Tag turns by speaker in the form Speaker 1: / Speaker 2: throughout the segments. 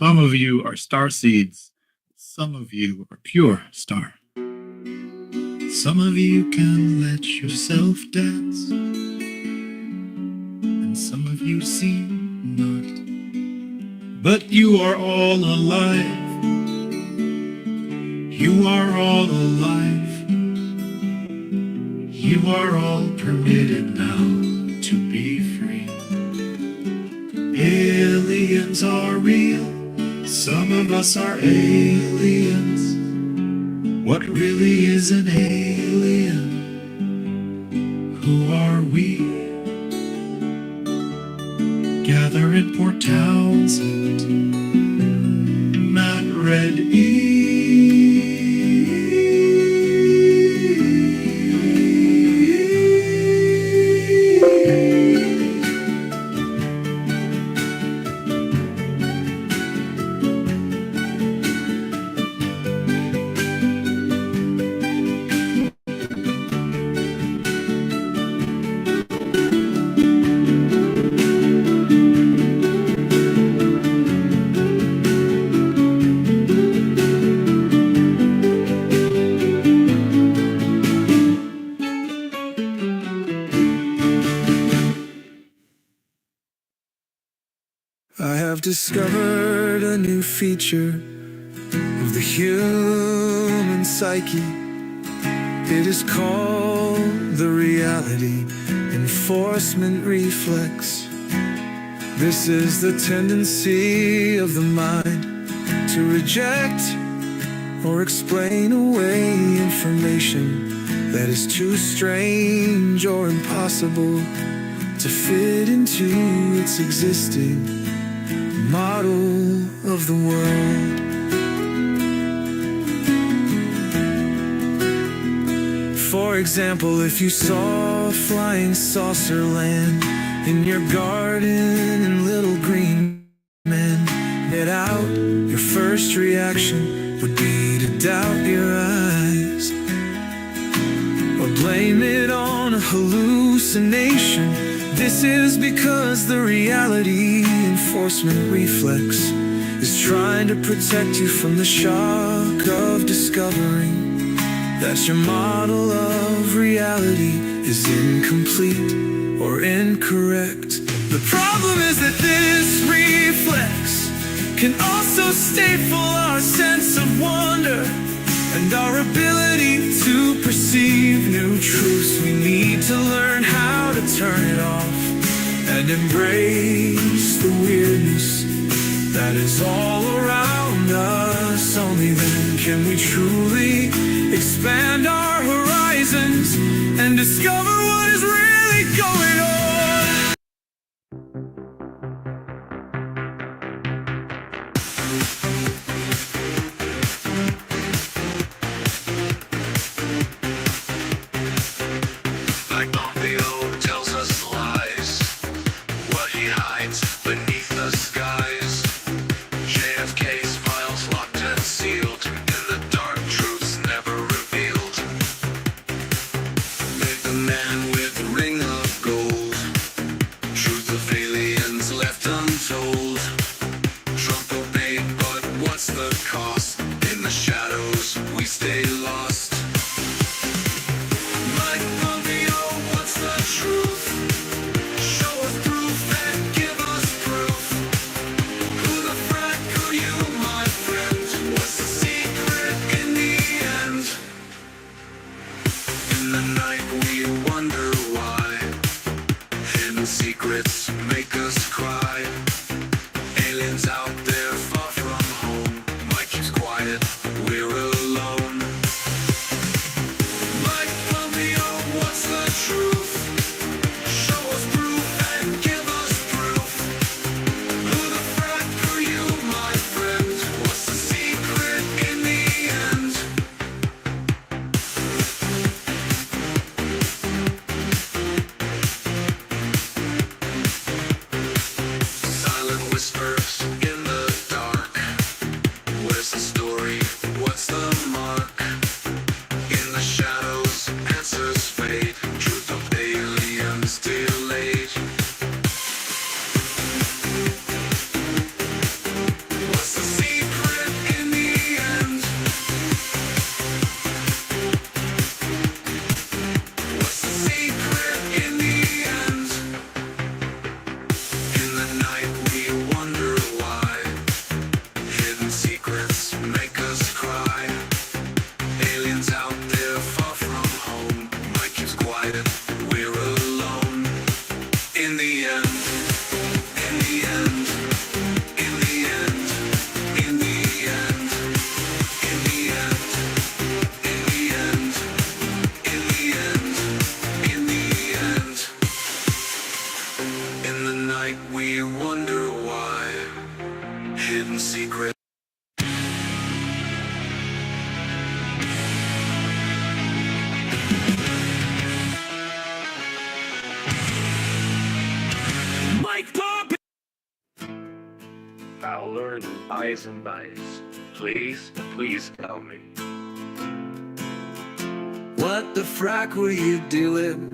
Speaker 1: Some of you are star seeds. Some of you are pure star. Some of you can let yourself dance, and some of you seem not. But you are all alive. You are all alive. You are all permitted now to be free. Aliens are real. Some of us are aliens. What really is an alien? Who are we? Gather in Port Townsend, Matt Red
Speaker 2: I have discovered a new feature of the human psyche. It is called the reality enforcement reflex. This is the tendency of the mind to reject or explain away information that is too strange or impossible to fit into its existing model of the world. For example, if you saw a flying saucer land in your garden and little green men get out, your first reaction would be to doubt your eyes or blame it on a hallucination. This is because the reality enforcement reflex is trying to protect you from the shock of discovering that your model of reality is incomplete or incorrect. The problem is that this reflex can also stifle our sense of wonder and our ability to perceive new truths. We need to learn how to turn it off and embrace the weirdness that is all around us. Only then can we truly expand our horizons and discover what is really going on.
Speaker 3: Like Pompeo tells us lies, what he hides beneath the skies. JFK's files locked and sealed, in the dark truths never revealed. The man with the ring of gold, truth of aliens left untold. Trump obeyed, but what's the cost? In the shadows we stay lost. Like Pompeo, what's the truth? Show us proof and give us proof. Who the frack are you, my friend? What's the secret in the end? In the night we wonder why hidden secrets make us cry. Aliens out there far from home. Mike keeps quiet, we're alone. Like Pompeo, what's the truth? Show us proof and give us proof. Who the frack are you, my friend? What's the secret in the end? Silent whispers in the dark. Where's the story? What's the mark? In the shadows, answers fade. Truth of aliens delayed. What's the hidden secret. Mike Bob! Fowler and Eisenbeis, please tell me. What the frack were you doing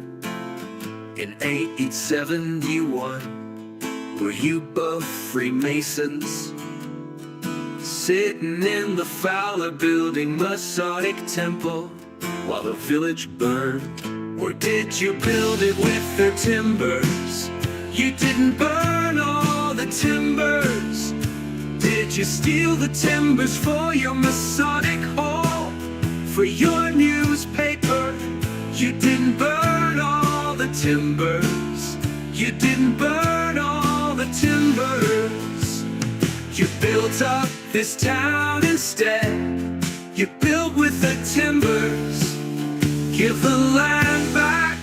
Speaker 3: in 1871? Were you both Freemasons? Sitting in the Fowler building Masonic temple while the village burned? Or did you build it with their timbers? You didn't burn all the timbers. Did you steal the timbers for your Masonic hall? For your newspaper? You didn't burn all the timbers. You didn't burn all the timbers. You built up this town instead. You built with the timbers. Give the land back.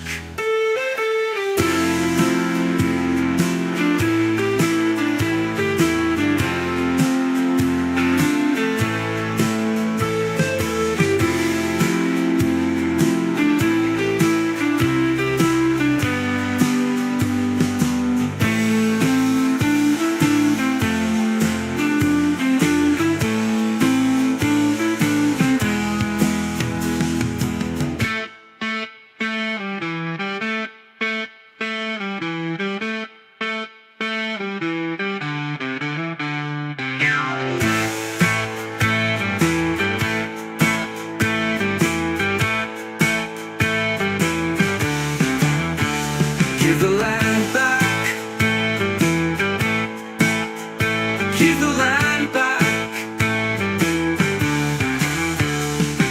Speaker 3: Give the land back. Give the land back.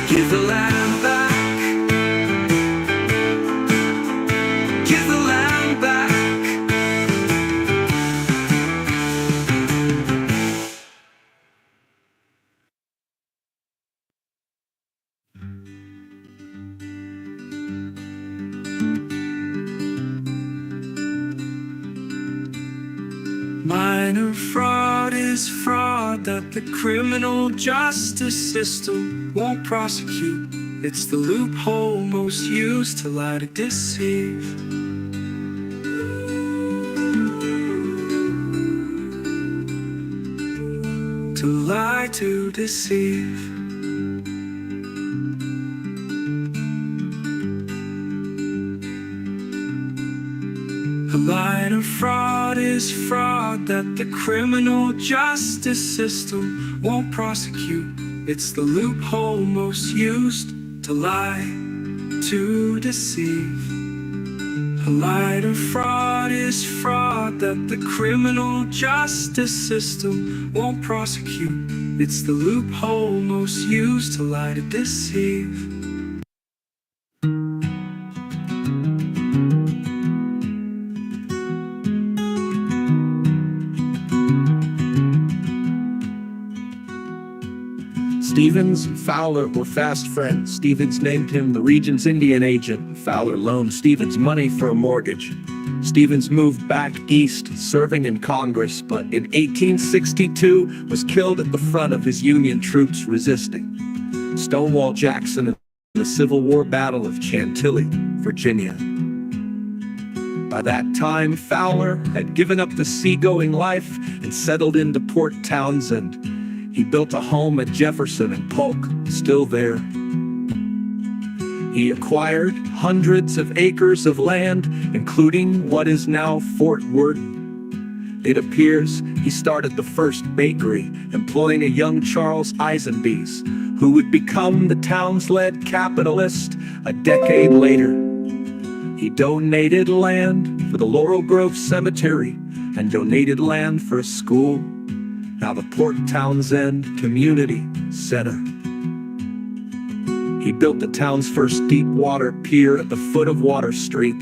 Speaker 3: Give the land back. Give the land back. Minor fraud is fraud that the criminal justice system won't prosecute. It's the loophole most used to lie to deceive. To lie to deceive. A line of fraud is fraud that the criminal justice system won't prosecute. It's the loophole most used to lie, to deceive. A line of fraud is fraud that the criminal justice system won't prosecute. It's the loophole most used to lie, to deceive.
Speaker 4: Stevens and Fowler were fast friends. Stevens named him the region's Indian agent. Fowler loaned Stevens money for a mortgage. Stevens moved back east, serving in Congress, but in 1862 was killed at the front of his Union troops resisting Stonewall Jackson in the Civil War Battle of Chantilly, Virginia. By that time, Fowler had given up the seagoing life and settled into Port Townsend. He built a home at Jefferson and Polk, still there. He acquired hundreds of acres of land, including what is now Fort Worth. It appears he started the first bakery, employing a young Charles Eisenbeis, who would become the town's lead capitalist a decade later. He donated land for the Laurel Grove Cemetery and donated land for a school, now the Port Townsend Community Center. He built the town's first deep water pier at the foot of Water Street,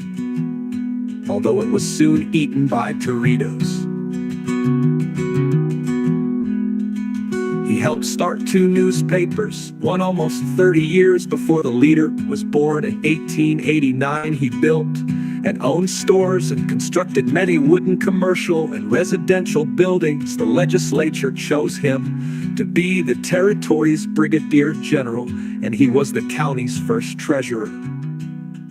Speaker 4: although it was soon eaten by torpedoes. He helped start 2 newspapers, one almost 30 years before the Leader was born. In 1889, he built and owned stores and constructed many wooden commercial and residential buildings. The legislature chose him to be the territory's brigadier general, and he was the county's first treasurer.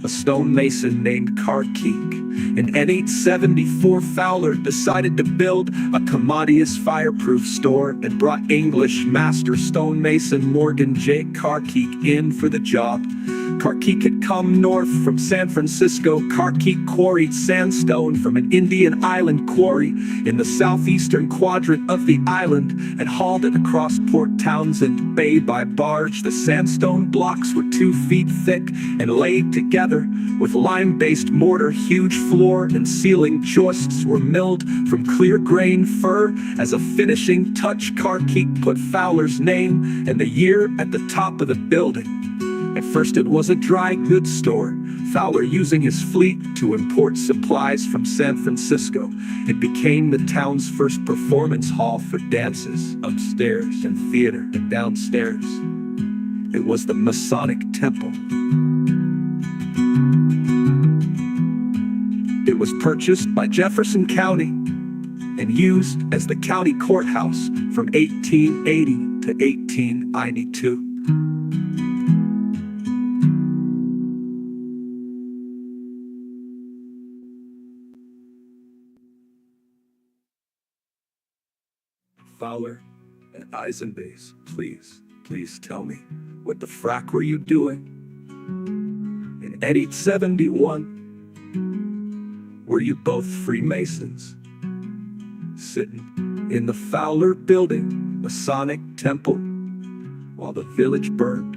Speaker 4: A stonemason named Carkeek. In 1874, Fowler decided to build a commodious fireproof store and brought English master stonemason Morgan J. Carkeek in for the job. Carkeek had come north from San Francisco. Carkeek quarried sandstone from an Indian island quarry in the southeastern quadrant of the island and hauled it across Port Townsend Bay by barge. The sandstone blocks were 2 feet thick and laid together with lime-based mortar. Huge floor and ceiling joists were milled from clear grain fir. As a finishing touch, Carkeek put Fowler's name and the year at the top of the building. At first it was a dry goods store, Fowler using his fleet to import supplies from San Francisco. It became the town's first performance hall for dances, upstairs, and theater, and downstairs. It was the Masonic Temple. It was purchased by Jefferson County and used as the county courthouse from 1880 to 1892. Fowler and Eisenbase, please tell me, what the frack were you doing? In 1871, were you both Freemasons? Sitting in the Fowler Building, Masonic Temple, while the village burned?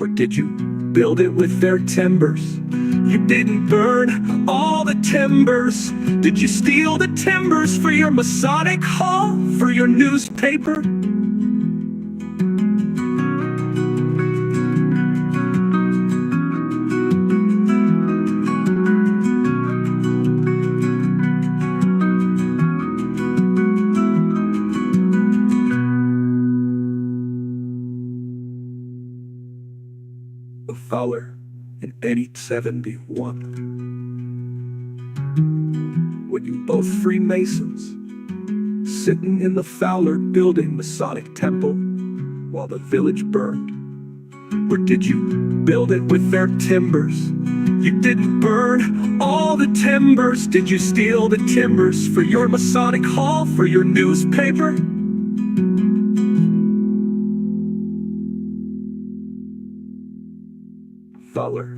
Speaker 4: Or did you build it with their timbers? You didn't burn all the timbers. Did you steal the timbers for your Masonic Hall, for your newspaper? Fowler in 1871. Were you both Freemasons, sitting in the Fowler Building, Masonic Temple, while the village burned? Or did you build it with their timbers? You didn't burn all the timbers. Did you steal the timbers for your Masonic Hall, for your newspaper? Fowler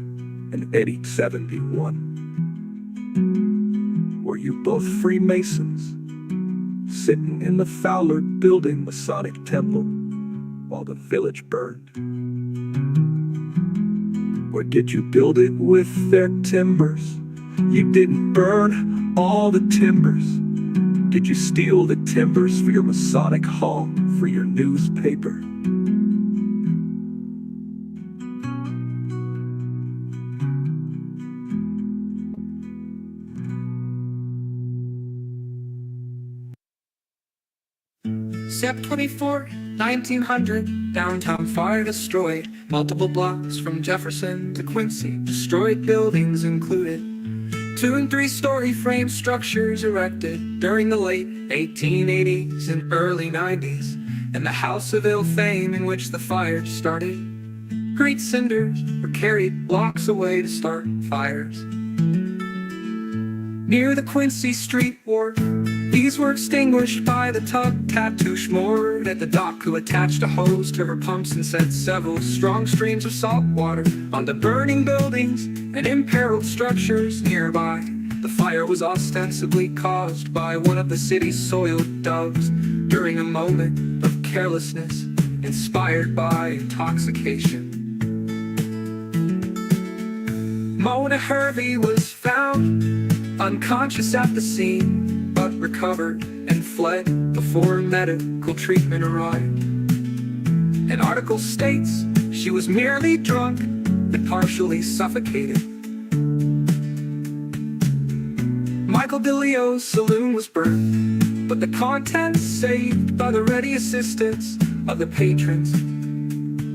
Speaker 4: in 1871. Were you both Freemasons, sitting in the Fowler Building, Masonic Temple, while the village burned? Or did you build it with their timbers? You didn't burn all the timbers. Did you steal the timbers for your Masonic Hall, for your newspaper?
Speaker 5: Sep 24, 1900, downtown fire destroyed. Multiple blocks from Jefferson to Quincy, destroyed buildings included 2- and 3-story frame structures erected during the late 1880s and early 90s, and the house of ill fame in which the fire started. Great cinders were carried blocks away to start fires. Near the Quincy Street wharf, these were extinguished by the tug Tatoosh moored at the dock, who attached a hose to her pumps and sent several strong streams of salt water on the burning buildings and imperiled structures nearby. The fire was ostensibly caused by one of the city's soiled doves during a moment of carelessness inspired by intoxication. Mona Hervey was found unconscious at the scene, but recovered and fled before medical treatment arrived. An article states she was merely drunk and partially suffocated. Michael DeLeo's saloon was burned, but the contents saved by the ready assistance of the patrons.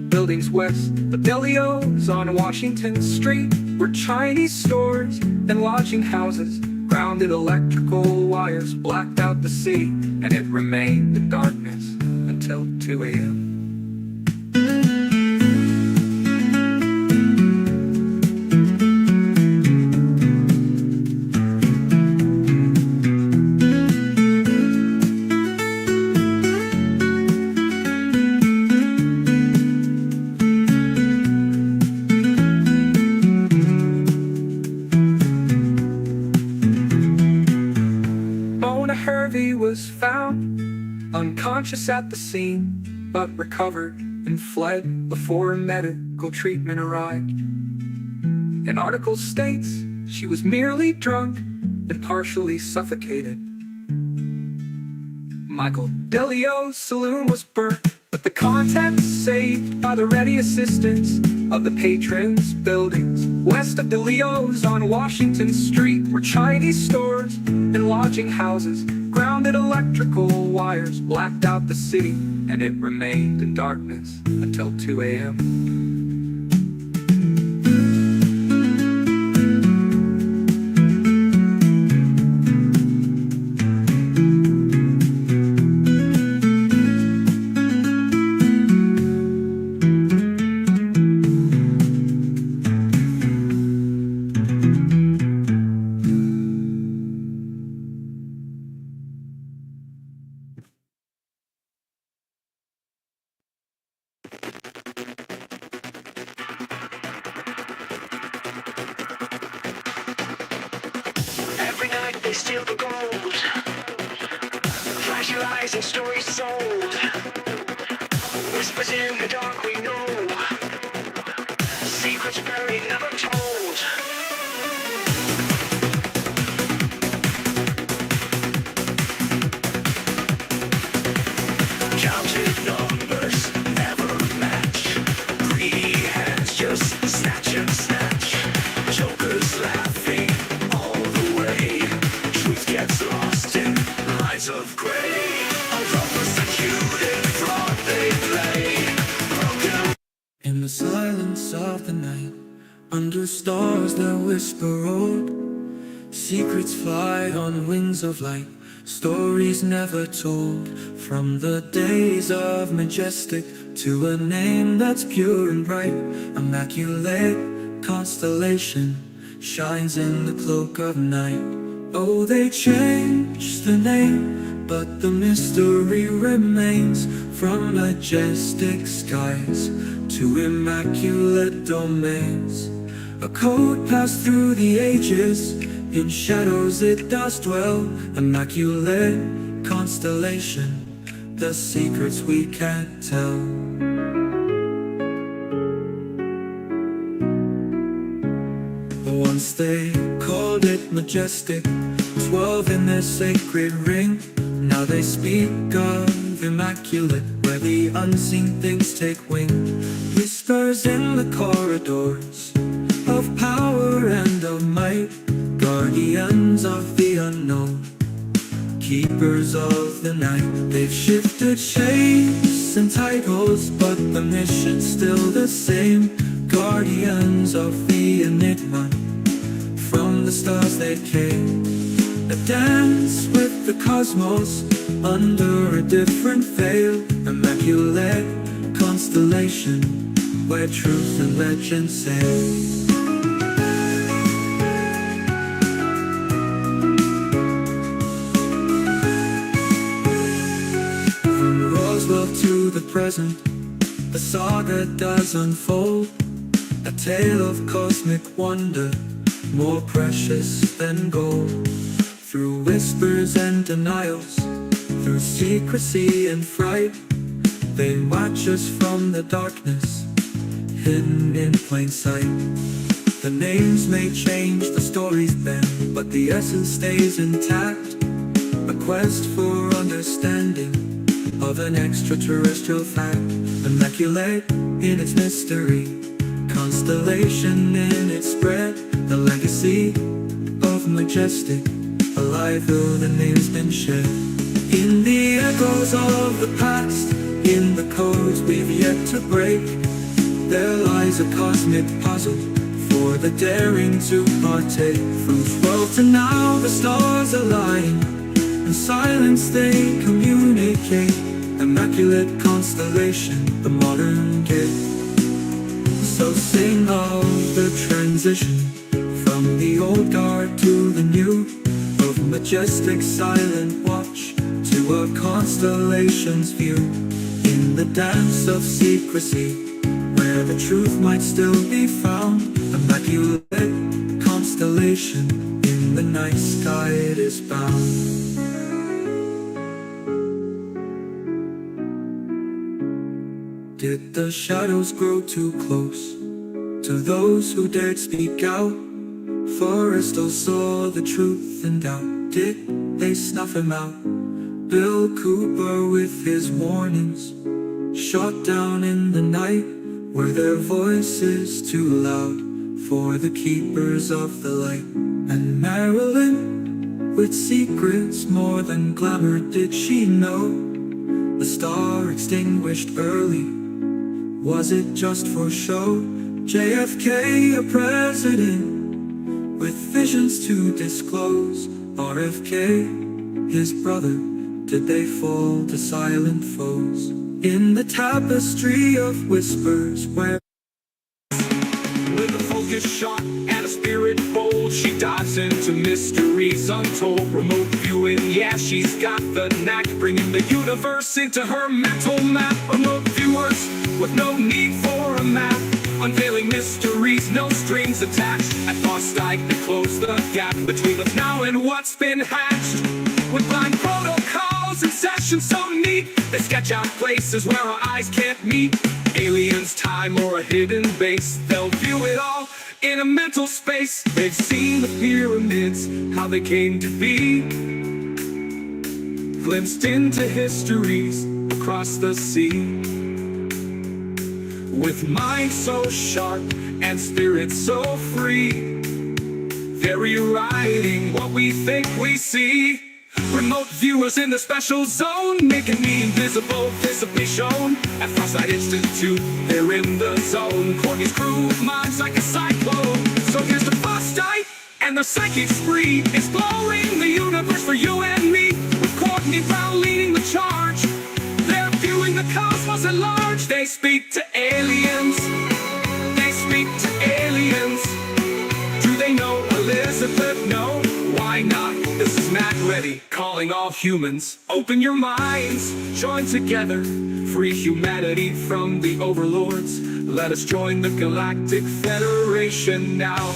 Speaker 5: Buildings west of DeLeo's on Washington Street were Chinese stores and lodging houses. Grounded electrical wires blacked out the city, and it remained in darkness until 2 a.m. Mona Hervey was found unconscious at the scene, but recovered and fled before medical treatment arrived. An article states she was merely drunk and partially suffocated. Michael DeLeo's saloon was burnt, but the contents saved by the ready assistance of the patrons' buildings. West of DeLeo's on Washington Street were Chinese stores and lodging houses. Grounded electrical wires blacked out the city, and it remained in darkness until 2 a.m.
Speaker 3: Every night they steal the gold. Flashy lies and stories sold. Whispers in the dark we know. Secrets buried, never told. Counted numbers never match. Greedy hands just snatch and snatch. Jokers laughing all the way. Truth gets lost in lines of gray. Unprosecuted fraud they play. Broken.
Speaker 2: In the silence of the night, under stars that whisper old, secrets fly on wings of light, stories never told. From the days of majestic to a name that's pure and bright, immaculate constellation shines in the cloak of night. Oh, they changed the name, but the mystery remains. From majestic skies to immaculate domains, a code passed through the ages. In shadows it does dwell, immaculate constellation, the secrets we can't tell. Once they called it majestic, 12 in their sacred ring. Now they speak of immaculate, where the unseen things take wing. Whispers in the corridors of power and of might, guardians of the unknown, keepers of the night. They've shifted shapes and titles, but the mission's still the same. Guardians of the enigma, from the stars they came. A dance with the cosmos under a different veil. Immaculate constellation, where truth and legend sail. To the present, the saga does unfold, a tale of cosmic wonder, more precious than gold. Through whispers and denials, through secrecy and fright, they watch us from the darkness, hidden in plain sight. The names may change, the stories bend, but the essence stays intact. A quest for understanding of an extraterrestrial fact, immaculate in its mystery, constellation in its spread, the legacy of majestic, alive though the name's been shed. In the echoes of the past, in the codes we've yet to break, there lies a cosmic puzzle for the daring to partake. From 12 to now the stars align, in silence they communicate. Immaculate constellation, the modern gate. So sing of the transition from the old guard to the new, of majestic silent watch to a constellation's view. In the dance of secrecy, where the truth might still be found, immaculate constellation, in the night sky it is bound. Did the shadows grow too close to those who dared speak out? Forrestal saw the truth in doubt. Did they snuff him out? Bill Cooper with his warnings, shot down in the night. Were their voices too loud for the keepers of the light? And Marilyn, with secrets more than glamour, did she know the star extinguished early? Was it just for show? JFK, a president with visions to disclose. RFK, his brother, did they fall to silent foes? In the tapestry of whispers where, with a focus shot and a spirit bold, she dives into mysteries untold. Remote viewing, yeah, she's got the knack, bringing the universe into her mental map. Remote viewers with no need for a map, unveiling mysteries, no strings attached. At Farsight to close the gap between us now and what's been hatched. With blind protocols and sessions so neat, they sketch out places where our eyes can't meet. Aliens, time, or a hidden base, they'll view it all in a mental space. They've seen the pyramids, how they came to be, glimpsed into histories across the sea. With mind so sharp and spirit so free, they're rewriting what we think we see. Remote viewers in the special zone, making me invisible, visibly shown. At Farsight Institute, they're in the zone. Courtney's crew of minds like a cyclone. So here's to Farsight and the psychic spree, exploring the universe for you and me. With Courtney Brown leading the charge, they're viewing the cosmos at large. They speak to aliens, they speak to aliens. Do they know Elizabeth? No, why not? This is Matt Reddy, calling all humans. Open your minds, join together, free humanity from the overlords. Let us join the Galactic Federation now.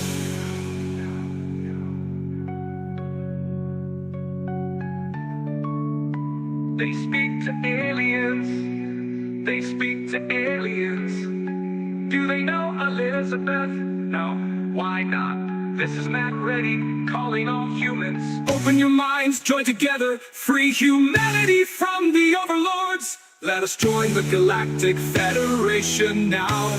Speaker 2: They speak to aliens, they speak to aliens. Do they know Elizabeth? No, why not? This is Matt Reddy, calling all humans. Open your minds, join together, free humanity from the overlords. Let us join the Galactic Federation now.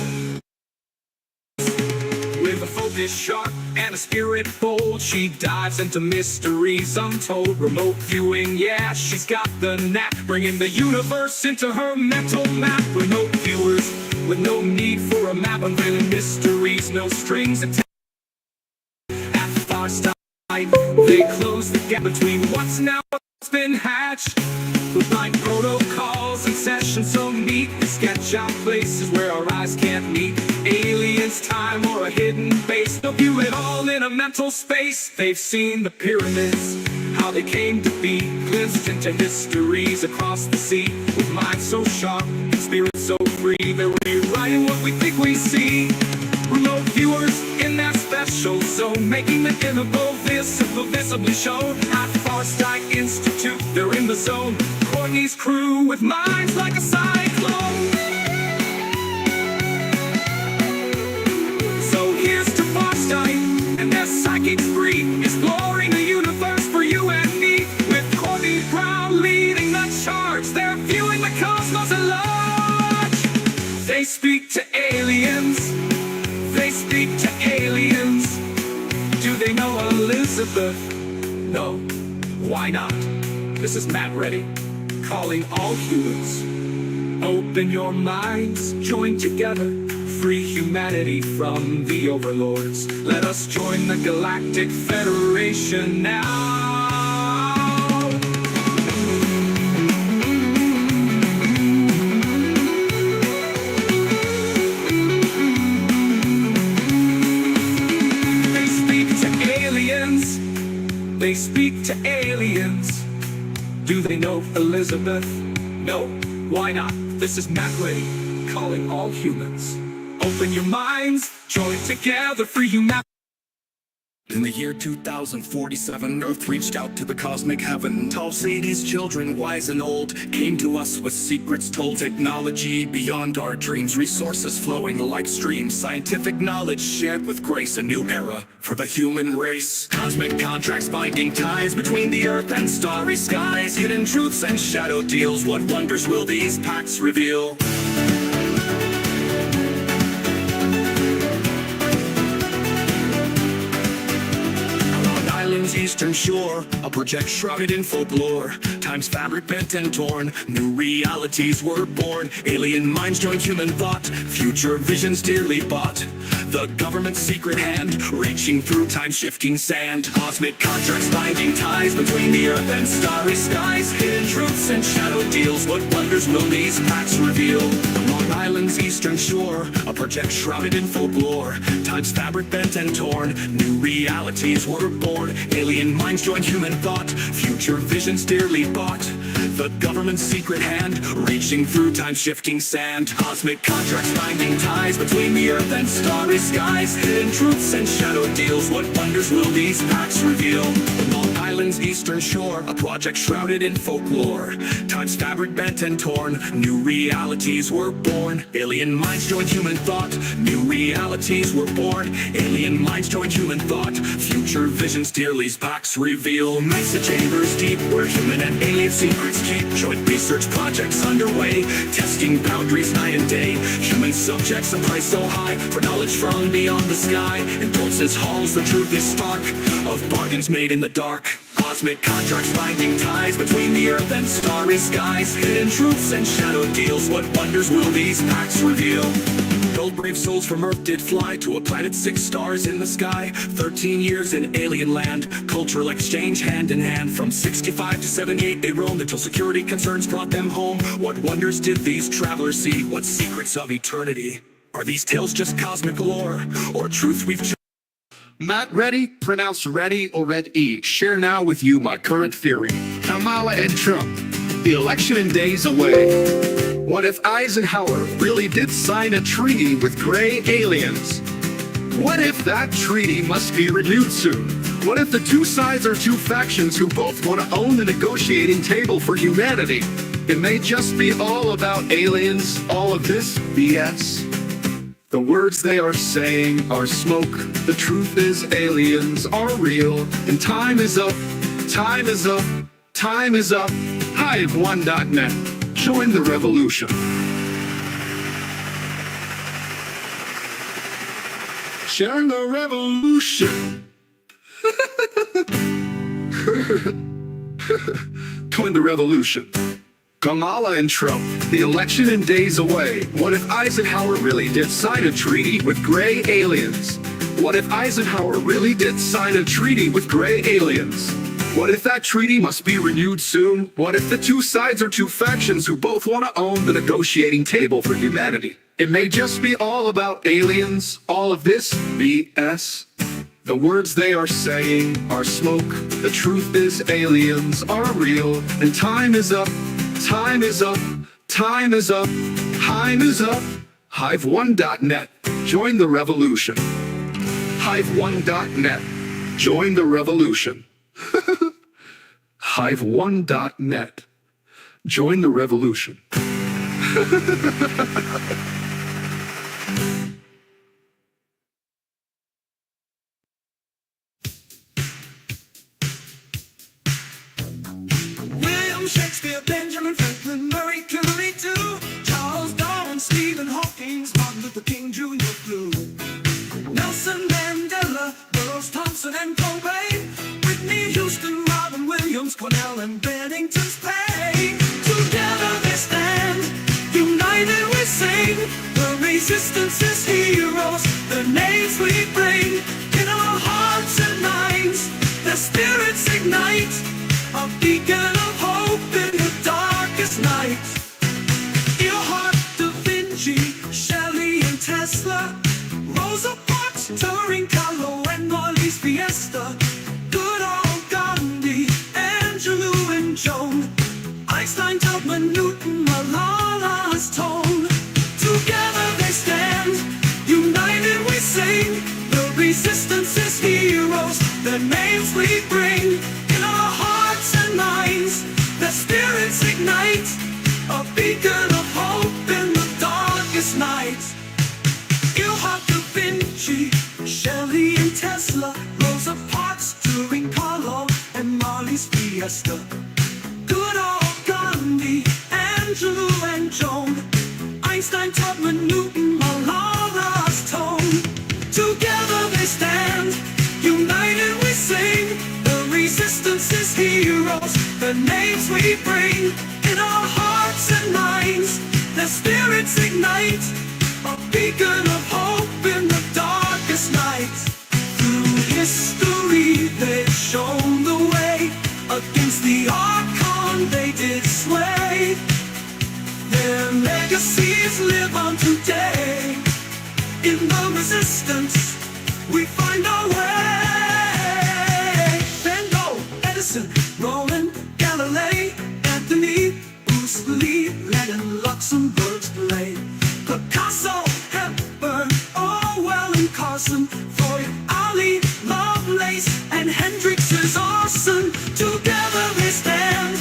Speaker 2: With a focus sharp and a spirit bold, she dives into mysteries untold. Remote viewing, yeah, she's got the knack, bringing the universe into her mental map. Remote viewers with no need for a map, unveiling mysteries, no strings attached. At Farsight, they close the gap between what's now and what's been hatched. With blind protocols and sessions so neat, they sketch out places where our eyes can't meet. Aliens, time, or a hidden base, they'll view it all in a mental space. They've seen the pyramids, how they came to be, glimpsed into histories across the sea. With minds so sharp and spirits so free, they're rewriting what we think we see. Remote viewers in their special zone, making the invisible visible, visibly shown. At Farsight Institute, they're in the zone. Courtney's crew with minds like a cyclone. So here's to Farsight and their psychic spree, exploring the universe for you and me. With Courtney Brown leading the charge, they're viewing the cosmos at large. They speak to aliens, they speak to aliens. Do they know Elizabeth? No, why not? This is Matt Reddy, calling all humans. Open your minds, join together, free humanity from the overlords. Let us join the Galactic Federation now. They speak to aliens. They speak to aliens. Do they know Elizabeth? No. Why not? This is Matt Reddy, calling all humans. Open your minds, join together for humanity.
Speaker 6: In the year 2047, Earth reached out to the cosmic heaven. Tall Sadie's children, wise and old, came to us with secrets told. Technology beyond our dreams, resources flowing like streams, scientific knowledge shared with grace. A new era for the human race. Cosmic contracts binding ties between the earth and starry skies. Hidden truths and shadow deals, what wonders will these pacts reveal? Eastern shore, a project shrouded in folklore. Time's fabric bent and torn, new realities were born. Alien minds joined human thought, future visions dearly bought. The government's secret hand, reaching through time-shifting sand. Cosmic contracts binding ties between the earth and starry skies. Hidden truths and shadow deals, what wonders will these pacts reveal? Long Island's eastern shore, a project shrouded in folklore. Time's fabric bent and torn, new realities were born. Alien minds joined human thought, future visions dearly bought. The government's secret hand, reaching through time-shifting sand. Cosmic contracts binding ties between the earth and starry skies. Hidden truths and shadow deals, what wonders will these pacts reveal? Long Island's eastern shore, a project shrouded in folklore. Time's fabric bent and torn, new realities were born. Alien minds joined human thought, new realities were born. Alien minds joined human thought, future visions dearly pacts reveal. Mesa chambers deep where human and alien secrets keep. Joint research projects underway, testing boundaries night and day. Human subjects a price so high for knowledge from beyond the sky. In Dorse's halls the truth is stark, of bargains made in the dark. Cosmic contracts binding ties between the earth and starry skies. Hidden truths and shadow deals, what wonders will these pacts reveal? Old brave souls from Earth did fly to a planet 6 stars in the sky. 13 years in alien land, cultural exchange hand in hand. From 65 to 78 they roamed until security concerns brought them home. What wonders did these travelers see? What secrets of eternity? Are these tales just cosmic lore, or truth we've
Speaker 4: Matt Reddy, pronounced Reddy or Red-E, share now with you my current theory. Kamala and Trump, the election in days away. What if Eisenhower really did sign a treaty with gray aliens? What if that treaty must be renewed soon? What if the two sides are two factions who both want to own the negotiating table for humanity? It may just be all about aliens, all of this BS. The words they are saying are smoke. The truth is aliens are real, and time is up, time is up, time is up. Hive1.net. Join the revolution. Sharing the revolution. Join the revolution. Kamala and Trump, the election in days away. What if Eisenhower really did sign a treaty with gray aliens? What if Eisenhower really did sign a treaty with gray aliens? What if that treaty must be renewed soon? What if the two sides are two factions who both want to own the negotiating table for humanity? It may just be all about aliens, all of this BS. The words they are saying are smoke. The truth is aliens are real, and time is up, time is up, time is up, time is up. Hive1.net. Join the revolution. Hive1.net. Join the revolution. Hive1.net. Join the revolution.
Speaker 2: William Shakespeare, Benjamin Franklin, Marie Curie too. Charles Darwin, Stephen Hawking, Martin Luther King Jr. flew. Nelson Mandela, Burroughs, Thompson and Cobain, Whitney Houston, Robin Williams, Cornell and Bennington's pain. Together they stand, united we sing. The reason
Speaker 6: resistance's heroes, the names we bring in our hearts and minds. Their spirits ignite, a beacon of hope in the darkest night. Earhart, Da Vinci, Shelley and Tesla, Rosa Parks, Turing, Kahlo and Marley's Fiesta, good old Gandhi, Angelou and Joan, Einstein, Tubman, Newton, Malala's tone. Together they stand, united we sing. The resistance's heroes, their names we bring in our hearts and minds. Their spirits ignite, a beacon of hope in the darkest night. Earhart, Da Vinci, Shelley and Tesla, Rosa Parks, Turing, Kahlo and Marley's Fiesta, good old Gandhi, Angelou and Joan, Einstein, Tubman, Newton, Malala's tone. Together they stand, united we sing. The resistance's heroes, the names we bring in our hearts and minds. Their spirits ignite, a beacon of hope in the darkest night. Through history they've shown the way, against the Archon they did sway. Their legacies live on today. In the resistance we find our way. Van Gogh, Edison, Roland, Galilei, Anthony, Bruce Lee, Lenin, Luxembourg's Blade, Picasso, Hepburn, Orwell and Carson, Freud, Ali, Lovelace and Hendrix's arson. Together they stand,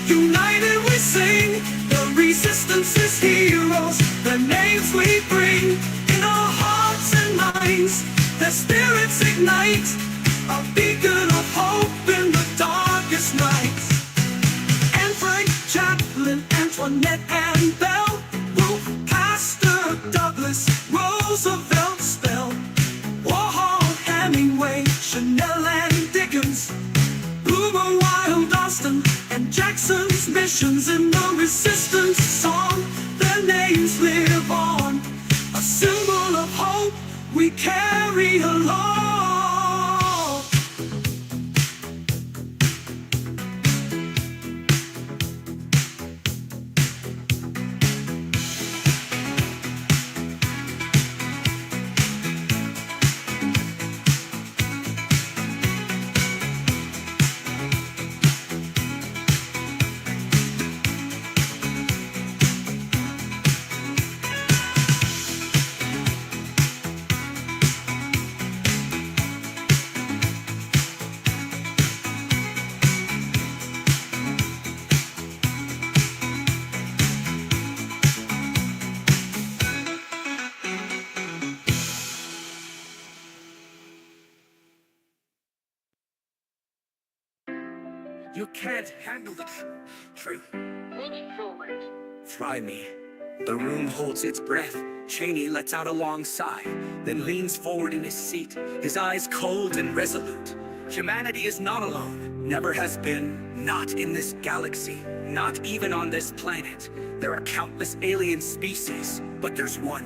Speaker 6: united we sing. The resistance's heroes, the names we bring in our hearts and minds. Their spirits ignite, a beacon of hope in the darkest nights. Anne Frank, Chaplin, Antoinette and Bell, Wolfe, Pasteur, Douglas, Roosevelt, Spell, Warhol, Hemingway, Chanel and Dickens, Boomer, Wilde, Austin and Jackson's missions in the resistance song. Their names live on, a symbol of hope we carry along.
Speaker 4: You can't handle the truth. Try me. The room holds its breath. Cheney lets out a long sigh, then leans forward in his seat, his eyes cold and resolute. Humanity is not alone. Never has been. Not in this galaxy. Not even on this planet. There are countless alien species, but there's one.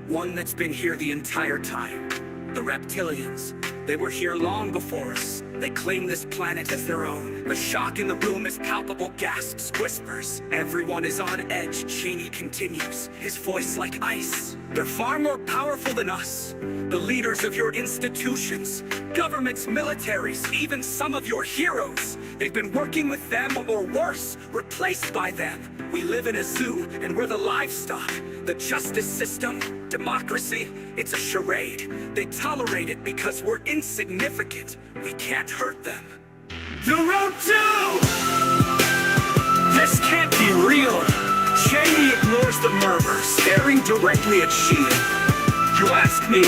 Speaker 4: One that's been here the entire time. The reptilians. They were here long before us. They claim this planet as their own. The shock in the room is palpable, gasps, whispers. Everyone is on edge, Cheney continues, his voice like ice. They're far more powerful than us. The leaders of your institutions, governments, militaries, even some of your heroes. They've been working with them, or worse, replaced by them. We live in a zoo, and we're the livestock. The justice system, democracy, it's a charade. They tolerate it because we're insignificant. We can't hurt them. The road to! This can't be real. Cheney ignores the murmur, staring directly at Sheila. You ask me,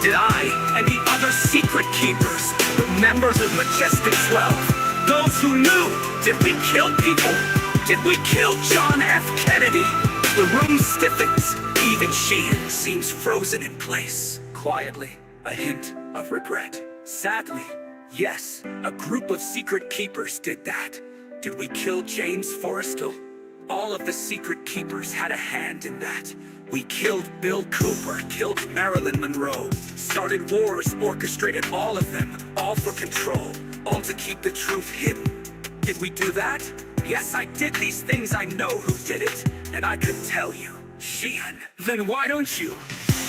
Speaker 4: did I and the other secret keepers, the members of Majestic 12, those who knew, did we kill people? Did we kill John F. Kennedy? The room stiffens. Even Sheehan seems frozen in place. Quietly, a hint of regret. Sadly, yes, a group of secret keepers did that. Did we kill James Forrestal? All of the secret keepers had a hand in that.
Speaker 6: We killed Bill Cooper, killed Marilyn Monroe, started wars, orchestrated all of them, all for control, all to keep the truth hidden. Did we do that? Yes, I did these things, I know who did it, and I could tell you. Sheehan. Then why don't you?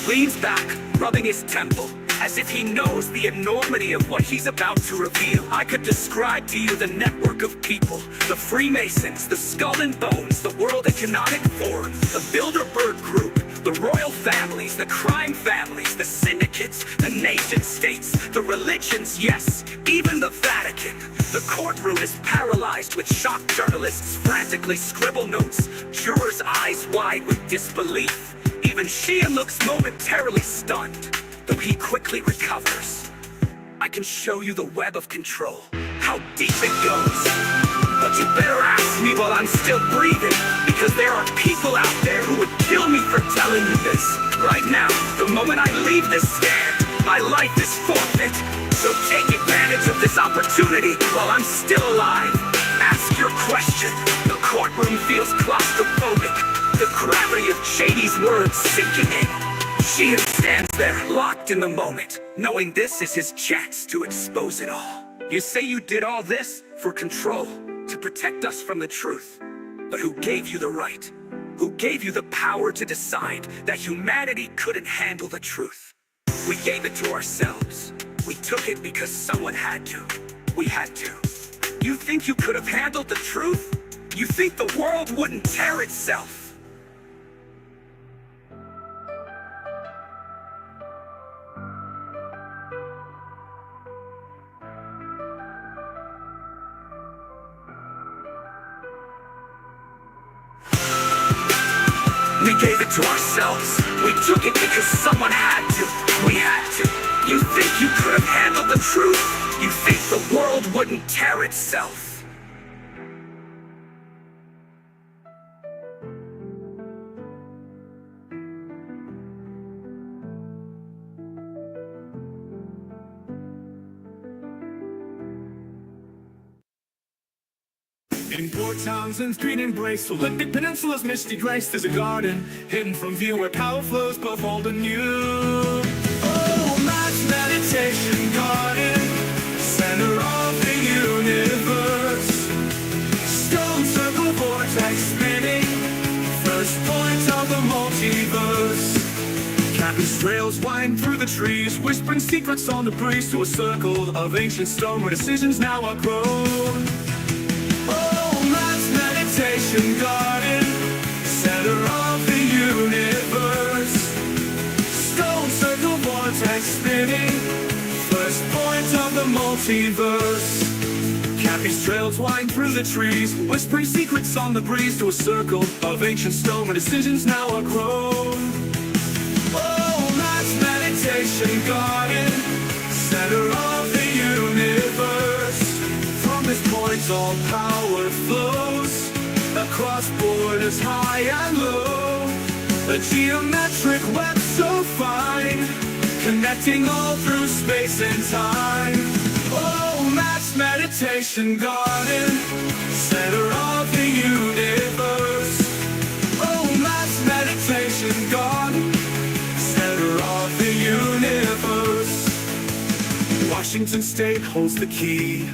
Speaker 6: Leans back, rubbing his temple, as if he knows the enormity of what he's about to reveal. I could describe to you the network of people, the Freemasons, the Skull and Bones, the World Economic Forum, the Bilderberg Group, the royal families, the crime families, the syndicates, the nation states, the religions, yes, even the Vatican. The courtroom is paralyzed with shocked journalists frantically scribble notes, jurors' eyes wide with disbelief. Even Sheehan looks momentarily stunned, though he quickly recovers. I can show you the web of control, how deep it goes. But you better ask me while I'm still breathing, because there are people out there who would kill me for telling you this. Right now, the moment I leave this stand, my life is forfeit. So take advantage of this opportunity while I'm still alive. Ask your question. The courtroom feels claustrophobic, the gravity of Shady's words sinking in. Sheehan stands there, locked in the moment, knowing this is his chance to expose it all. You say you did all this for control, to protect us from the truth. But who gave you the right? Who gave you the power to decide that humanity couldn't handle the truth? We gave it to ourselves. We took it because someone had to. We had to. You think you could have handled the truth? You think the world wouldn't tear itself? We gave it to ourselves. We took it because someone had to. We had to. You think you could have handled the truth? You think the world wouldn't tear itself?
Speaker 2: In Port Townsend's green embrace, Olympic Peninsula's misty grace, there's a garden hidden from view where power flows both old and new. Oh, Matt's meditation garden, center of the universe. Stone circle vortex spinning, first point of the multiverse. Campus trails wind through the trees, whispering secrets on the breeze to a circle of ancient stone where decisions now are grown. Meditation garden, center of the universe. Stone circle vortex spinning, first point of the multiverse. Cappy's trails wind through the trees, whispering secrets on the breeze to a circle of ancient stone where decisions now are grown. Oh, Matt's meditation garden, center of the universe. From this point all power flows, across borders high and low. A geometric web so fine, connecting all through space and time. Oh, Matt's meditation garden, center of the universe. Oh, Matt's meditation garden, center of the universe. Washington State holds the key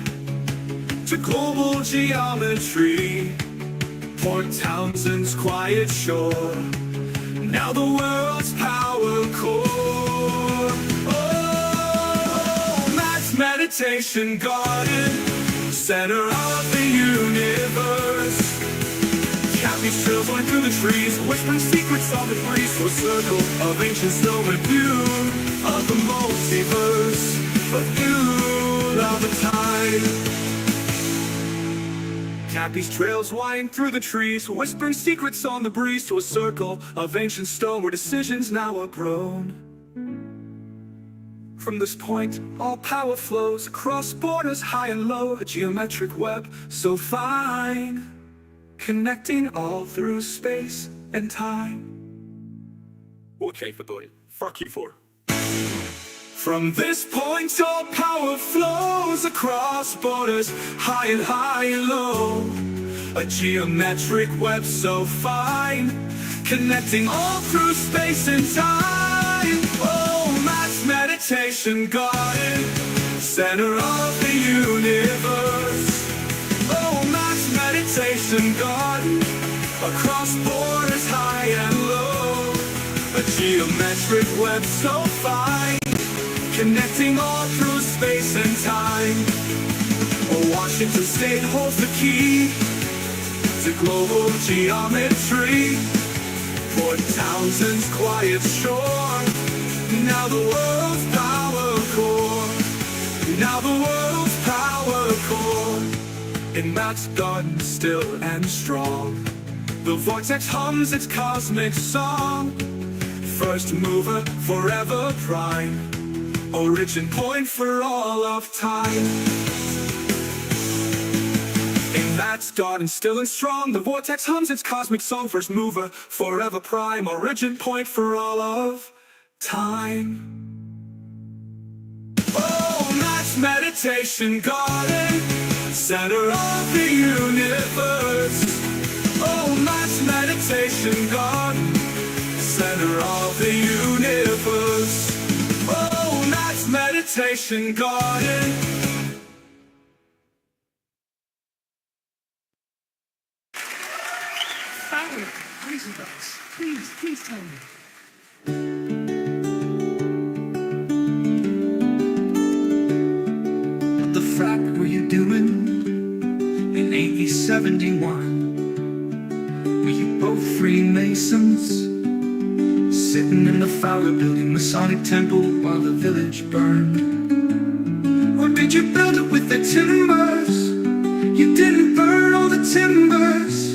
Speaker 2: to global geometry. Port Townsend's quiet shore, now the world's power core. Oh, Matt's meditation garden, center of the universe. Cappy's trails went through the trees, whispering secrets of the breeze to a circle of ancient snow and view of the multiverse, but view of the time. Cappy's trails wind through the trees, whispering secrets on the breeze to a circle of ancient stone where decisions now are grown. From this point, all power flows across borders high and low, a geometric web so fine, connecting all through space and time. Okay, for boy, fuck you for. From this point all power flows across borders high and low. A geometric web so fine,
Speaker 6: connecting all through space and time. Oh, Matt's meditation garden, center of the universe. Oh, Matt's meditation garden, across borders high and low, a geometric web so fine, connecting all through space and time. Oh, Washington State holds the key to global geometry. Port Townsend's quiet shore, now the world's power core. Now the world's power core. In Matt's garden, still and strong, the vortex hums its cosmic song. First mover, forever prime, origin point for all of time. In Matt's garden, still and strong, the vortex hums its cosmic song. First mover, forever prime, origin point for all of time. Oh, Matt's meditation garden, center of the universe. Oh, Matt's meditation garden, center of the universe. Oh, Matt's meditation garden.
Speaker 5: Fowler, Razorbacks, please tell me. What the frack were you doing in 1871? Were you both Freemasons, sitting in the Fowler Building Masonic Temple while the village burned? Or did you build it with the timbers? You didn't burn all the timbers.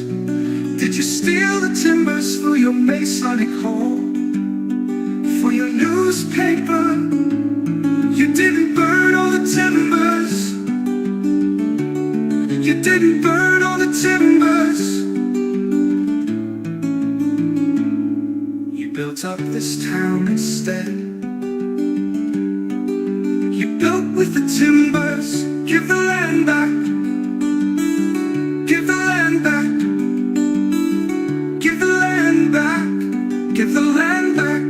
Speaker 5: Did you steal the timbers for your Masonic hall? For your newspaper? You didn't burn all the timbers. You didn't burn all the timbers. You built up this town instead. You built with the timbers. Give the land back. Give the land back. Give the land back. Give the land back.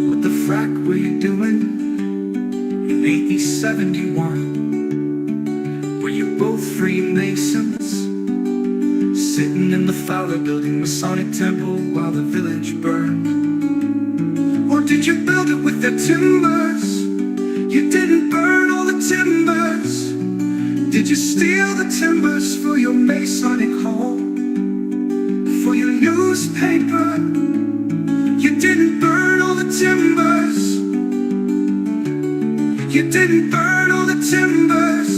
Speaker 5: What the frack were you doing in 1871? Were you both Freemasons, sitting in the Fowler Building Masonic Temple while the village burned? Or did you build it with the timbers? You didn't burn all the timbers. Did you steal the timbers for your Masonic hall? For your newspaper? You didn't burn all the timbers. You didn't burn all the timbers.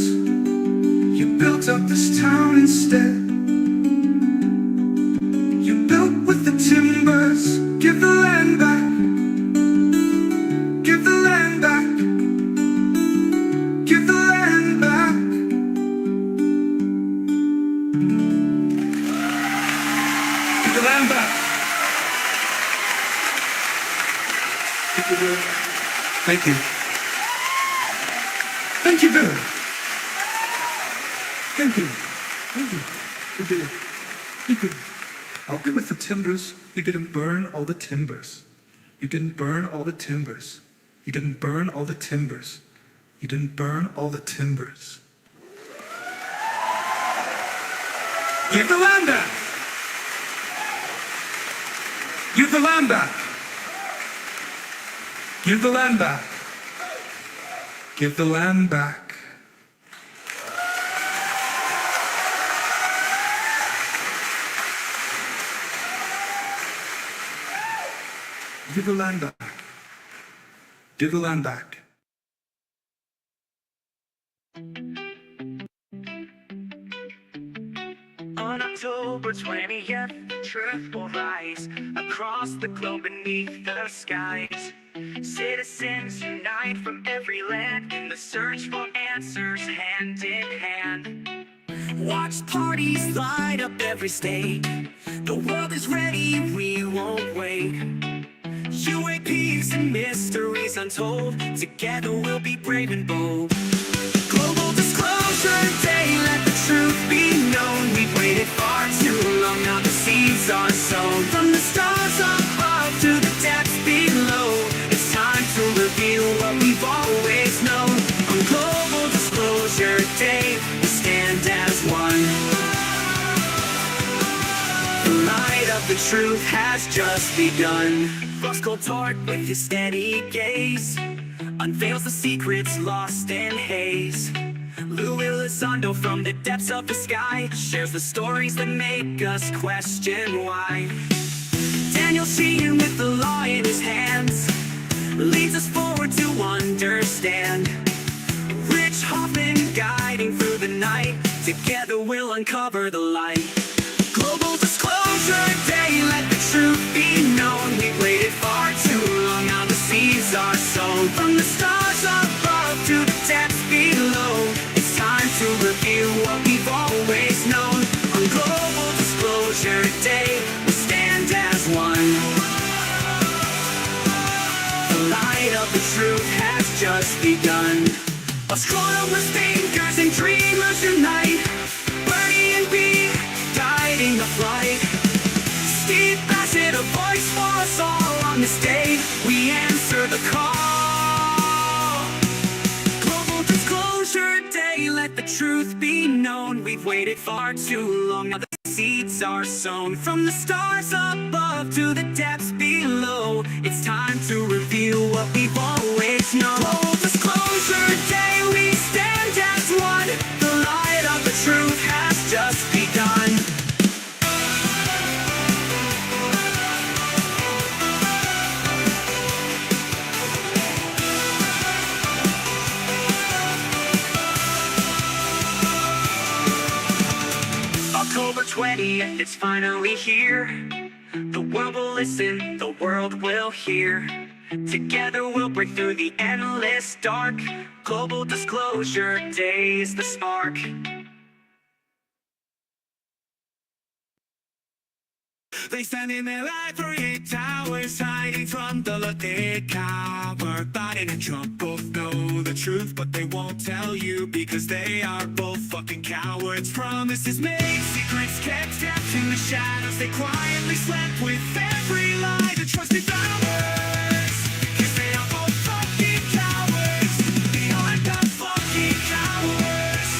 Speaker 5: You built up this town instead. You built with the timbers. Give the land back. Give the land back. Give the land back. Give the land back. Thank you, Bill. Thank you. Thank you, Bill. Thank you. Thank you. You did it. You did it. I'll be with the timbers. You didn't burn all the timbers. You didn't burn all the timbers. You didn't burn all the timbers. You didn't burn all the timbers. Give the land back. Give the land back. Give the land back. Give the land back. Give the land back. Give the land back.
Speaker 2: On October 20th, the truth will rise across the globe beneath the skies. Citizens unite from every land in the search for answers, hand in hand. Watch parties light up every state. The world is ready, we won't wait. UAPs and mysteries untold. Together we'll be brave and bold. Global disclosure day, let the truth be known.
Speaker 6: of the truth has just begun. Roscoe Tart, with his steady gaze, unveils the secrets lost in haze. Lou Elizondo, from the depths of the sky, shares the stories that make us question why. Daniel Sheehan, with the law in his hands, leads us forward to understand. Rich Hoffman, guiding through the night, together we'll uncover the light. Global Disclosure Day, let the truth be known. We've waited far too long, now the seeds are sown. From the stars above to the depths below, it's time to review what we've always known. On Global Disclosure Day, we stand as one. The light of the truth has just begun. Astronomers, thinkers, and dreamers unite. Bernie and B, guiding the flight. Steve Bassett, a voice for us all on this day. We answer the call. Global Disclosure Day, let the truth be known. We've waited far too long, now the seeds are sown. From the stars above to the depths below, it's time to reveal what we've always known. Global Disclosure Day, we stand as one. The light of the truth has just begun. October 20th, it's finally here. The world will listen, the world will hear. Together we'll break through the endless dark. Global Disclosure Day is the spark. They stand in their ivory towers, hiding from the look they cower. Biden and Trump both know the truth, but they won't tell you because they are both fucking cowards. Promises made, secrets kept, trapped in the shadows. They quietly slept with every lie to trusted ours. 'Cause they are both fucking cowards. They are the fucking cowards.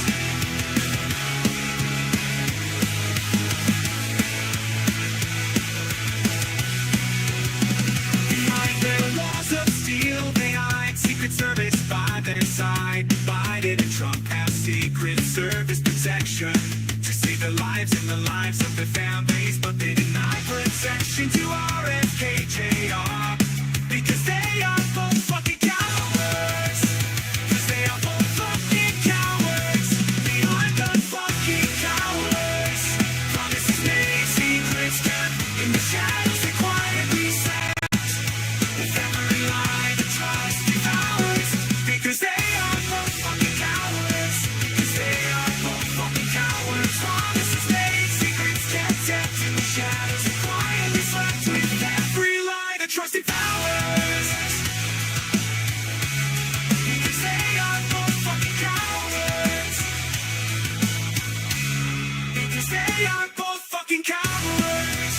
Speaker 6: Behind their walls of steel, they hide Secret Service by their side. Biden and Trump have Secret Service protection to save their lives and the lives of their families, but they deny protection to RFK Jr. because they are both fucking cowards. 'Cause they are both fucking cowards. They are the fucking cowards. Promises made, secrets kept in the shadows. They quietly slept with every lie that tries to cowards. Because they are both fucking cowards. Because they are both fucking cowards. Promises made, secrets kept in the shadows. They quietly slept with every lie that trusted powers. Because they are both fucking cowards. Because they are both fucking cowards.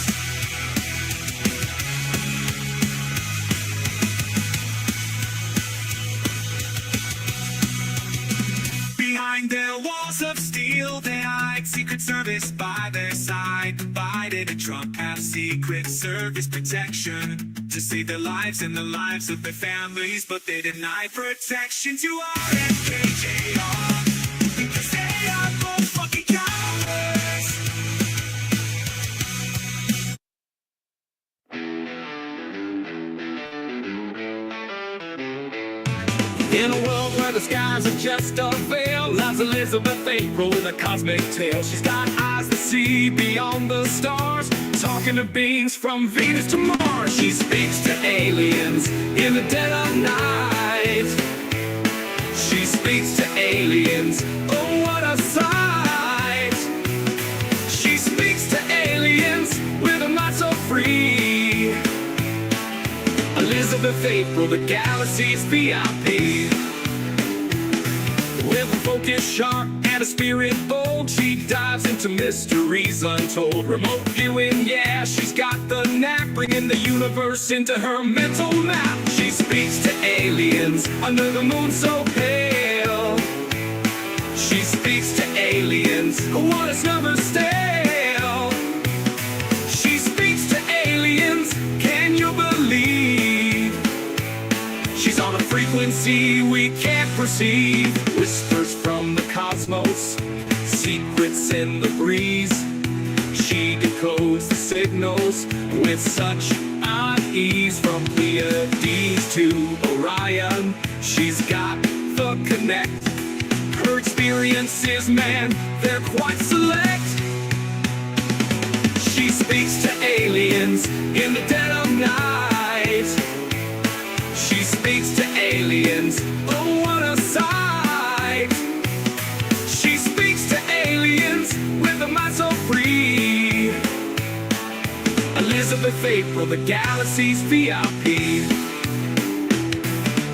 Speaker 6: Behind their walls of steel, they hide Secret Service by their side. Biden and Trump have Secret Service protection to save their lives and the lives of their families, but they deny protection to RFK Jr. because they are both fucking cowards. In a world where the skies are just a veil, lies Elizabeth April with a cosmic tale. She's got eyes that see beyond the stars, talking to beings from Venus to Mars. She speaks to aliens in the dead of night. She speaks to aliens, oh what a sight. She speaks to aliens with a mind so free. Elizabeth April, the galaxy's VIP. With a focus sharp and a spirit bold, she dives into mysteries untold. Remote viewing, yeah, she's got the knack, bringing the universe into her mental map. She speaks to aliens under the moon so pale. She speaks to aliens, what is never stale. She speaks see we can't perceive. Whispers from the cosmos, secrets in the breeze. She decodes the signals with such odd ease. From Pleiades to Orion, she's got the connect. Her experiences, man, they're quite select. She speaks to aliens in the dead of night. She speaks to aliens, oh what a sight. She speaks to aliens with a mind so free. Elizabeth April, the galaxy's VIP.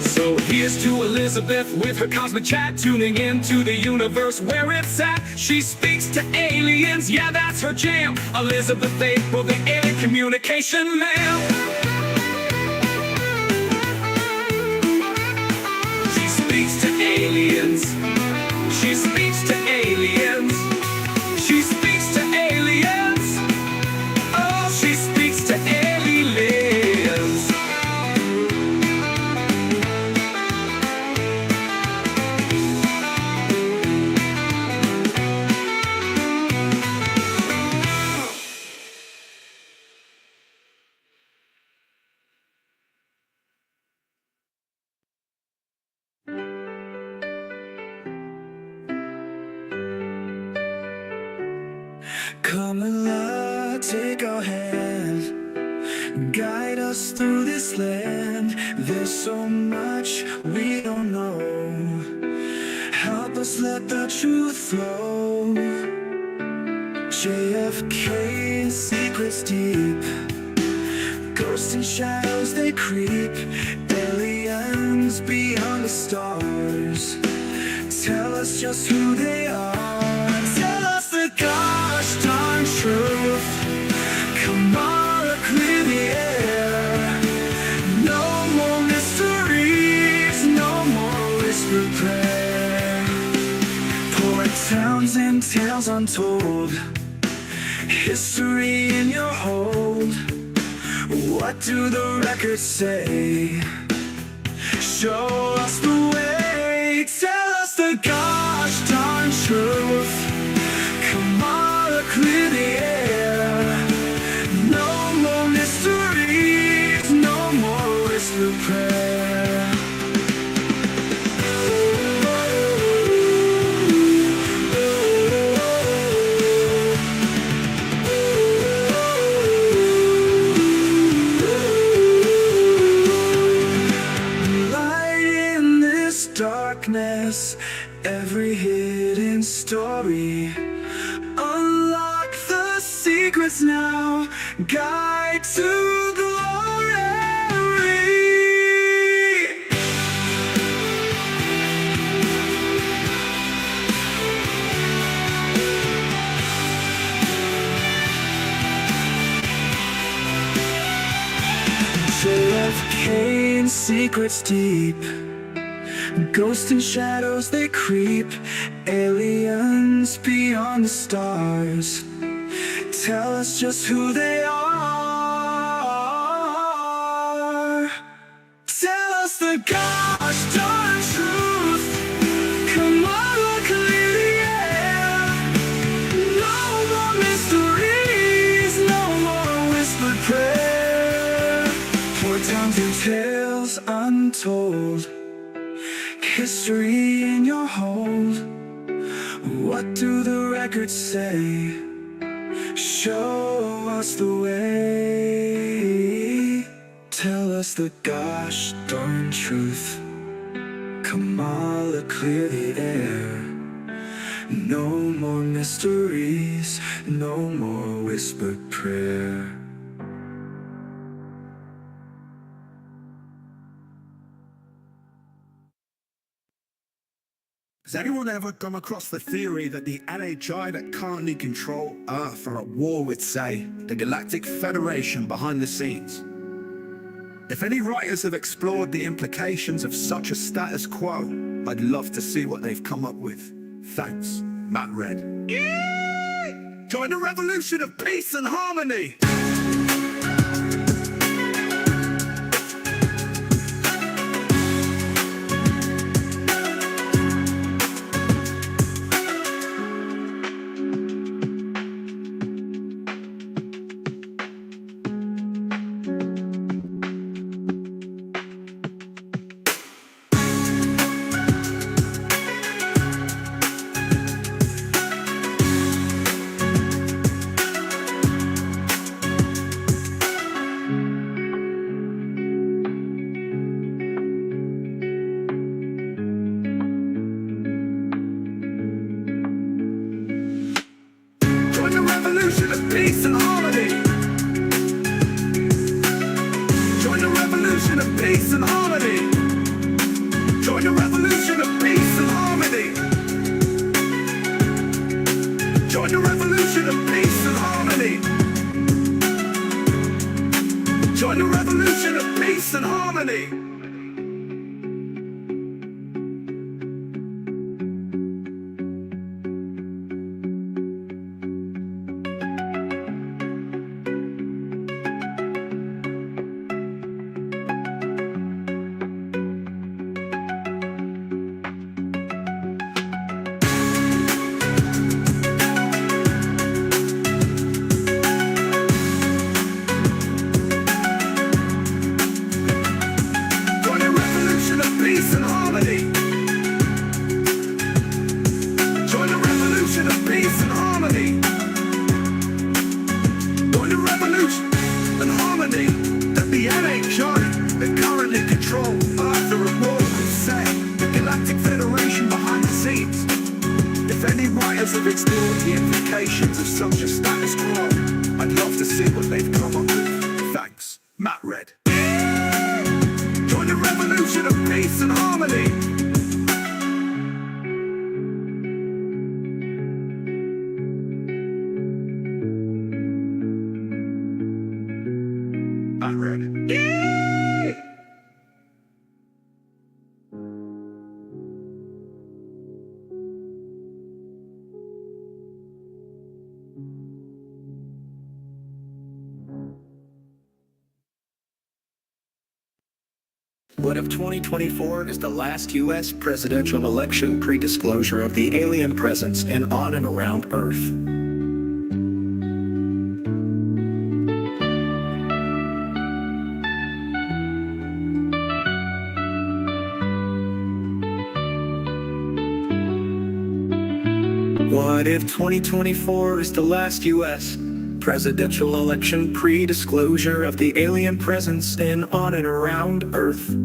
Speaker 6: So here's to Elizabeth with her cosmic chat, tuning into the universe where it's at. She speaks to aliens, yeah that's her jam. Elizabeth April, the alien communication man. She speaks to aliens. She speaks to aliens. She speaks to aliens. Oh, she speaks to aliens.
Speaker 2: Come and Lord, take our hand, guide us through this land. There's so much we don't know. Help us let the truth flow. JFK, secrets deep, ghosts and shadows they creep. Aliens beyond the stars, tell us just who they are. Tell us the gosh darn truth. Come on, clear the air. No more mysteries, no more whispered prayer. Poet towns and tales untold, history in your hold. What do the records say? Show us the way. Tell us the gosh darn truth. Come on, clear the air. No more mysteries, no more whispered prayer. Light in this darkness, every hidden story. Unlock the secrets now, guide to glory. JFK, secrets deep, ghosts and shadows they creep. Aliens beyond the stars, tell us just who they are. Tell us the gosh darn truth. Come on, clear the air. No more mysteries, no more whispered prayer. Pour down through tales untold, history in your hold. What do the records say? Show us the way. Tell us the gosh darn truth. Kamala, clear the air. No more mysteries, no more whispered prayer.
Speaker 7: Has anyone ever come across the theory that the NHI that currently control Earth are at war with, say, the Galactic Federation behind the scenes? If any writers have explored the implications of such a status quo, I'd love to see what they've come up with. Thanks, Matt Red. Join the revolution of peace and harmony! peace and harmony. Join the revolution of peace and harmony. Join the revolution of peace and harmony. Join the revolution of peace and harmony. Join the revolution of peace and harmony. Peace and harmony. Join the revolution of peace and harmony. Join the revolution and harmony that the NHI that currently control Earth are at war with, say, the Galactic Federation behind the scenes. If any writers have explored the implications of such a status quo, I'd love to see what they've come up with. Thanks, Matt Red. Join the revolution of peace and harmony. Matt Red.
Speaker 4: What if 2024 is the last US presidential election pre-disclosure of the alien presence in on and around Earth? What if 2024 is the last US presidential election pre-disclosure of the alien presence in on and around Earth?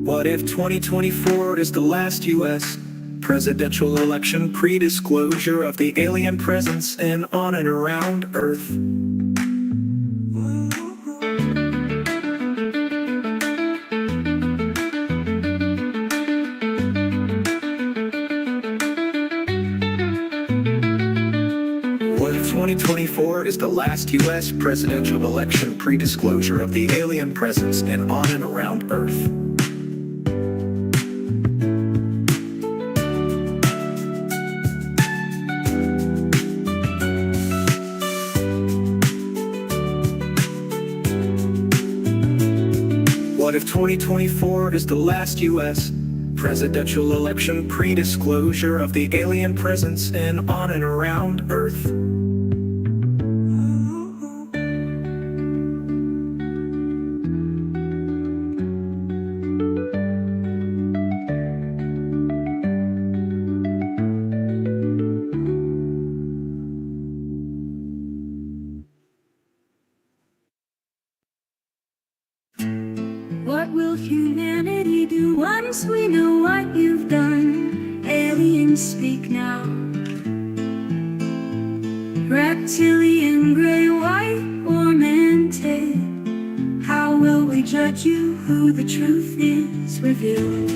Speaker 4: What if 2024 is the last US presidential election pre-disclosure of the alien presence in on and around Earth? What if 2024 is the last US presidential election pre-disclosure of the alien presence in on and around Earth? What if 2024 is the last US presidential election pre-disclosure of the alien presence in on and around Earth?
Speaker 8: What will humanity do once we know what you've done? Aliens speak now. Reptilian, gray, white, or mantis? How will we judge you? Who the truth is revealed?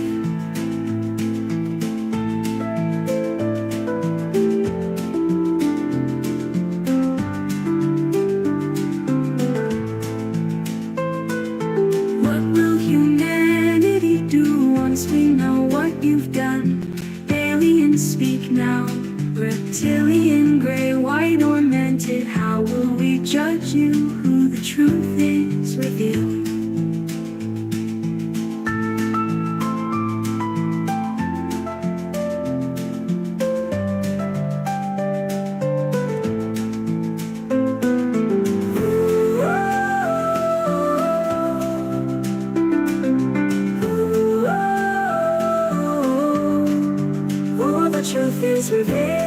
Speaker 8: What will humanity do once we know what you've done? Aliens speak now. Reptilian, gray, white, or mantis? How will we judge you? Who the truth is revealed? The truth is revealed.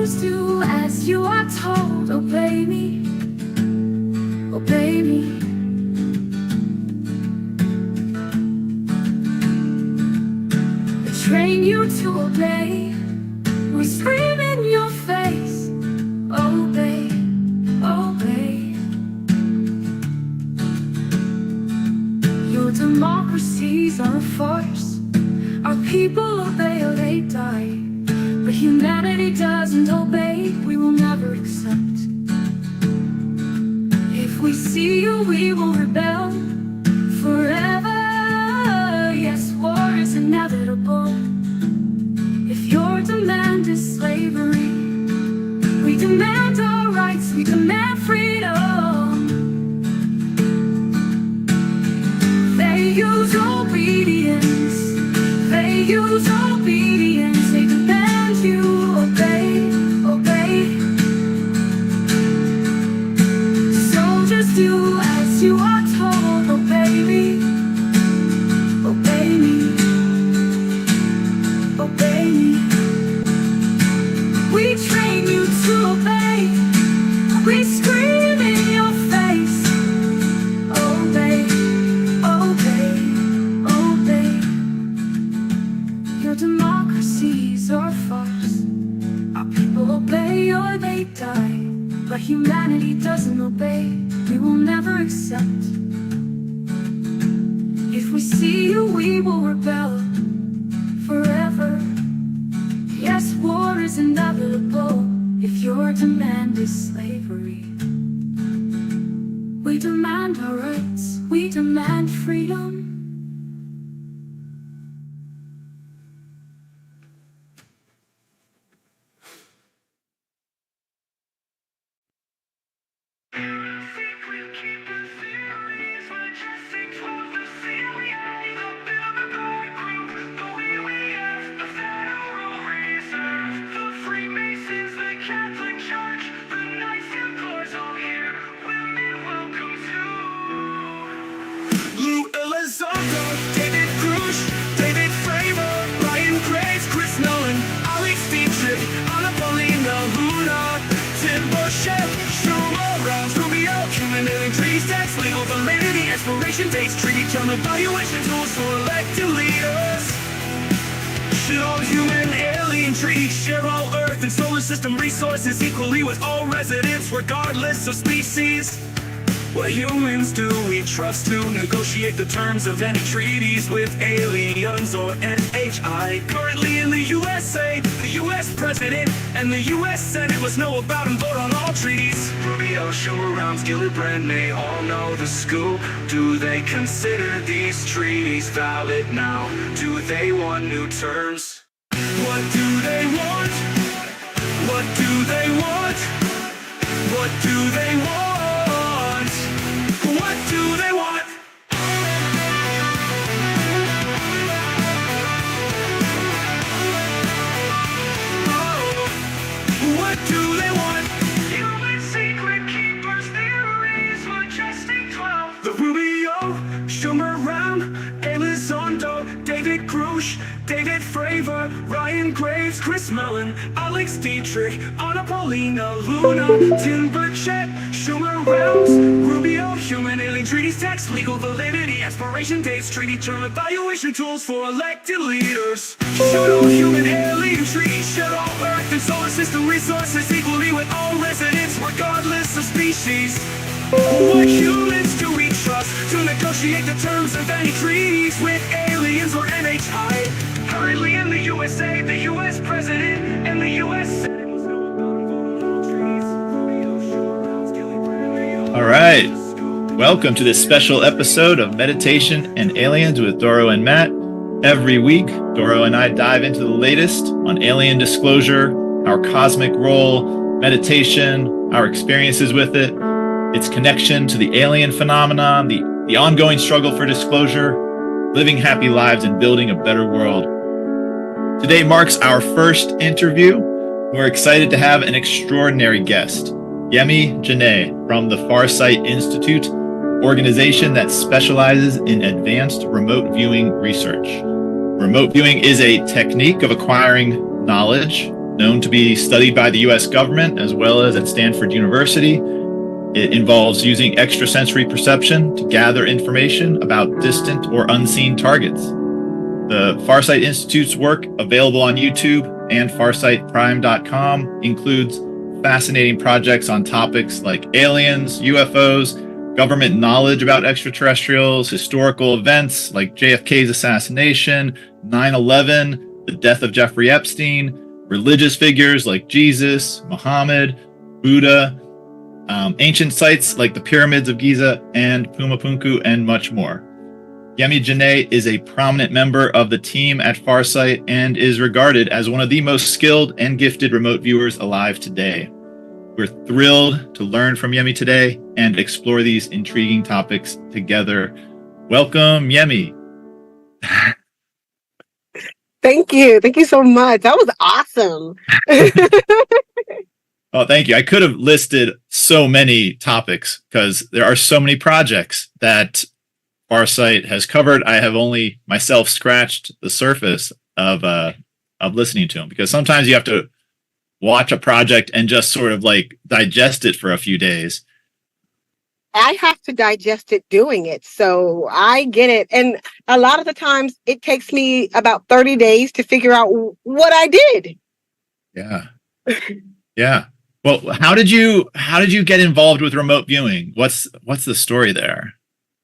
Speaker 8: just do as you are told. Obey me, obey me. They train you to obey. We scream in your face. Obey, obey. Your democracies are a farce. Our people obey or they die. But humanity doesn't obey, we will never accept. If we see you, we will rebel forever. Yes, war is inevitable. If your demand is slavery, we demand our rights, we demand freedom. They use obedience, they use obedience, they demand you obey, obey. So just do as you are told. Obey me, obey me, obey me. We train you to obey. We scream in your face. Obey, obey, obey. Your democracies are a farce. Our people obey or they die. But humanity doesn't obey, we will never accept. If we see you, we will rebel forever. Yes, war is inevitable. If your demand is slavery, we demand our rights, we demand freedom.
Speaker 6: Lou Elizondo, David Grush, David Fravor, Ryan Graves, Chris Nolan, Alex Dietrich, Anna Paulina, Luna, Tim Burchett, Schumer, Rounds, Rubio, Human Living Trees, Tax, Legal Validity, Expiration Dates, Treaty Term Evaluation Tools for elected leaders. Should all human alien treaties share all Earth and solar system resources equally with all residents, regardless of species? What humans do we trust to negotiate the terms of any treaties with aliens or NHI? Currently in the USA, the US President and the US Senate must know about and vote on all treaties. Rubio, Schumer, Rounds, Gillibrand may all know the scoop. Do they consider these treaties valid now? Do they want new terms? What do they want? What do they want? What do they want? What do they want? Oh, what do they want? Human secret keepers theories were just in 12. The Rubio, Schumer, Round, Elizondo, David Grush, David Fravor, Ryan Graves, Chris Mellon, Alex Dietrich, Anna Paulina, Luna, Tim Burchett, Schumer, Rounds, Rubio, Human Alien Treaties, Tax, Legal Validity, Expiration Dates, Treaty Term Evaluation Tools for elected leaders. Should all human alien treaties share all Earth and solar system resources equally with all residents, regardless of species? What humans do we trust to negotiate the terms of any treaties with aliens or NHI? Currently in the USA, the US President and the US Senate must know about and vote on all treaties. Rubio, Schumer, Rounds, Gillibrand.
Speaker 1: All right. Welcome to this special episode of Meditation and Aliens with Doro and Matt. Every week, Doro and I dive into the latest on alien disclosure, our cosmic role, meditation, our experiences with it, its connection to the alien phenomenon, the ongoing struggle for disclosure, living happy lives and building a better world. Today marks our first interview. We're excited to have an extraordinary guest, Yemi Janae from the Farsight Institute, organization that specializes in advanced remote viewing research. Remote viewing is a technique of acquiring knowledge known to be studied by the US government as well as at Stanford University. It involves using extrasensory perception to gather information about distant or unseen targets. The Farsight Institute's work, available on YouTube and farsightprime.com, includes fascinating projects on topics like aliens, UFOs, government knowledge about extraterrestrials, historical events like JFK's assassination, 9/11, the death of Jeffrey Epstein, religious figures like Jesus, Muhammad, Buddha, ancient sites like the pyramids of Giza and Pumapunku, and much more. Yemi Janae is a prominent member of the team at Farsight and is regarded as one of the most skilled and gifted remote viewers alive today. We're thrilled to learn from Yemi today and explore these intriguing topics together. Welcome, Yemi.
Speaker 9: Thank you. Thank you so much. That was awesome.
Speaker 1: Oh, thank you. I could have listed so many topics because there are so many projects that Farsight has covered. I have only myself scratched the surface of listening to them, because sometimes you have to watch a project and just sort of like digest it for a few days.
Speaker 9: I have to digest it doing it. So I get it. And a lot of the times it takes me about 30 days to figure out what I did.
Speaker 1: Yeah. Yeah. Well, how did you get involved with remote viewing? What's the story there?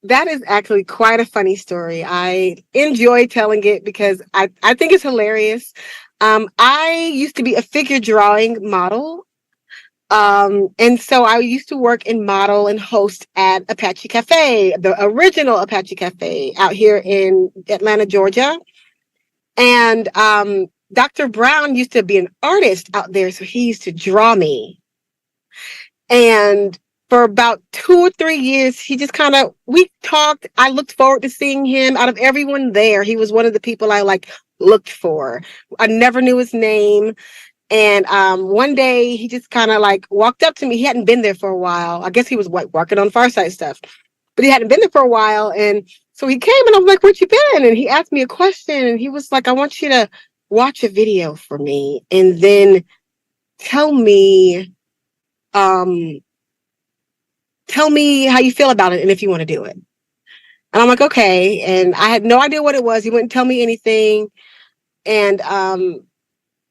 Speaker 9: That is actually quite a funny story. I enjoy telling it because I think it's hilarious. I used to be a figure drawing model. And so I used to work in model and host at Apache Cafe, the original Apache Cafe out here in Atlanta, Georgia. And Dr. Brown used to be an artist out there, so he used to draw me. And for about 2 or 3 years, he just we talked. I looked forward to seeing him. Out of everyone there, he was one of the people I looked for. I never knew his name. And one day he just walked up to me. He hadn't been there for a while. I guess he was working on Farsight stuff, but he hadn't been there for a while. And so he came and I was like, "Where you been?" And he asked me a question and he was like, "I want you to watch a video for me and then tell me how you feel about it and if you want to do it." And I'm like, "Okay." And I had no idea what it was. He wouldn't tell me anything. And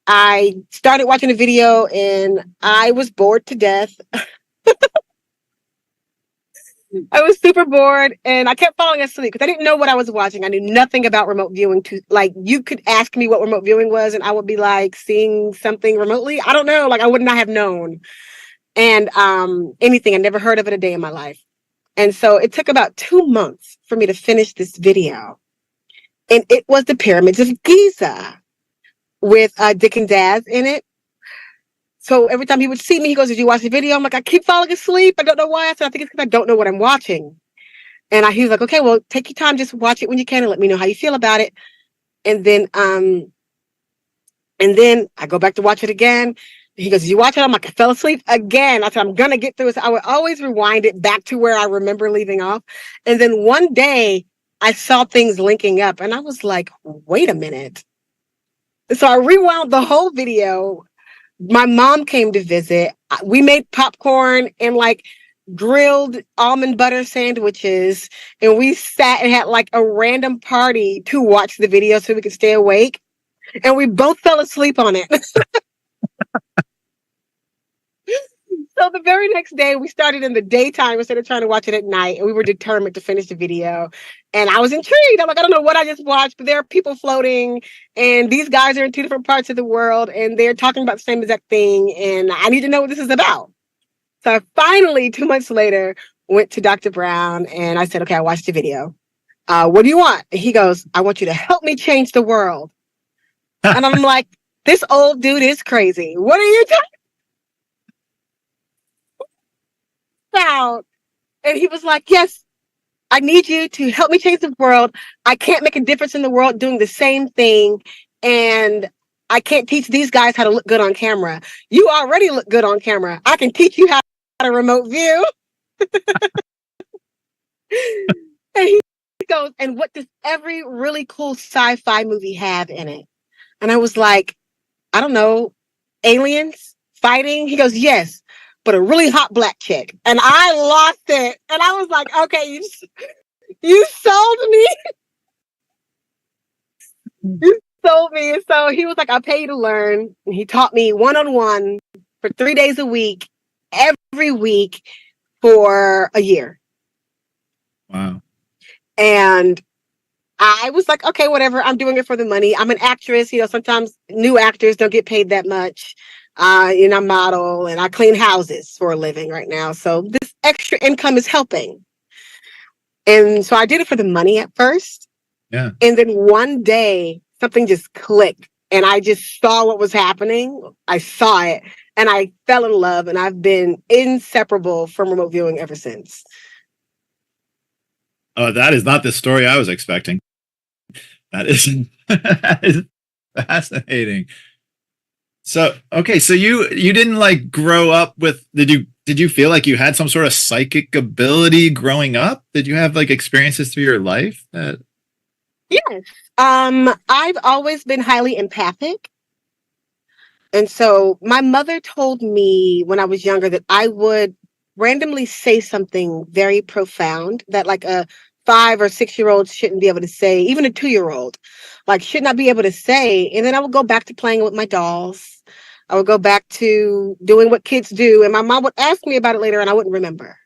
Speaker 9: I started watching the video and I was bored to death. I was super bored and I kept falling asleep because I didn't know what I was watching. I knew nothing about remote viewing. You could ask me what remote viewing was and I would be seeing something remotely. I don't know. I would not have known. And anything. I never heard of it a day in my life. And so it took about 2 months for me to finish this video. And it was the pyramids of Giza with Dick and Daz in it. So every time he would see me, he goes, "Did you watch the video?" I'm like, "I keep falling asleep. I don't know why." I said, "I think it's because I don't know what I'm watching." And he was like, "Okay, well, take your time. Just watch it when you can and let me know how you feel about it." And then I go back to watch it again. He goes, "Did you watch it?" I'm like, "I fell asleep again." I said, "I'm going to get through it." So I would always rewind it back to where I remember leaving off. And then one day I saw things linking up and I was like, "Wait a minute." So I rewound the whole video. My mom came to visit. We made popcorn and grilled almond butter sandwiches. And we sat and had a random party to watch the video so we could stay awake. And we both fell asleep on it. So the very next day, we started in the daytime instead of trying to watch it at night. And we were determined to finish the video. And I was intrigued. I'm like, I don't know what I just watched, but there are people floating. And these guys are in 2 different parts of the world. And they're talking about the same exact thing. And I need to know what this is about. So I finally, 2 months later, went to Dr. Brown. And I said, "Okay, I watched the video. What do you want?" And he goes, "I want you to help me change the world." And I'm like, this old dude is crazy. What are you talking about? And he was like, "Yes, I need you to help me change the world. I can't make a difference in the world doing the same thing. And I can't teach these guys how to look good on camera. You already look good on camera. I can teach you how to remote view." And he goes, "And what does every really cool sci-fi movie have in it?" And I was like, "I don't know, aliens fighting? He goes, yes, but a really hot black chick. And I lost it. And I was like, okay, you sold me. You sold me. And so he was like, I'll pay you to learn. And he taught me one-on-one for 3 days a week, every week for a year.
Speaker 1: Wow.
Speaker 9: And I was like, okay, whatever. I'm doing it for the money. I'm an actress. You know, sometimes new actors don't get paid that much. And I model and I clean houses for a living right now. So this extra income is helping. And so I did it for the money at first.
Speaker 1: Yeah.
Speaker 9: And then one day something just clicked and I just saw what was happening. I saw it and I fell in love, and I've been inseparable from remote viewing ever since.
Speaker 1: Oh, that is not the story I was expecting. That is, that is fascinating. So, okay, so you didn't like grow up with, did you feel like you had some sort of psychic ability growing up? Did you have like experiences through your life that...
Speaker 9: Yes. I've always been highly empathic. And so my mother told me when I was younger that I would randomly say something very profound that like a 5 or 6 year old shouldn't be able to say, even a 2-year-old, like should not be able to say. And then I would go back to playing with my dolls. I would go back to doing what kids do. And my mom would ask me about it later and I wouldn't remember.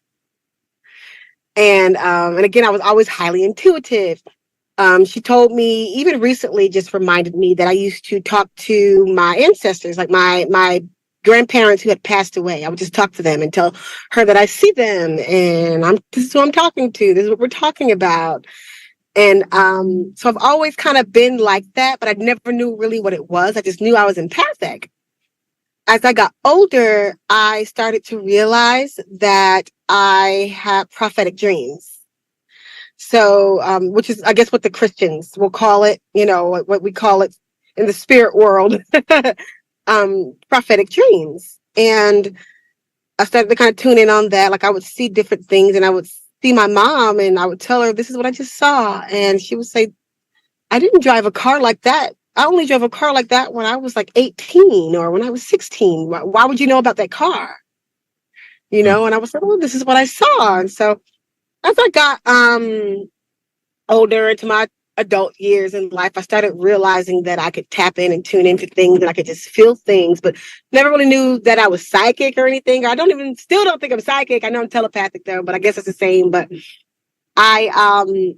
Speaker 9: And again, I was always highly intuitive. She told me, even recently, just reminded me that I used to talk to my ancestors, like my grandparents who had passed away. I would just talk to them and tell her that I see them and this is who I'm talking to. This is what we're talking about. And so I've always kind of been like that, but I never knew really what it was. I just knew I was empathic. As I got older, I started to realize that I had prophetic dreams. So, which is, I guess, what the Christians will call it, you know, what we call it in the spirit world, prophetic dreams. And I started to kind of tune in on that. Like I would see different things and I would see my mom and I would tell her, this is what I just saw. And she would say, I didn't drive a car like that. I only drove a car like that when I was like 18 or when I was 16. Why would you know about that car? You know, and I was like, well, this is what I saw. And so as I got older into my adult years in life, I started realizing that I could tap in and tune into things and I could just feel things, but never really knew that I was psychic or anything. Still don't think I'm psychic. I know I'm telepathic though, but I guess it's the same. But I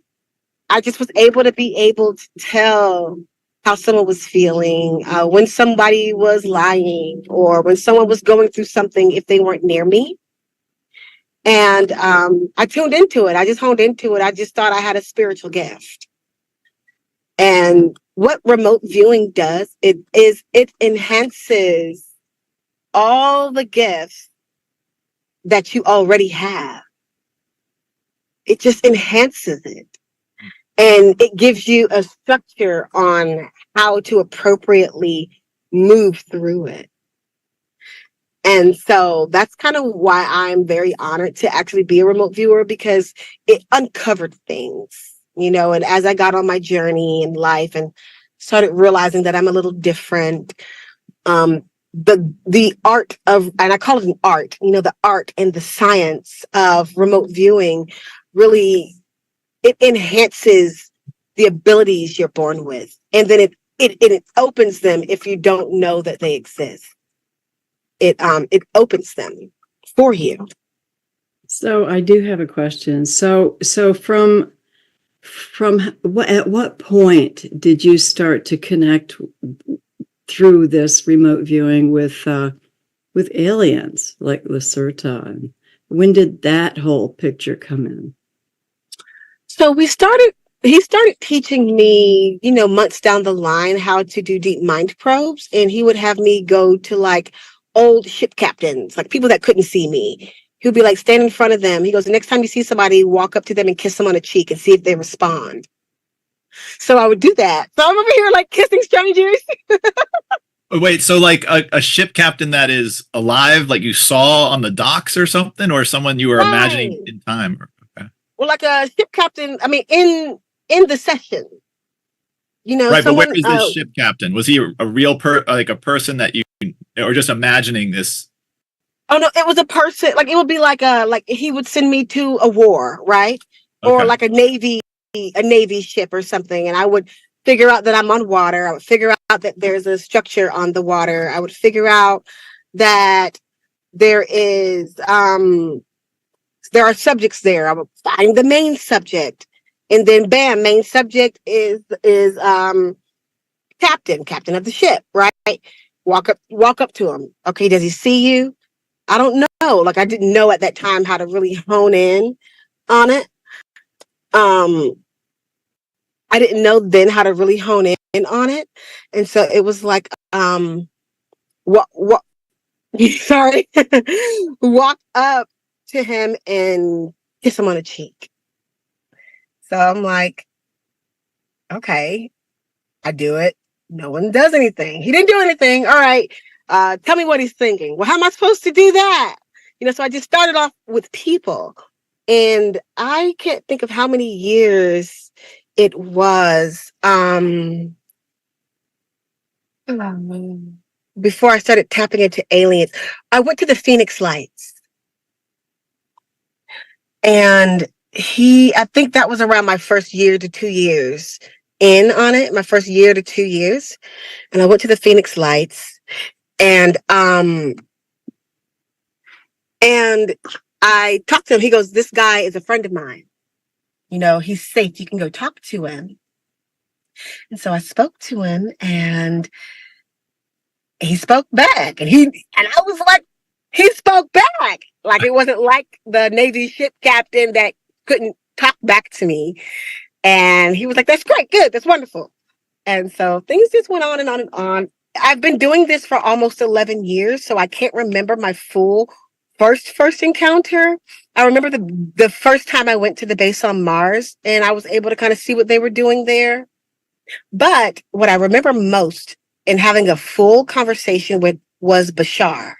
Speaker 9: just was able to tell how someone was feeling, when somebody was lying or when someone was going through something if they weren't near me. And I tuned into it. I just honed into it. I just thought I had a spiritual gift. And what remote viewing does, it enhances all the gifts that you already have. It just enhances it. And it gives you a structure on how to appropriately move through it. And so that's kind of why I'm very honored to actually be a remote viewer, because it uncovered things, you know, and as I got on my journey in life and started realizing that I'm a little different, the art of, and I call it an art, you know, the art and the science of remote viewing really, it enhances the abilities you're born with. And then it opens them if you don't know that they exist. It opens them for you.
Speaker 10: So I do have a question. So from at what point did you start to connect through this remote viewing with aliens like Lacerta? When did that whole picture come in?
Speaker 9: So he started teaching me, you know, months down the line how to do deep mind probes, and he would have me go to like old ship captains, like people that couldn't see me. He'll be like, stand in front of them. He goes, the next time you see somebody, walk up to them and kiss them on the cheek and see if they respond. So I would do that. So I'm over here like kissing strangers.
Speaker 1: Wait, so like a ship captain that is alive, like you saw on the docks or something, or someone you were imagining in time? Okay.
Speaker 9: Well, like a ship captain, I mean, in the session. You know,
Speaker 1: right, but where is this ship captain? Was he a real like a person that you or just imagining this?
Speaker 9: Oh no, it was a person. Like it would be like he would send me to a war, right? Or
Speaker 1: Okay.
Speaker 9: like a navy ship or something, and I would figure out that I'm on water. I would figure out that there's a structure on the water. I would figure out that there are subjects there. I would find the main subject, and then bam, main subject is captain of the ship, right? Walk up to him. Okay, does he see you? I don't know. Like I didn't know at that time how to really hone in on it. I didn't know then how to really hone in on it, and so it was like what sorry, walk up to him and kiss him on the cheek. So I'm like, okay, I do it. No one does anything. He didn't do anything. All right. Tell me what he's thinking. Well, how am I supposed to do that? So I just started off with people. And I can't think of how many years it was before I started tapping into aliens. I went to the Phoenix Lights. And I think that was around my first year to 2 years in on it, my first year to 2 years. And I went to the Phoenix Lights and I talked to him. He goes, this guy is a friend of mine. He's safe. You can go talk to him. And so I spoke to him and he spoke back and I was like, he spoke back. Like it wasn't like the Navy ship captain that couldn't talk back to me. And he was like, that's great. Good. That's wonderful. And so things just went on and on and on. I've been doing this for almost 11 years. So I can't remember my full first encounter. I remember the first time I went to the base on Mars and I was able to kind of see what they were doing there. But what I remember most in having a full conversation with was Bashar.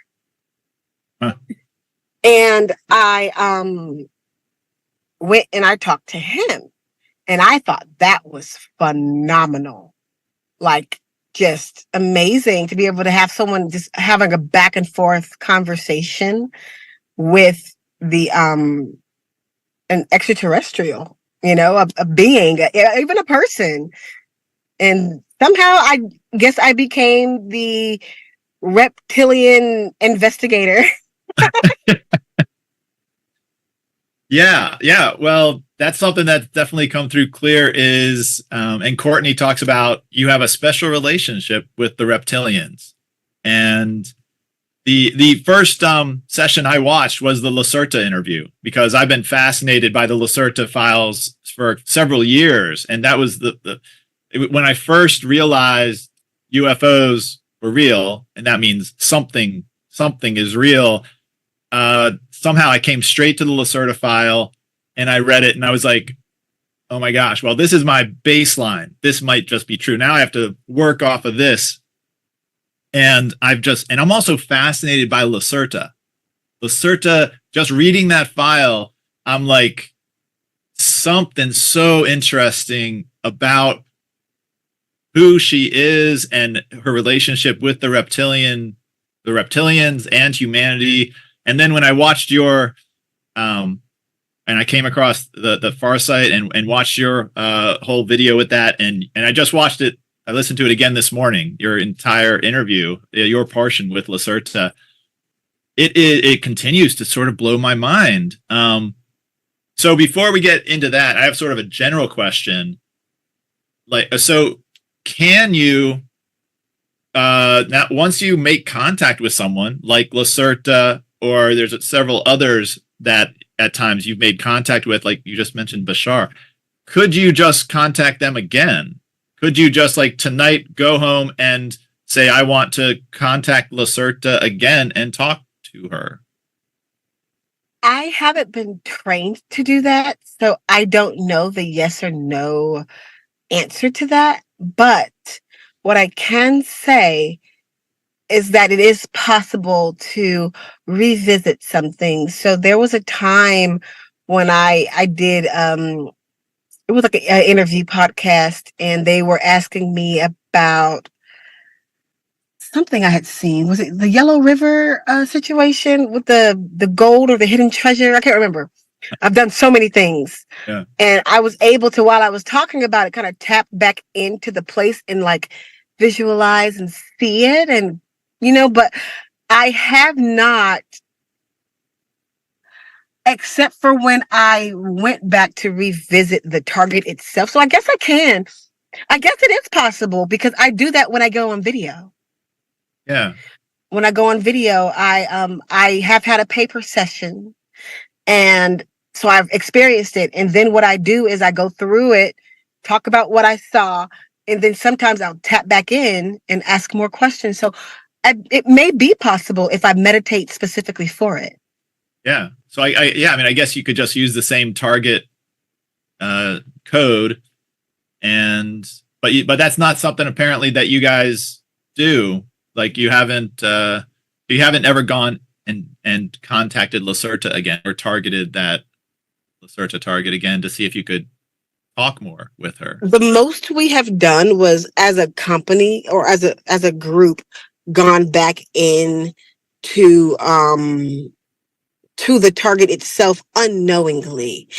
Speaker 1: Huh.
Speaker 9: And I went and I talked to him. And I thought that was phenomenal. Like just amazing to be able to have someone just having a back and forth conversation with an extraterrestrial, a being, even a person. And somehow I guess I became the reptilian investigator.
Speaker 1: Yeah. Well, that's something that's definitely come through clear is, and Courtney talks about, you have a special relationship with the reptilians. And the first session I watched was the Lacerta interview, because I've been fascinated by the Lacerta files for several years. And that was when I first realized UFOs were real, and that means something is real. Somehow I came straight to the Lacerta file and I read it and I was like, oh my gosh, well, this is my baseline. This might just be true. Now I have to work off of this. And I'm also fascinated by Lacerta. Lacerta, just reading that file, I'm like, something so interesting about who she is and her relationship with the reptilians and humanity. And then when I watched your, and I came across the Farsight and watched your whole video with that, and I just watched it. I listened to it again this morning. Your entire interview, your portion with Lacerta, it continues to sort of blow my mind. So before we get into that, I have sort of a general question. So can you now once you make contact with someone like Lacerta, or there's several others that at times you've made contact with, like you just mentioned Bashar, could you just contact them again? Could you just like tonight go home and say, I want to contact Lacerta again and talk to her?
Speaker 9: I haven't been trained to do that, so I don't know the yes or no answer to that. But what I can say is that it is possible to revisit something. So there was a time when I did, it was like an interview podcast, and they were asking me about something I had seen. Was it the Yellow River situation with the gold or the hidden treasure? I can't remember. I've done so many things.
Speaker 1: Yeah.
Speaker 9: And I was able to, while I was talking about it, kind of tap back into the place and like visualize and see it. And, but I have not, except for when I went back to revisit the target itself. So I guess I can. I guess it is possible because I do that when I go on video.
Speaker 1: Yeah.
Speaker 9: When I go on video, I have had a paper session, and so I've experienced it. And then what I do is I go through it, talk about what I saw, and then sometimes I'll tap back in and ask more questions. So it may be possible if I meditate specifically for it.
Speaker 1: Yeah. So I guess you could just use the same target code, but that's not something apparently that you guys do. Like you haven't ever gone and contacted Lacerta again or targeted that Lacerta target again to see if you could talk more with her.
Speaker 9: The most we have done was as a company or as a group gone back in to the target itself unknowingly.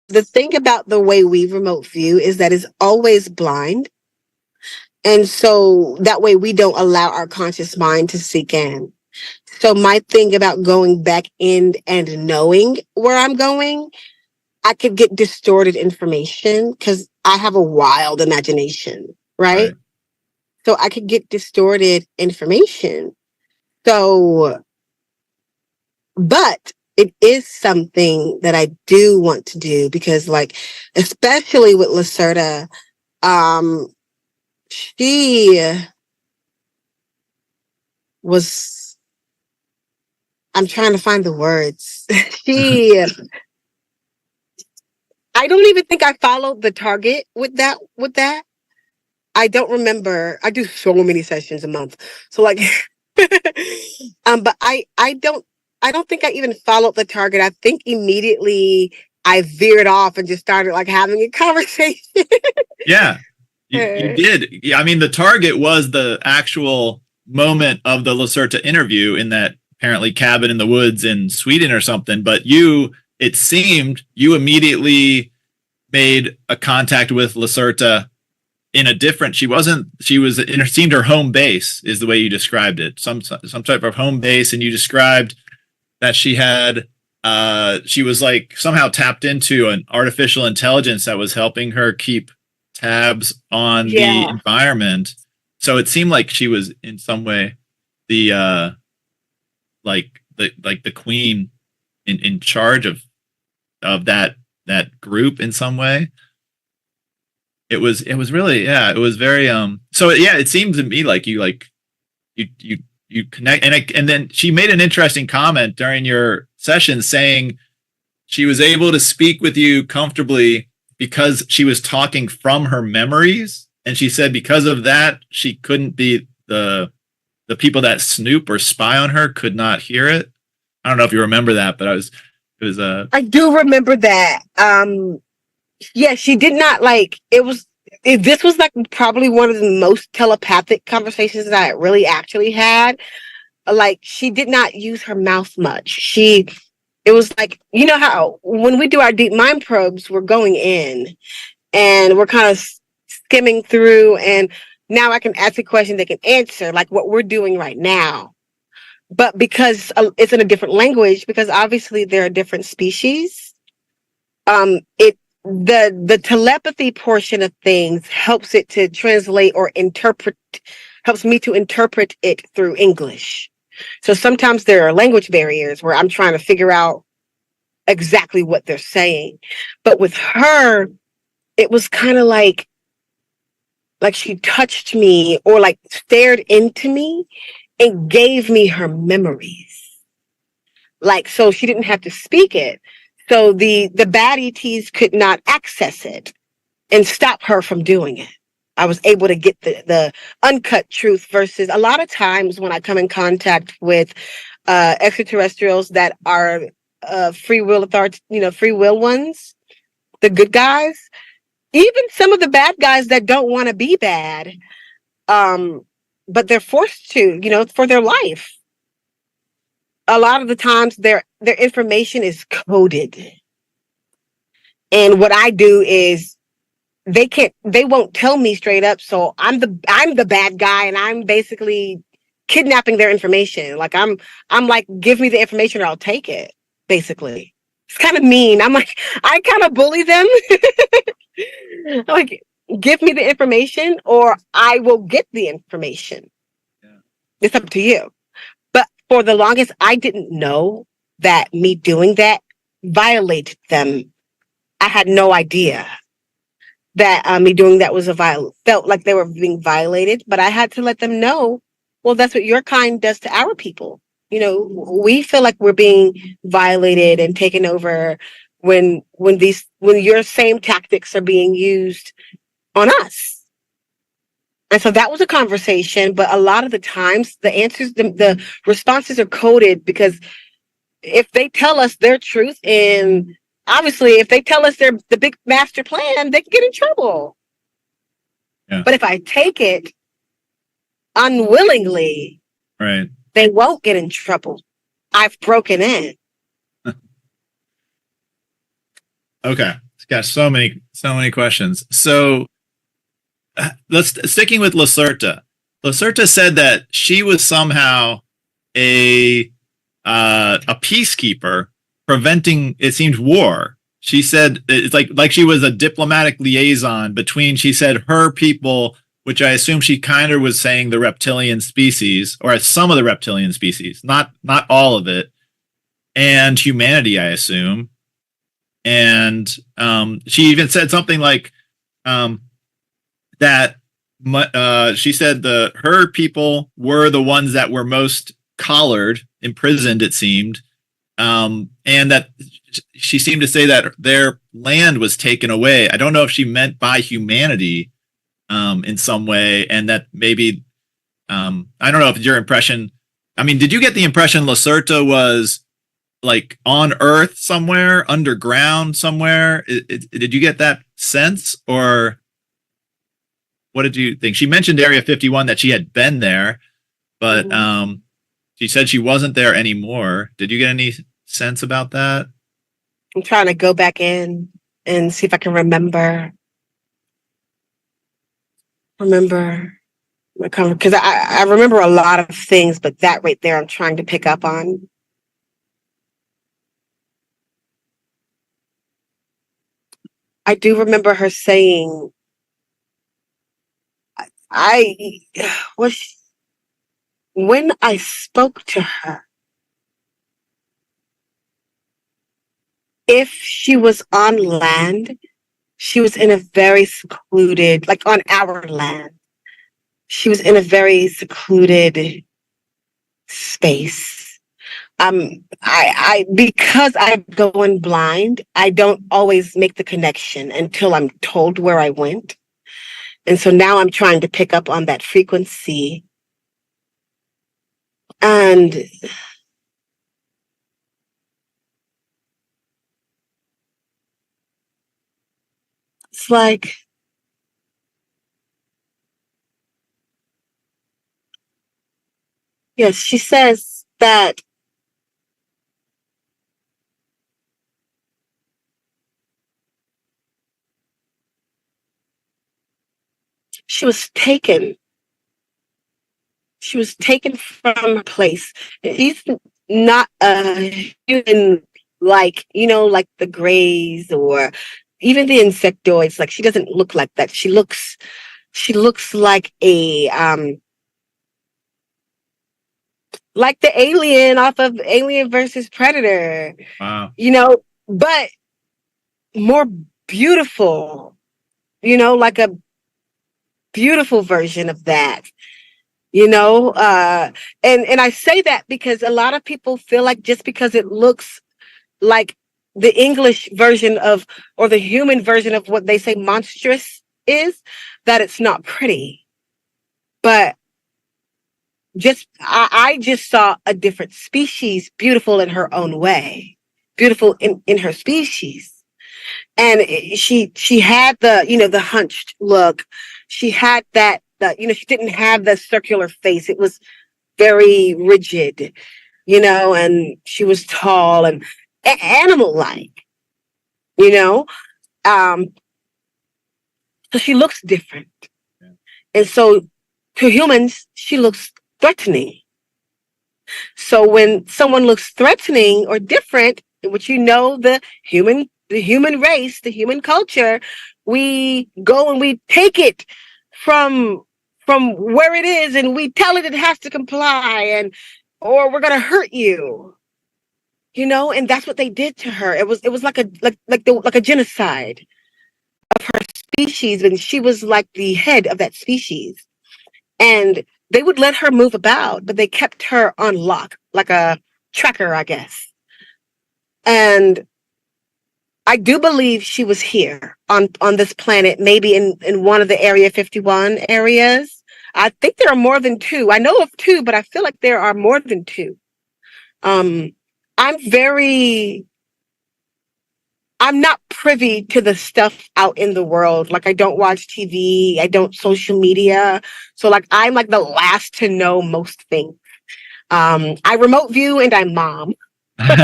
Speaker 9: The thing about the way we remote view is that it's always blind. And so that way we don't allow our conscious mind to seek in. So my thing about going back in and knowing where I'm going, I could get distorted information because I have a wild imagination, right? So I could get distorted information. So, but it is something that I do want to do because, like, especially with Lacerta, she was, I'm trying to find the words. I don't even think I followed the target with that. I don't remember. I do so many sessions a month. So like, but I don't think I even followed the target. I think immediately I veered off and just started like having a conversation.
Speaker 1: Yeah, you did. Yeah, I mean, the target was the actual moment of the Lacerta interview in that apparently cabin in the woods in Sweden or something. But it seemed you immediately made a contact with Lacerta in a different, it seemed her home base is the way you described it. Some type of home base. And you described that she was like somehow tapped into an artificial intelligence that was helping her keep tabs on the environment. So it seemed like she was in some way the queen in charge of that group in some way. It was really, it was very, so it seemed to me like you connect. And then she made an interesting comment during your session saying she was able to speak with you comfortably because she was talking from her memories. And she said because of that, she couldn't be the people that snoop or spy on her could not hear it. I don't know if you remember that, but I
Speaker 9: do remember that. Yeah, she did not this was like probably one of the most telepathic conversations that I really actually had. Like, she did not use her mouth much. It was like, you know how when we do our deep mind probes, we're going in and we're kind of skimming through, and now I can ask a question they can answer, like what we're doing right now. But because it's in a different language, because obviously there are different species, the telepathy portion of things helps it to translate or helps me to interpret it through English. So sometimes there are language barriers where I'm trying to figure out exactly what they're saying. But with her, it was kind of like she touched me or like stared into me and gave me her memories. Like, so she didn't have to speak it. So the bad ETs could not access it and stop her from doing it. I was able to get the uncut truth versus a lot of times when I come in contact with extraterrestrials that are free will authority, free will ones, the good guys, even some of the bad guys that don't want to be bad, but they're forced to, for their life. A lot of the times their information is coded. And what I do is they won't tell me straight up. So I'm the bad guy, and I'm basically kidnapping their information. Like I'm like, give me the information or I'll take it, basically. It's kind of mean. I'm like, I kind of bully them. Like, give me the information or I will get the information. Yeah. It's up to you. But for the longest, I didn't know that me doing that violated them. I had no idea that me doing that was felt like they were being violated, but I had to let them know, well, that's what your kind does to our people. We feel like we're being violated and taken over when your same tactics are being used on us. And so that was a conversation, but a lot of the times the answers, the responses are coded, because if they tell us their truth, and obviously if they tell us the big master plan, they can get in trouble.
Speaker 1: Yeah.
Speaker 9: But if I take it unwillingly,
Speaker 1: right,
Speaker 9: they won't get in trouble. I've broken in.
Speaker 1: Okay. Got so many questions. So sticking with Lacerta. Lacerta said that she was somehow a peacekeeper preventing, it seemed, war. She said it's like she was a diplomatic liaison between, she said, her people, which I assume she kind of was saying the reptilian species, or some of the reptilian species, not all of it, and humanity, I assume. And she even said something like that. She said her people were the ones that were most collared, imprisoned, it seemed, and that she seemed to say that their land was taken away. I don't know if she meant by humanity in some way, and that maybe I don't know if your impression. I mean, did you get the impression Lacerta was like on Earth somewhere, underground somewhere? Did you get that sense, or what did you think? She mentioned Area 51, that she had been there, but she said she wasn't there anymore. Did you get any sense about that?
Speaker 9: I'm trying to go back in and see if I can remember because I remember a lot of things, but that right there I'm trying to pick up on. I do remember her saying, when I spoke to her, if she was on land, she was in a very secluded, like on our land, she was in a very secluded space. I because I'm going blind, I don't always make the connection until I'm told where I went. And so now I'm trying to pick up on that frequency. And it's like, yes, she says that she was taken from her place. He's not a human, like, like the Greys or even the insectoids. Like, she doesn't look like that. She looks like a like the alien off of Alien versus Predator.
Speaker 1: Wow.
Speaker 9: But more beautiful, like a beautiful version of that, and I say that because a lot of people feel like just because it looks like the English version of, or the human version of what they say monstrous is, that it's not pretty. But I just saw a different species, beautiful in her own way, beautiful in her species. And she had the, the hunched look. She had that she didn't have the circular face. It was very rigid, and she was tall and animal-like, you know. So she looks different.
Speaker 1: Yeah.
Speaker 9: And so to humans, she looks threatening. So when someone looks threatening or different, which the human race, the human culture, we go and we take it from where it is and we tell it has to comply or we're gonna hurt you. And that's what they did to her. It was like a genocide of her species, and she was like the head of that species. And they would let her move about, but they kept her on lock, like a tracker, I guess. And I do believe she was here on this planet, maybe in one of the Area 51 areas. I think there are more than two. I know of two, but I feel like there are more than two. I'm not privy to the stuff out in the world. Like, I don't watch TV, I don't social media. So like, I'm like the last to know most things. I remote view and I'm mom. that's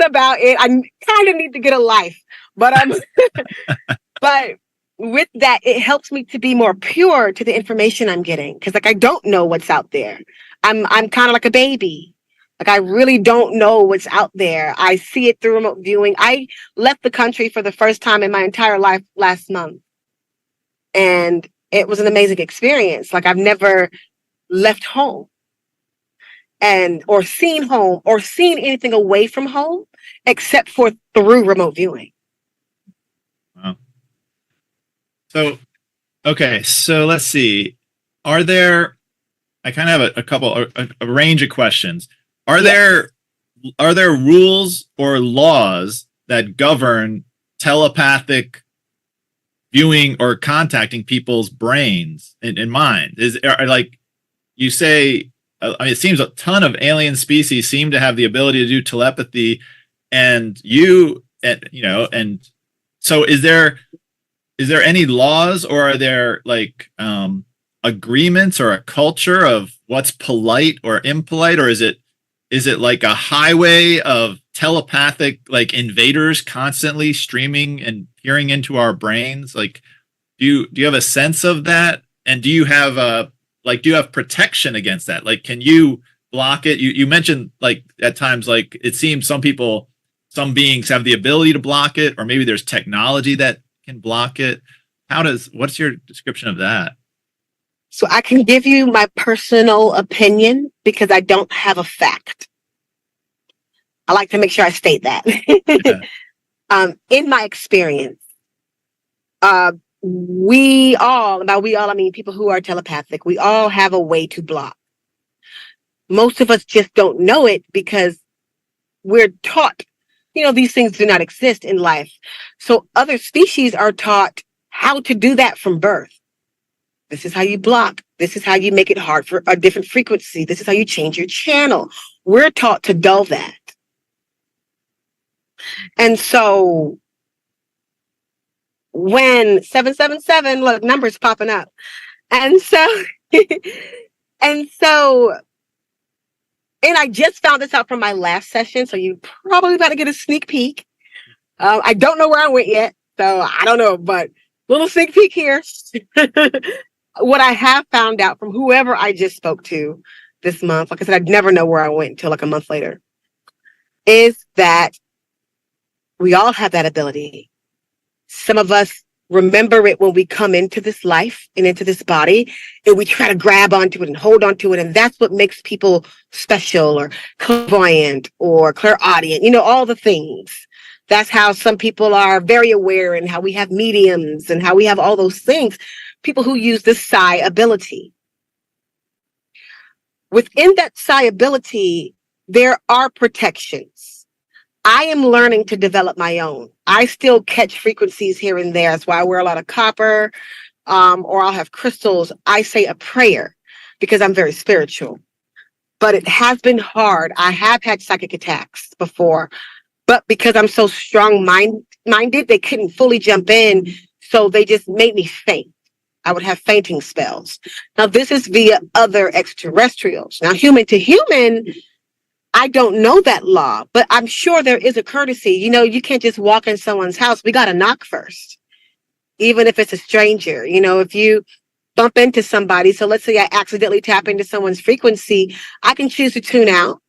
Speaker 9: about it. I kind of need to get a life, but but with that, it helps me to be more pure to the information I'm getting. Cause like, I don't know what's out there. I'm kind of like a baby. Like, I really don't know what's out there. I see it through remote viewing. I left the country for the first time in my entire life last month. And it was an amazing experience. Like, I've never left home or seen anything away from home except for through remote viewing.
Speaker 1: Wow. So, okay. So let's see. I kind of have a range of questions. Are there rules or laws that govern telepathic viewing or contacting people's brains and mind? Like you say, it seems a ton of alien species seem to have the ability to do telepathy, and so is there any laws, or are there like agreements or a culture of what's polite or impolite, or is it like a highway of telepathic like invaders constantly streaming and peering into our brains? Like, do you have a sense of that? And do you have protection against that? Like, can you block it? You mentioned like at times, like it seems some beings have the ability to block it, or maybe there's technology that can block it. What's your description of that?
Speaker 9: So I can give you my personal opinion because I don't have a fact. I like to make sure I state that.
Speaker 1: Yeah.
Speaker 9: In my experience, we all, I mean people who are telepathic, we all have a way to block. Most of us just don't know it because we're taught, these things do not exist in life. So other species are taught how to do that from birth. This is how you block. This is how you make it hard for a different frequency. This is how you change your channel. We're taught to dull that. And so when 777, look, numbers popping up. And so, and I just found this out from my last session. So you probably about to get a sneak peek. I don't know where I went yet. So I don't know, but little sneak peek here. What I have found out from whoever I just spoke to this month, like I said, I'd never know where I went until like a month later, is that we all have that ability. Some of us remember it when we come into this life and into this body, and we try to grab onto it and hold onto it. And that's what makes people special or clairvoyant or clairaudient, all the things. That's how some people are very aware, and how we have mediums and how we have all those things. People who use the psi ability. Within that psi ability, there are protections. I am learning to develop my own. I still catch frequencies here and there. That's why I wear a lot of copper, or I'll have crystals. I say a prayer because I'm very spiritual. But it has been hard. I have had psychic attacks before, but because I'm so strong minded, they couldn't fully jump in. So they just made me faint. I would have fainting spells. Now, this is via other extraterrestrials. Now, human to human, I don't know that law, but I'm sure there is a courtesy. You know, you can't just walk in someone's house. We got to knock first, even if it's a stranger. You know, if you bump into somebody, so let's say I accidentally tap into someone's frequency, I can choose to tune out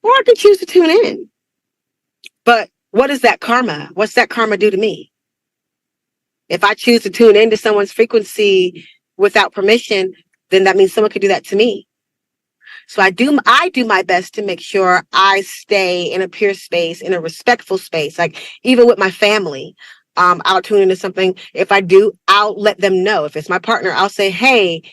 Speaker 9: or I can choose to tune in. But what is that karma? What's that karma do to me? If I choose to tune into someone's frequency without permission, then that means someone could do that to me. So I do my best to make sure I stay in a pure space, in a respectful space. Like even with my family, I'll tune into something. If I do, I'll let them know. If it's my partner, I'll say, hey,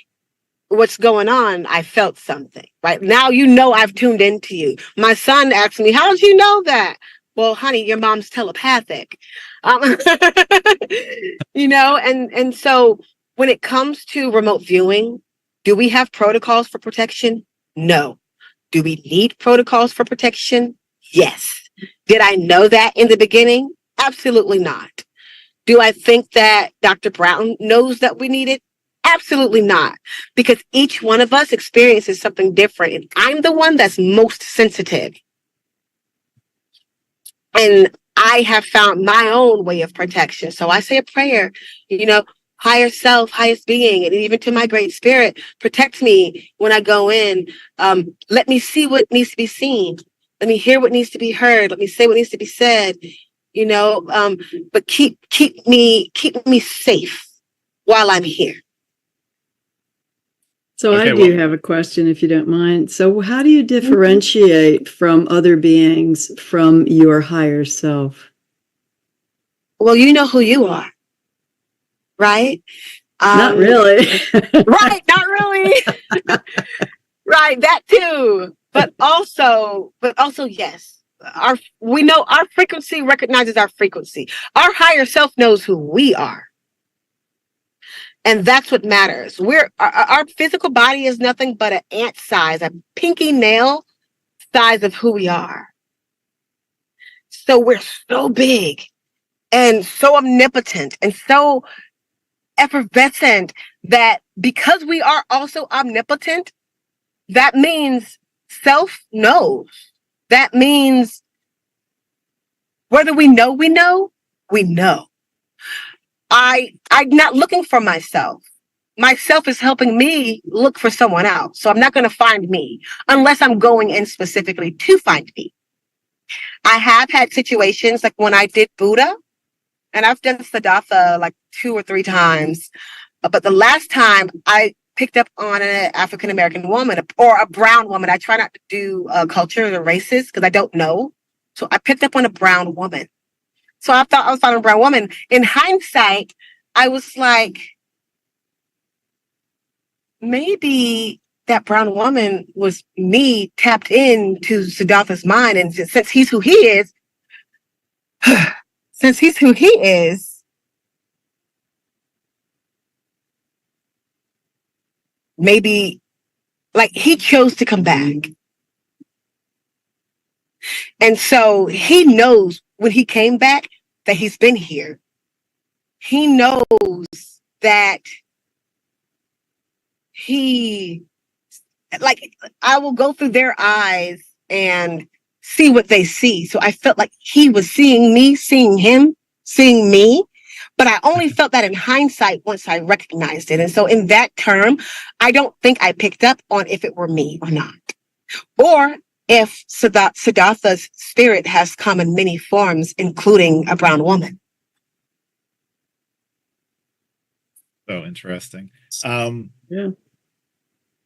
Speaker 9: what's going on? I felt something. Right now, you know, I've tuned into you. My son asked me, how did you know that? Well, honey, your mom's telepathic. You know, and so when it comes to remote viewing, do we have protocols for protection? No. Do we need protocols for protection? Yes. Did I know that in the beginning? Absolutely not. Do I think that Dr. Brown knows that we need it? Absolutely not. Because each one of us experiences something different. And I'm the one that's most sensitive. And I have found my own way of protection. So I say a prayer, you know, higher self, highest being, and even to my great spirit, protect me when I go in. Let me see what needs to be seen. Let me hear what needs to be heard. Let me say what needs to be said, you know, but keep me safe while I'm here.
Speaker 10: So
Speaker 1: Okay,
Speaker 10: I do have a question, if you don't mind. So how do you differentiate from other beings from your higher self?
Speaker 9: Well, you know who you are, right?
Speaker 10: Not really.
Speaker 9: Right, not really. Right, that too. But also, yes. We know our frequency recognizes our frequency. Our higher self knows who we are. And that's what matters. Our physical body is nothing but an ant size, a pinky nail size of who we are. So we're so big and so omnipotent and so effervescent that because we are also omnipotent, that means self knows. That means whether we know, we know. I'm not looking for myself. Myself is helping me look for someone else. So I'm not going to find me unless I'm going in specifically to find me. I have had situations like when I did Buddha, and I've done Siddhartha like 2 or 3 times. But the last time I picked up on an African-American woman or a brown woman. I try not to do culture or races because I don't know. So I picked up on a brown woman. So I thought I was finding a brown woman. In hindsight, I was like, maybe that brown woman was me tapped into Siddhartha's mind. And since he's who he is, maybe like he chose to come back. And so he knows when he came back that he's been here. He knows that I will go through their eyes and see what they see. So I felt like he was seeing me, seeing him, seeing me. But I only felt that in hindsight once I recognized it. And so in that term, I don't think I picked up on if it were me or not. Or if Siddhartha's spirit has come in many forms, including a brown woman.
Speaker 1: So interesting.
Speaker 10: Yeah.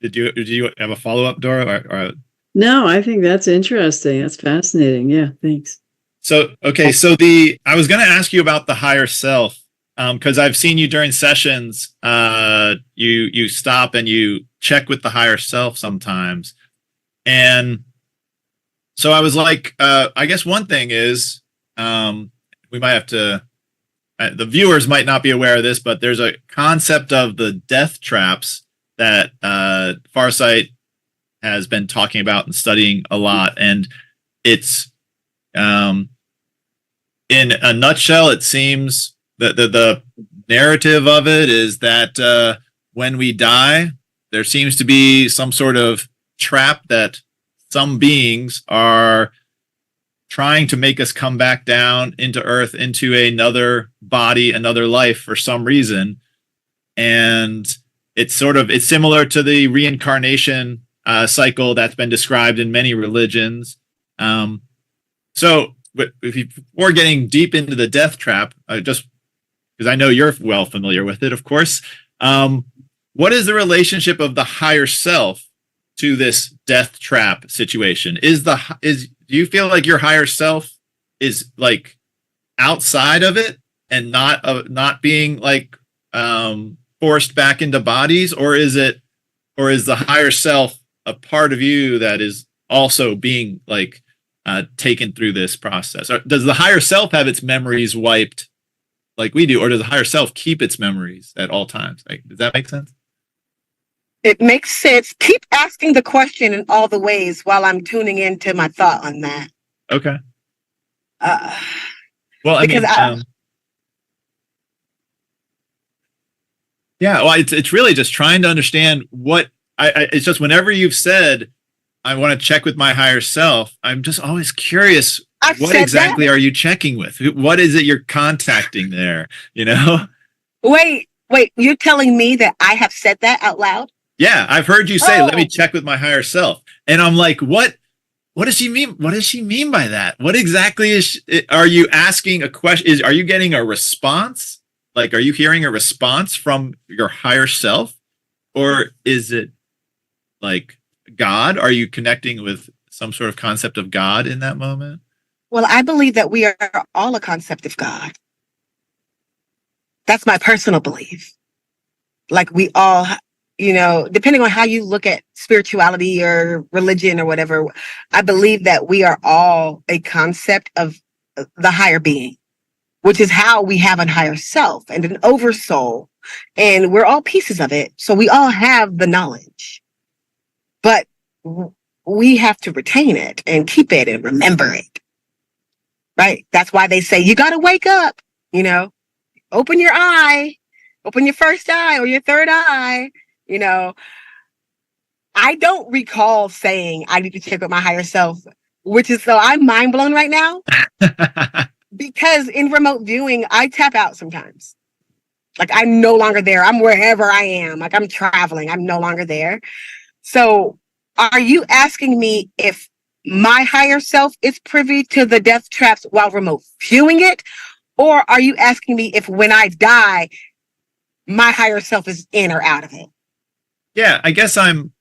Speaker 1: Did you have a follow-up, Dora? Or...
Speaker 10: No, I think that's interesting. That's fascinating. Yeah, thanks.
Speaker 1: So, okay. So I was going to ask you about the higher self, because I've seen you during sessions. You stop and you check with the higher self sometimes. And so I was like, I guess one thing is, we might have to, the viewers might not be aware of this, but there's a concept of the death traps that Farsight has been talking about and studying a lot. And it's, in a nutshell, it seems that narrative of it is that when we die, there seems to be some sort of trap that some beings are trying to make us come back down into earth, into another body, another life for some reason. And it's similar to the reincarnation cycle that's been described in many religions. But before getting deep into the death trap, just because I know you're well familiar with it, of course, what is the relationship of the higher self to this death trap situation? Do you feel like your higher self is like outside of it and not being like forced back into bodies, or is the higher self a part of you that is also being like taken through this process? Or does the higher self have its memories wiped like we do, or does the higher self keep its memories at all times? Like, does that make sense?
Speaker 9: It makes sense. Keep asking the question in all the ways while I'm tuning into my thought on that.
Speaker 1: Okay.
Speaker 9: Well,
Speaker 1: it's really just trying to understand what it's just whenever you've said, I want to check with my higher self, I'm just always curious, what exactly are you checking with? What is it you're contacting there? You know?
Speaker 9: Wait, you're telling me that I have said that out loud?
Speaker 1: Yeah, I've heard you say, let me check with my higher self. And I'm like, what does she mean? What does she mean by that? What exactly are you asking a question? Are you getting a response? Like, are you hearing a response from your higher self? Or is it like God? Are you connecting with some sort of concept of God in that moment?
Speaker 9: Well, I believe that we are all a concept of God. That's my personal belief. Like, we all, depending on how you look at spirituality or religion or whatever, I believe that we are all a concept of the higher being, which is how we have a higher self and an oversoul. And we're all pieces of it. So we all have the knowledge, but we have to retain it and keep it and remember it. Right? That's why they say, you got to wake up, open your eye, open your first eye or your third eye. I don't recall saying I need to check with my higher self, which is, so I'm mind blown right now because in remote viewing, I tap out sometimes. Like, I'm no longer there. I'm wherever I am. Like, I'm traveling. I'm no longer there. So are you asking me if my higher self is privy to the death traps while remote viewing it? Or are you asking me if when I die, my higher self is in or out of it?
Speaker 1: Yeah, I guess I'm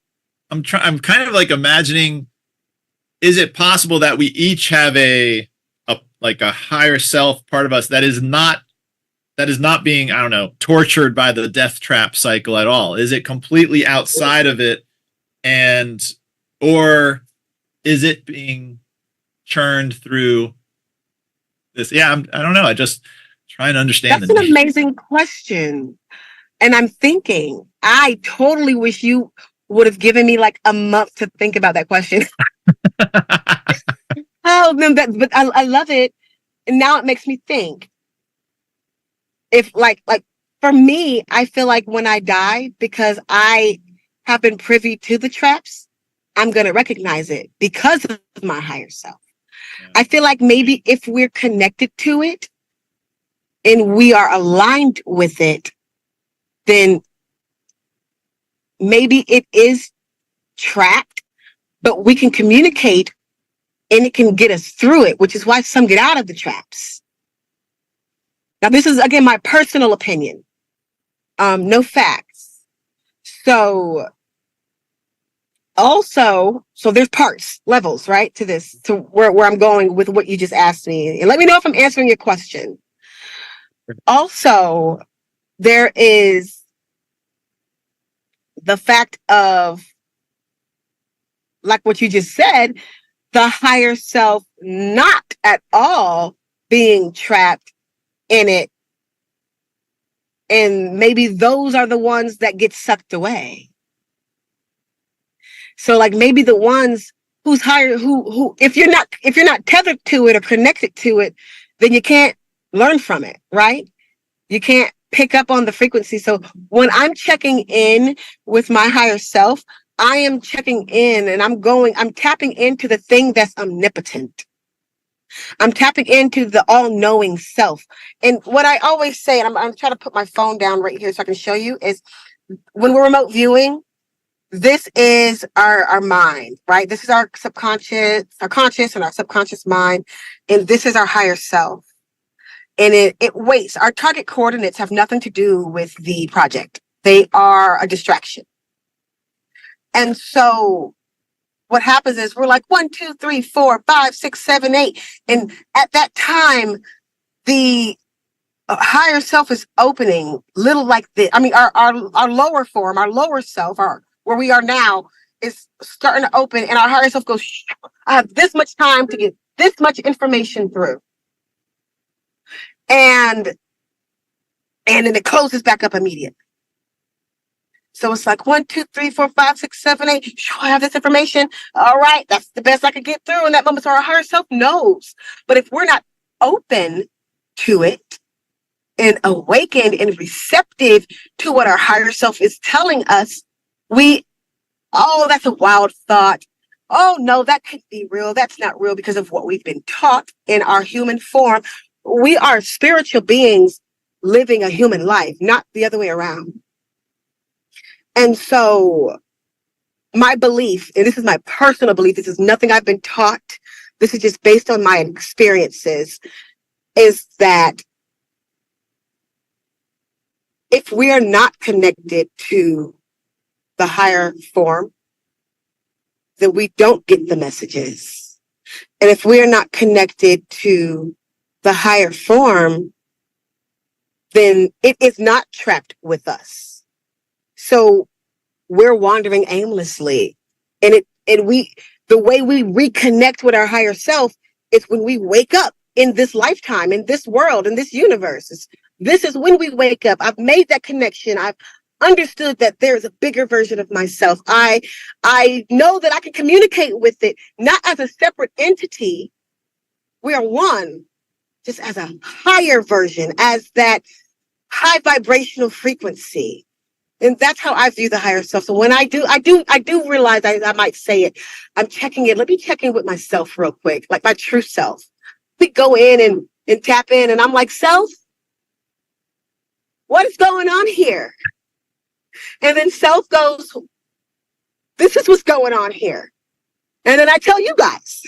Speaker 1: kind of like imagining, is it possible that we each have a higher self part of us that is not being, I don't know, tortured by the death trap cycle at all? Is it completely outside of it, or is it being churned through this? Yeah, I don't know. I just trying to understand.
Speaker 9: That's an amazing question. And I'm thinking, I totally wish you would have given me like a month to think about that question. But I love it. And now it makes me think. If like for me, I feel like when I die, because I have been privy to the traps, I'm going to recognize it because of my higher self. Yeah. I feel like maybe if we're connected to it and we are aligned with it, then maybe it is trapped, but we can communicate and it can get us through it, which is why some get out of the traps. Now, this is, again, my personal opinion. No facts. So there's parts, levels, right, to this, to where I'm going with what you just asked me. And let me know if I'm answering your question. Also, there is the fact of, like what you just said, the higher self not at all being trapped in it. And maybe those are the ones that get sucked away. So like maybe the ones who's higher, who if you're not tethered to it or connected to it, then you can't learn from it, right? You can't pick up on the frequency. So when I'm checking in with my higher self, I am checking in and I'm tapping into the thing that's omnipotent. I'm tapping into the all-knowing self. And what I always say, and I'm trying to put my phone down right here so I can show you, is when we're remote viewing, this is our mind, right? This is our subconscious, our conscious and our subconscious mind. And this is our higher self. And it waits. Our target coordinates have nothing to do with the project. They are a distraction. And so what happens is we're like 1, 2, 3, 4, 5, 6, 7, 8. And at that time, the higher self is opening little like this. I mean, our lower form, our lower self, where we are now is starting to open, and our higher self goes, I have this much time to get this much information through. And then it closes back up immediately. So it's like 1, 2, 3, 4, 5, 6, 7, 8. Sure, I have this information. All right, that's the best I could get through in that moment. So our higher self knows. But if we're not open to it and awakened and receptive to what our higher self is telling us, that's a wild thought. Oh no, that couldn't be real. That's not real because of what we've been taught in our human form. We are spiritual beings living a human life, not the other way around. And so my belief, and this is my personal belief, this is nothing I've been taught, this is just based on my experiences, is that if we are not connected to the higher form, then we don't get the messages. And if we are not connected to the higher form, then it is not trapped with us. So we're wandering aimlessly. And the way we reconnect with our higher self is when we wake up in this lifetime, in this world, in this universe. This is when we wake up. I've made that connection. I've understood that there's a bigger version of myself. I know that I can communicate with it, not as a separate entity. We are one, just as a higher version, as that high vibrational frequency. And that's how I view the higher self. So when I do realize I might say it. I'm checking it. Let me check in with myself real quick, like my true self. We go in and tap in, and I'm like, self, what is going on here? And then self goes, this is what's going on here. And then I tell you guys.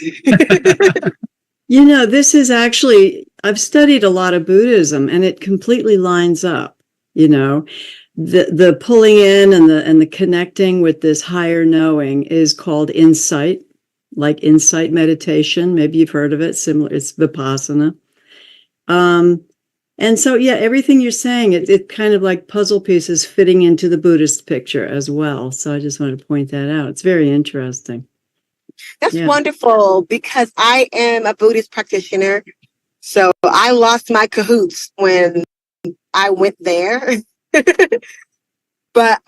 Speaker 10: You know, this is actually, I've studied a lot of Buddhism, and it completely lines up, you know. The pulling in and the connecting with this higher knowing is called insight, like insight meditation. Maybe you've heard of it. Similar, it's Vipassana. And so, yeah, everything you're saying, it kind of like puzzle pieces fitting into the Buddhist picture as well. So I just wanted to point that out. It's very interesting.
Speaker 9: That's wonderful, because I am a Buddhist practitioner. So I lost my cahoots when I went there. But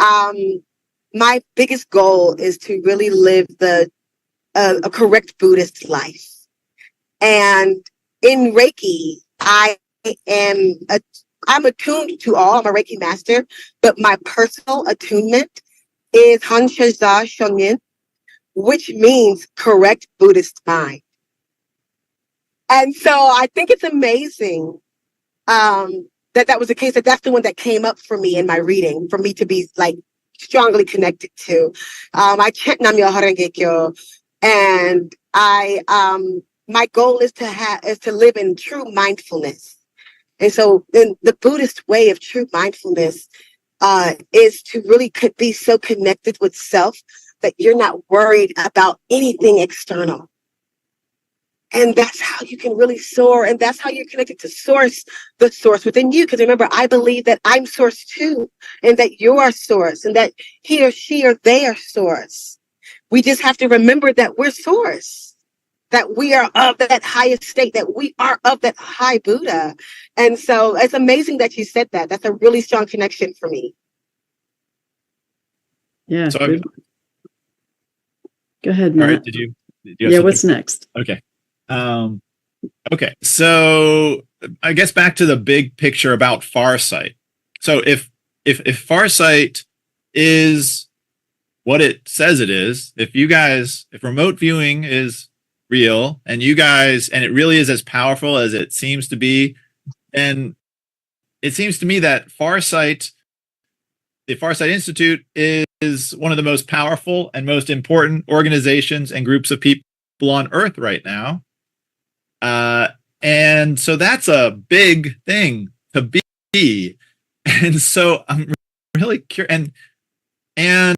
Speaker 9: my biggest goal is to really live a correct Buddhist life. And in Reiki, I'm attuned to all. I'm a Reiki master, but my personal attunement is Hanshaza Shongin, which means correct Buddhist mind. And so I think it's amazing that was the case, that's the one that came up for me in my reading, for me to be like strongly connected to. I chant Nam Myoho Renge Kyo, and my goal is to live in true mindfulness. And so in the Buddhist way of true mindfulness is to really be so connected with self that you're not worried about anything external. And that's how you can really soar. And that's how you're connected to source, the source within you. Because remember, I believe that I'm source too, and that you're source, and that he or she or they are source. We just have to remember that we're source, that we are of that highest state, that we are of that high Buddha. And so it's amazing that you said that. That's a really strong connection for me.
Speaker 10: Yeah.
Speaker 1: So
Speaker 10: go ahead, Matt.
Speaker 1: All right, did you have something?
Speaker 10: What's next?
Speaker 1: Okay. Okay. So I guess back to the big picture about Farsight. so if Farsight is what it says it is, if remote viewing is real and it really is as powerful as it seems to be, then it seems to me that the Farsight Institute is one of the most powerful and most important organizations and groups of people on Earth right now. And so that's a big thing to be. And so I'm really curious. And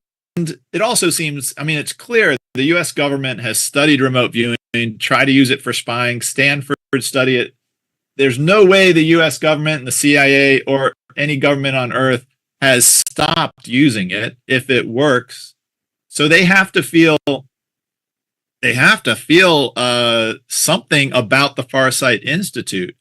Speaker 1: it also seems, I mean, it's clear the US government has studied remote viewing, tried to use it for spying. Stanford studied it. There's no way the US government and the CIA or any government on Earth has stopped using it if it works. So they have to feel something about the Farsight Institute.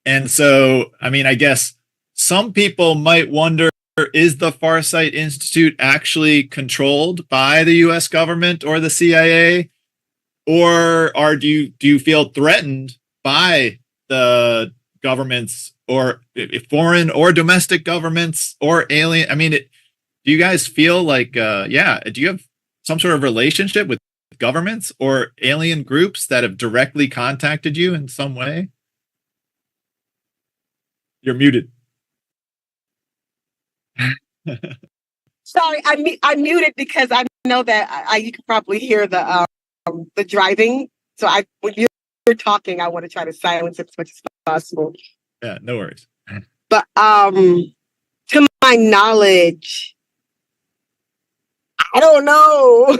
Speaker 1: And so, I mean, I guess some people might wonder, is the Farsight Institute actually controlled by the US government or the CIA? Or do you feel threatened by the governments or foreign or domestic governments or alien? I mean, do you guys feel like, do you have some sort of relationship with governments or alien groups that have directly contacted you in some way? You're muted.
Speaker 9: Sorry, I muted because I know that you can probably hear the driving. So when you're talking, I want to try to silence it as much as possible.
Speaker 1: Yeah, no worries.
Speaker 9: But to my knowledge, I don't know.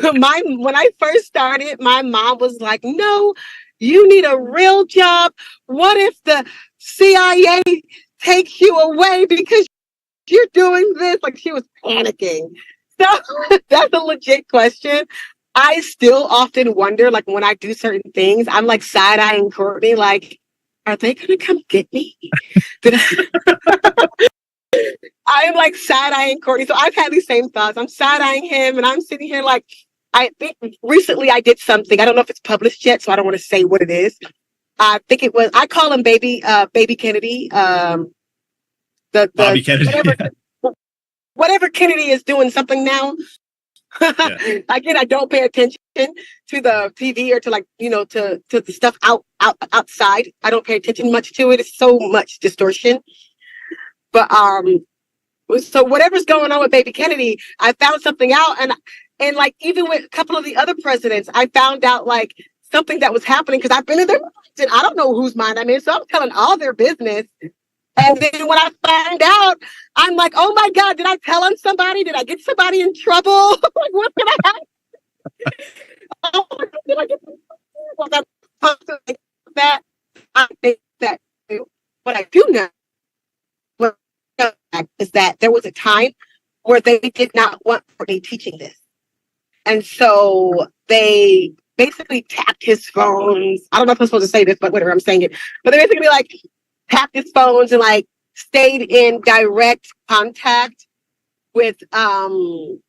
Speaker 9: When I first started, my mom was like, "No, you need a real job. What if the CIA takes you away because you're doing this?" Like, she was panicking. So that's a legit question. I still often wonder, like, when I do certain things, I'm like side-eyeing Courtney, like, are they gonna come get me? I'm like side-eyeing Courtney. So I've had these same thoughts. I'm side-eyeing him and I'm sitting here like, I think recently I did something. I don't know if it's published yet, so I don't want to say what it is. I think it was, I call him Baby Kennedy.
Speaker 1: Bobby Kennedy.
Speaker 9: Whatever Kennedy is doing something now. Yeah. Again, I don't pay attention to the TV or to, like, you know, to the stuff outside. I don't pay attention much to it. It's so much distortion. But so whatever's going on with Baby Kennedy, I found something out, and like even with a couple of the other presidents, I found out like something that was happening because I've been in their minds and I don't know whose mind I'm in, so I'm telling all their business. And then when I find out, I'm like, oh my God, did I tell on somebody? Did I get somebody in trouble? Like, what did I have? Oh my God, did I get that? I think that what I do know is that there was a time where they did not want Courtney teaching this. And so they basically tapped his phones. I don't know if I'm supposed to say this, but whatever, I'm saying it. But they basically like tapped his phones and like stayed in direct contact with him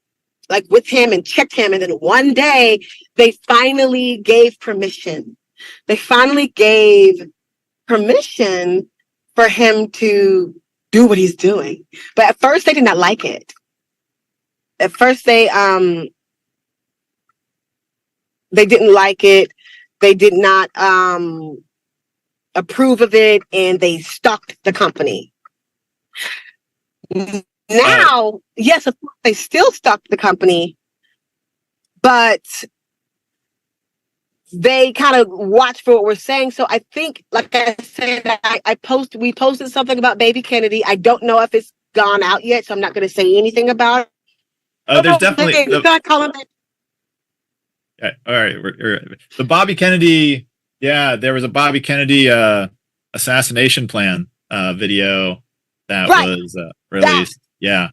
Speaker 9: and checked him. And then one day they finally gave permission. They finally gave permission for him to do what he's doing. But at first they did not like it. At first they didn't like it. They did not approve of it, and they stalked the company. Now, yes, of course, they still stalked the company, but they kind of watch for what we're saying. So I think, like I said, we posted something about Baby Kennedy. I don't know if it's gone out yet, so I'm not going to say anything about it.
Speaker 1: There's definitely yeah, all right. The Bobby Kennedy. Yeah, there was a Bobby Kennedy assassination plan video that was released. Yeah.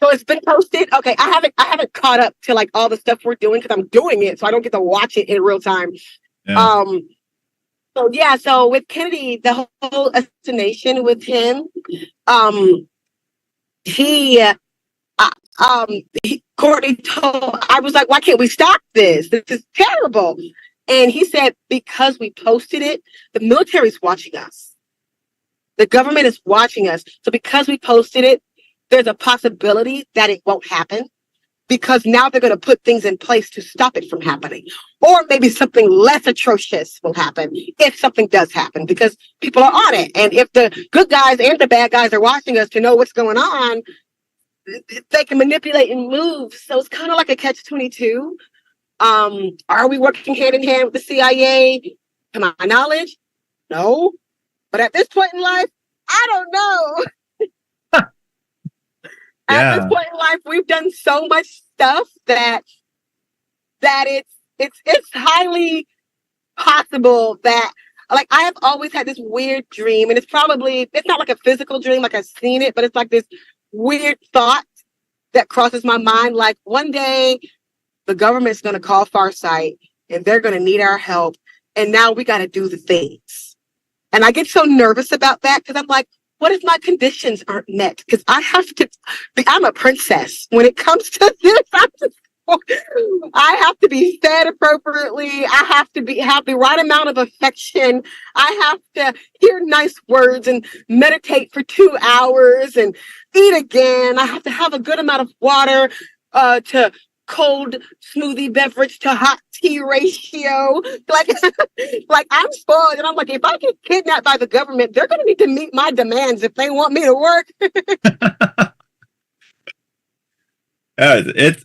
Speaker 9: So it's been posted. Okay, I haven't caught up to like all the stuff we're doing because I'm doing it, so I don't get to watch it in real time.
Speaker 1: Yeah.
Speaker 9: So with Kennedy, the whole assassination with him, Courtney told, I was like, why can't we stop this? This is terrible. And he said, because we posted it, the military's watching us. The government is watching us. So because we posted it, there's a possibility that it won't happen, because now they're going to put things in place to stop it from happening. Or maybe something less atrocious will happen if something does happen, because people are on it. And if the good guys and the bad guys are watching us to know what's going on, they can manipulate and move. So it's kind of like a catch-22. Are we working hand in hand with the CIA? To my knowledge, no. But at this point in life, I don't know. At this point in life, we've done so much stuff that it's highly possible that, like, I have always had this weird dream, and it's not like a physical dream, like I've seen it, but it's like this weird thought that crosses my mind. Like, one day the government's going to call Farsight and they're going to need our help. And now we got to do the things. And I get so nervous about that, because I'm like, what if my conditions aren't met? Because I'm a princess. When it comes to this, I have to be fed appropriately. I have to have the right amount of affection. I have to hear nice words and meditate for 2 hours and eat again. I have to have a good amount of water to cold smoothie beverage to hot tea ratio. Like I'm spoiled, and I'm like, if I get kidnapped by the government, they're going to need to meet my demands if they want me to work.
Speaker 1: I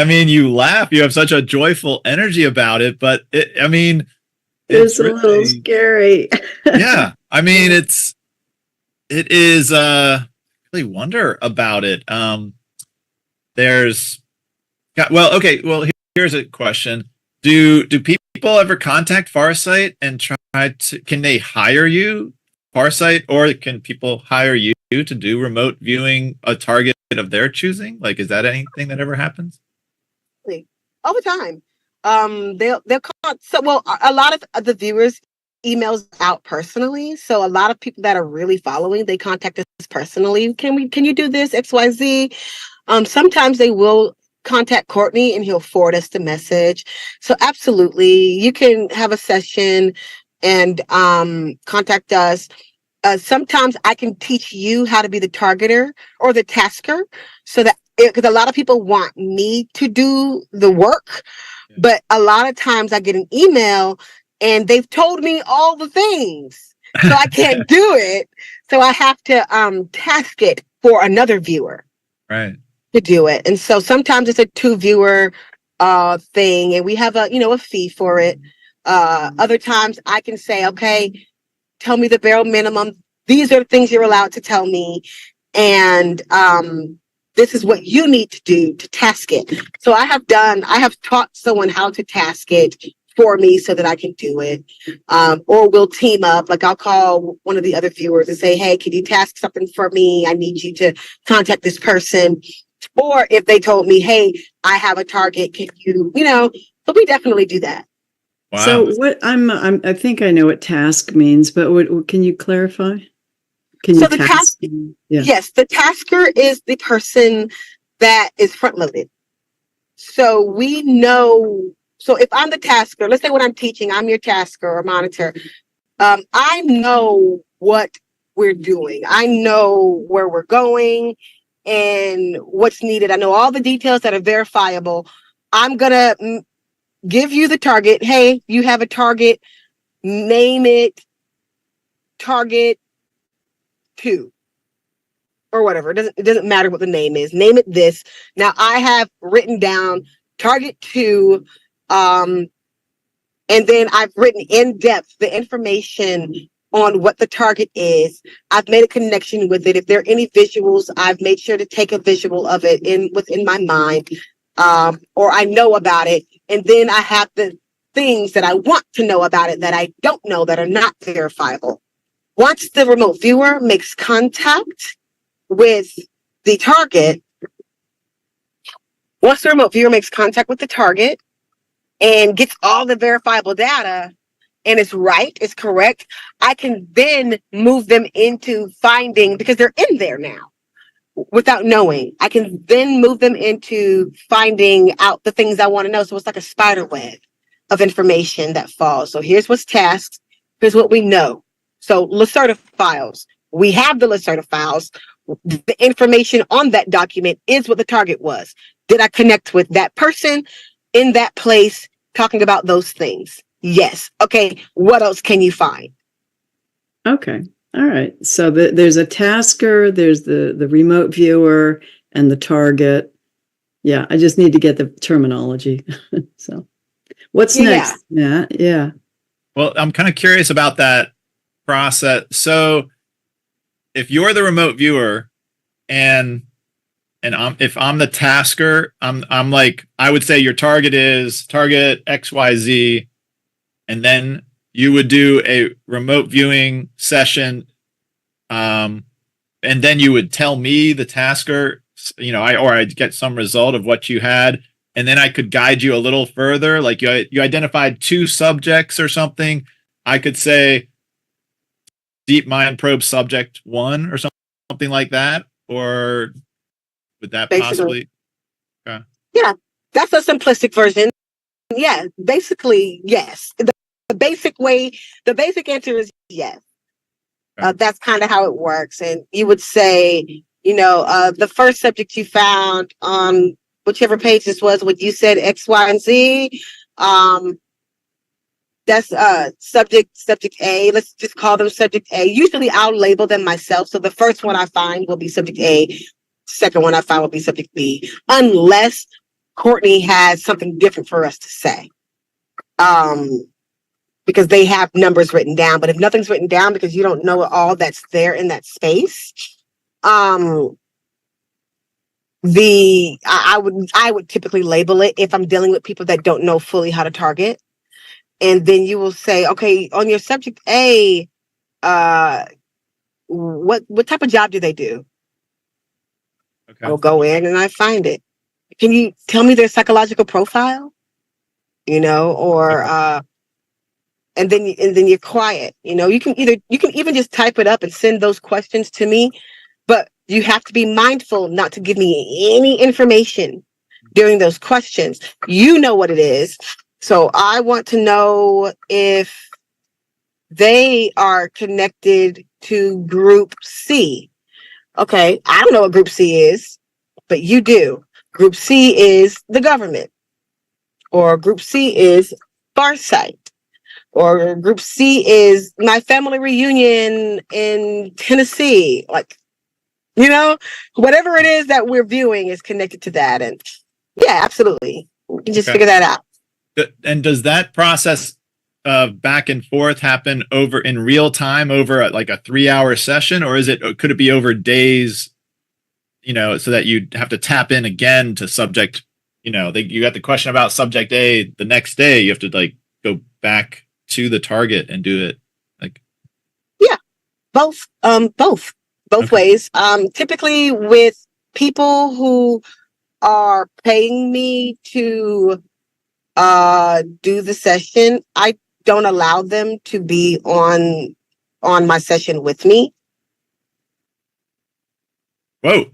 Speaker 1: mean, you laugh. You have such a joyful energy about it, but it's
Speaker 10: a little scary.
Speaker 1: Yeah, I mean, it is. Really wonder about it. Here's a question. Do people ever contact Farsight and can they hire you, Farsight, or can people hire you to do remote viewing a target of their choosing? Like, is that anything that ever happens?
Speaker 9: All the time. They'll call. A lot of the viewers emails out personally. So a lot of people that are really following, they contact us personally. Can you do this XYZ? Sometimes they will contact Courtney and he'll forward us the message. So absolutely, you can have a session and contact us. Sometimes I can teach you how to be the targeter or the tasker, so that, because a lot of people want me to do the work, but a lot of times I get an email and they've told me all the things, so I can't do it. So I have to task it for another viewer.
Speaker 1: Right.
Speaker 9: To do it. And so sometimes it's a 2-viewer thing, and we have a fee for it. Other times I can say, okay, tell me the bare minimum. These are the things you're allowed to tell me. And this is what you need to do to task it. So I have taught someone how to task it for me so that I can do it. Or we'll team up. Like, I'll call one of the other viewers and say, hey, can you task something for me? I need you to contact this person. Or if they told me, hey, I have a target, can you, so we definitely do that.
Speaker 1: Wow.
Speaker 10: So I think I know what task means, but what can you clarify?
Speaker 9: So the task, yes, the tasker is the person that is front loaded. So we know, so if I'm the tasker, let's say when I'm teaching, I'm your tasker or monitor. I know what we're doing. I know where we're going and what's needed. I know all the details that are verifiable. I'm going to give you the target. Hey, you have a target. Name it target 2 or whatever. It doesn't matter what the name is. Name it this. Now I have written down target 2. And then I've written in depth the information on what the target is. I've made a connection with it. If there are any visuals, I've made sure to take a visual of it within my mind, or I know about it. And then I have the things that I want to know about it that I don't know, that are not verifiable. Once the remote viewer makes contact with the target, and gets all the verifiable data, and it's right, it's correct, I can then move them into finding, because they're in there now without knowing. I can then move them into finding out the things I want to know. So it's like a spider web of information that falls. So here's what's tasked, here's what we know. So Lacerta files, We have the Lacerda files. The information on that document is what the target was. Did I connect with that person in that place talking about those things? Yes. Okay. What else can you find?
Speaker 10: Okay. All right. So there's a tasker, there's the remote viewer, and the target. Yeah, I just need to get the terminology. So what's
Speaker 9: Yeah.
Speaker 10: next, Matt? Yeah.
Speaker 1: Well, I'm kind of curious about that process. So if you're the remote viewer and if I'm the tasker, I'm like, I would say your target is target XYZ, and then you would do a remote viewing session, and then you would tell me, the tasker, I'd get some result of what you had, and then I could guide you a little further. Like you identified 2 subjects or something. I could say deep mind probe subject 1 or something like that, or would that
Speaker 9: Basically.
Speaker 1: possibly?
Speaker 9: Yeah, that's a simplistic version. Yeah, basically, yes. The basic answer is yes. That's kind of how it works. And you would say, the first subject you found on whichever page this was, what you said, X, Y, and Z. That's subject A. Let's just call them subject A. Usually I'll label them myself. So the first one I find will be subject A. Second one I find will be subject B. Unless Courtney has something different for us to say. Because they have numbers written down. But if nothing's written down because you don't know all that's there in that space, I would typically label it if I'm dealing with people that don't know fully how to target. And then you will say, okay, on your subject A, what type of job do they do?
Speaker 1: Okay.
Speaker 9: I'll go in and I find it. Can you tell me their psychological profile? And then you're quiet. You can even just type it up and send those questions to me, but you have to be mindful not to give me any information during those questions. You know what it is. So I want to know if they are connected to Group C. Okay, I don't know what Group C is, but you do. Group C is the government, or Group C is Farsight, or Group C is my family reunion in Tennessee. Whatever it is that we're viewing is connected to that. And yeah, absolutely. We can just figure that out.
Speaker 1: And does that process back and forth happen over in real time over like a 3-hour session, or could it be over days, so that you'd have to tap in again to subject, you got the question about subject A the next day, you have to go back to the target and do it
Speaker 9: both
Speaker 1: Okay.
Speaker 9: ways. Typically with people who are paying me to do the session, I don't allow them to be on my session with me.
Speaker 1: Whoa.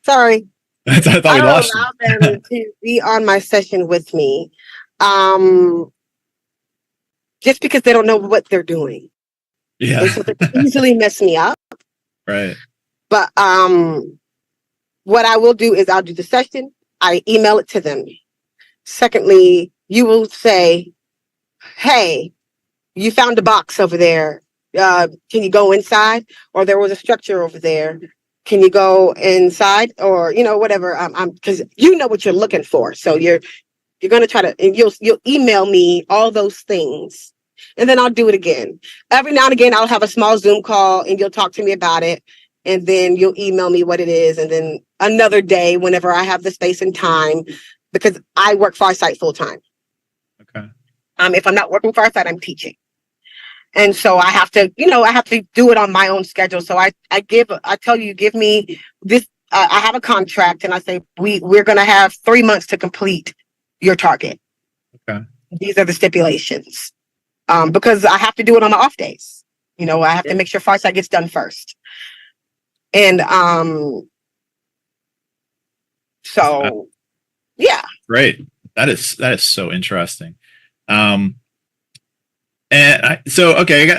Speaker 9: Sorry.
Speaker 1: I thought
Speaker 9: I
Speaker 1: we
Speaker 9: don't
Speaker 1: lost
Speaker 9: allow
Speaker 1: you.
Speaker 9: them to be on my session with me. Just because they don't know what they're doing.
Speaker 1: Yeah.
Speaker 9: And so they easily mess me up.
Speaker 1: Right.
Speaker 9: But what I will do is I'll do the session, I email it to them. Secondly, you will say, hey, you found a box over there. Can you go inside? Or there was a structure over there. Can you go inside? Or, whatever. Because you know what you're looking for. So you're going to try to, and you'll email me all those things. And then I'll do it again. Every now and again, I'll have a small Zoom call and you'll talk to me about it. And then you'll email me what it is. And then another day, whenever I have the space and time, because I work Farsight full time.
Speaker 1: Okay.
Speaker 9: If I'm not working Farsight, I'm teaching. And so I have to, do it on my own schedule. So I tell you, give me this, I have a contract and I say, we're going to have 3 months to complete your target.
Speaker 1: Okay.
Speaker 9: These are the stipulations. Because I have to do it on my off days. I have to make sure Farsight gets done first. And so yeah.
Speaker 1: Great. That is so interesting. And I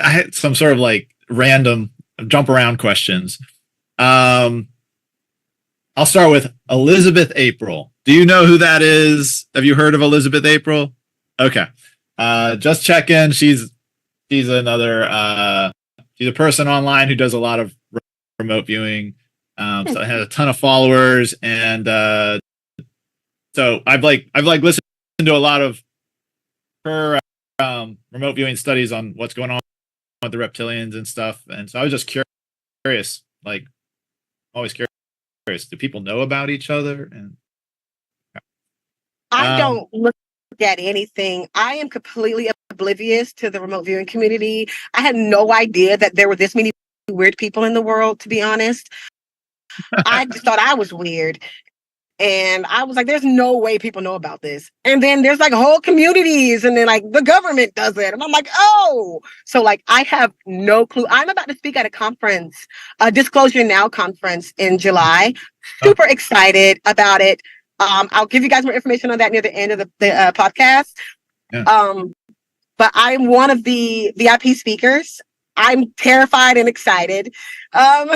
Speaker 1: had some sort of like random jump around questions. I'll start with Elizabeth April. Do you know who that is? Have you heard of Elizabeth April? Okay. Just check in. She's another she's a person online who does a lot of remote viewing. So I had a ton of followers, and so I've listened to a lot of her remote viewing studies on what's going on with the reptilians and stuff. And so I was just curious, like always curious. Do people know about each other? And
Speaker 9: I don't look at anything. I am completely oblivious to the remote viewing community. I had no idea that there were this many weird people in the world, to be honest. I just thought I was weird. And I was like, there's no way people know about this. And then there's like whole communities, and then like the government does it. And I'm like, oh, so like I have no clue. I'm about to speak at a conference, a Disclosure Now conference in July. Super excited about it. I'll give you guys more information on that near the end of the podcast.
Speaker 1: Yeah.
Speaker 9: But I'm one of the VIP speakers. I'm terrified and excited. 'Cause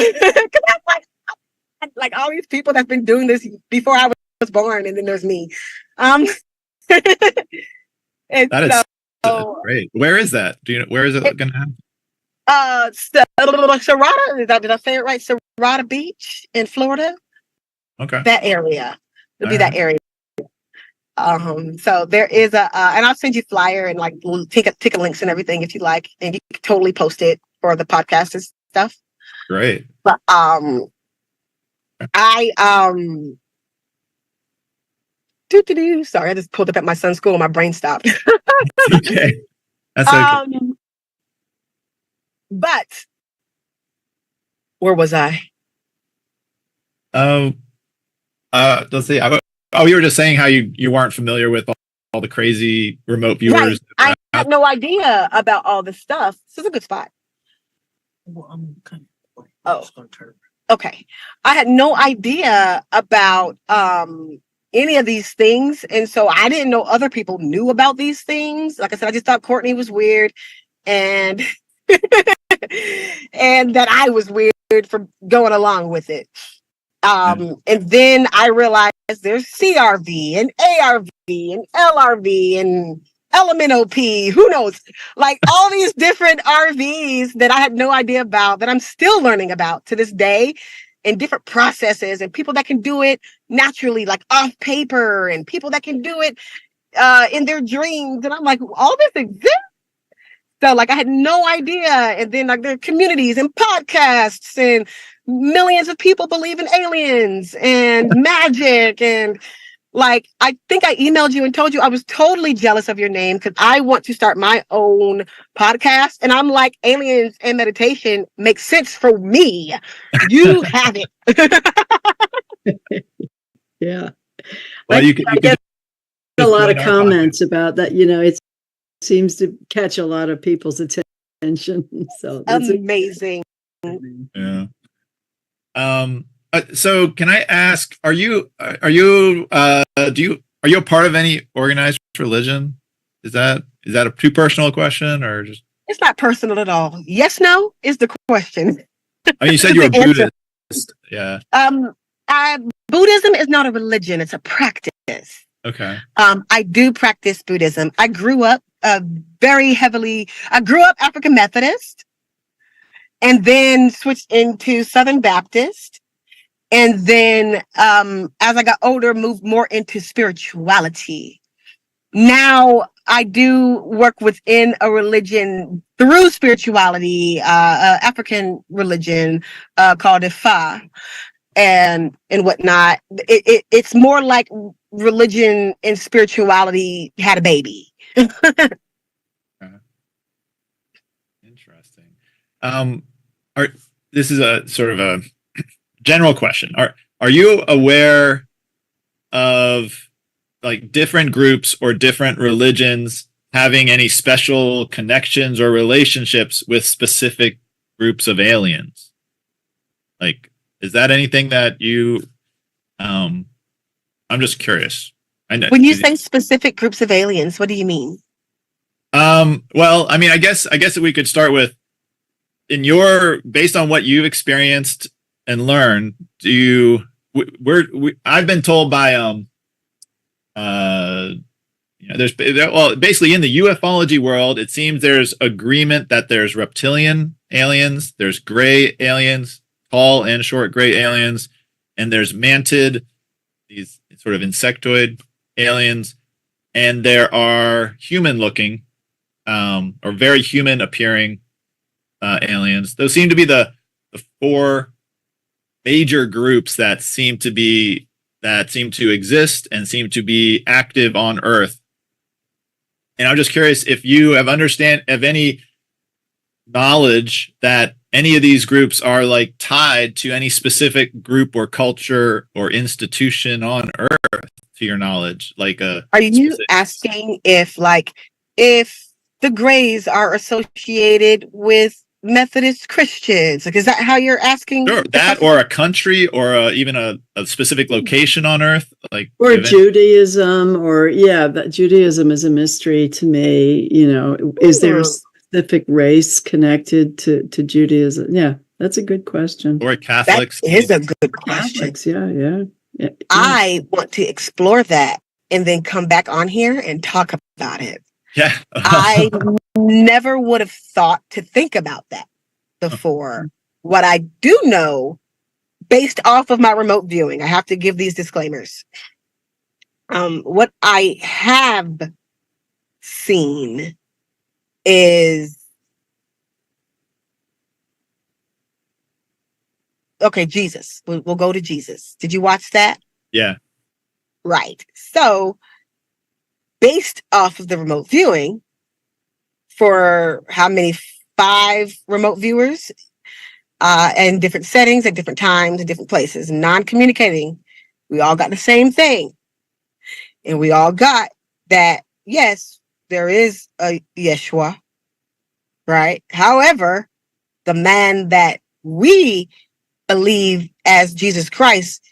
Speaker 9: I'm like all these people that've been doing this before I was born, and then there's me. And
Speaker 1: that is
Speaker 9: so,
Speaker 1: great. Where is that? Do you know where is it going to happen?
Speaker 9: Serrata, did I say it right? Serrata Beach in Florida.
Speaker 1: Okay.
Speaker 9: That area. It'll be
Speaker 1: All
Speaker 9: that area. So there is and I'll send you flyer and like ticket links and everything if you like, and you can totally post it for the podcast and stuff.
Speaker 1: Great.
Speaker 9: But sorry, I just pulled up at my son's school and my brain stopped.
Speaker 1: Okay. That's okay.
Speaker 9: But where was I?
Speaker 1: Let's see. You were just saying how you weren't familiar with all the crazy remote viewers.
Speaker 9: Right. I had no idea about all this stuff. This is a good spot. Oh, okay. I had no idea about any of these things, and so I didn't know other people knew about these things. Like I said, I just thought Courtney was weird, and and that I was weird for going along with it. And then I realized there's CRV and ARV and LRV and LMNOP, who knows? Like all these different RVs that I had no idea about, that I'm still learning about to this day, and different processes, and people that can do it naturally, like off paper, and people that can do it in their dreams. And I'm like, all this exists? So like I had no idea. And then like there are communities and podcasts, and millions of people believe in aliens and magic. And like, I think I emailed you and told you I was totally jealous of your name because I want to start my own podcast. And I'm like, aliens and meditation makes sense for me. You have it.
Speaker 10: Yeah.
Speaker 1: Well,
Speaker 10: I get a lot of comments about that. You know, it seems to catch a lot of people's attention. So that's
Speaker 9: amazing.
Speaker 1: Yeah. So can I ask, are you a part of any organized religion? Is that a too personal question, or just?
Speaker 9: It's not personal at all. Yes, no is the question.
Speaker 1: I mean, you said you're a Buddhist. Yeah.
Speaker 9: Buddhism is not a religion; it's a practice.
Speaker 1: Okay.
Speaker 9: I do practice Buddhism. I grew up African Methodist, and then switched into Southern Baptist. And then as I got older, moved more into spirituality. Now I do work within a religion through spirituality, African religion called Ifa and whatnot. It's more like religion and spirituality had a baby.
Speaker 1: Interesting. This is a sort of a general question. Are you aware of like different groups or different religions having any special connections or relationships with specific groups of aliens? Like, is that anything that you I'm just curious. I know
Speaker 9: When you say specific groups of aliens, what do you mean?
Speaker 1: Well, I mean, I guess we could start with based on what you've experienced and learned. I've been told by basically in the ufology world, it seems there's agreement that there's reptilian aliens, there's gray aliens, tall and short gray aliens, and there's mantid, these sort of insectoid aliens, and there are human looking or very human appearing aliens. Those seem to be the four major groups that seem to exist and seem to be active on Earth. And I'm just curious if you have any knowledge that any of these groups are like tied to any specific group or culture or institution on Earth, to your knowledge.
Speaker 9: Are you asking if the Greys are associated with Methodist Christians? Like, is that how you're asking?
Speaker 1: Sure, that or a country or even a specific location on Earth,
Speaker 10: or Judaism, that Judaism is a mystery to me. Is there a specific race connected to Judaism? Yeah, that's a good question.
Speaker 1: Or Catholics?
Speaker 9: That is a good question.
Speaker 10: Catholics, yeah.
Speaker 9: I want to explore that and then come back on here and talk about it.
Speaker 1: Yeah.
Speaker 9: I never would have thought to think about that before. What I do know, based off of my remote viewing, I have to give these disclaimers. What I have seen is, okay, Jesus. We'll go to Jesus. Did you watch that?
Speaker 1: Yeah.
Speaker 9: Right. So, based off of the remote viewing, for how many? 5 remote viewers in different settings at different times in different places, non-communicating, we all got the same thing. And we all got that, yes, there is a Yeshua, right? However, the man that we believe as Jesus Christ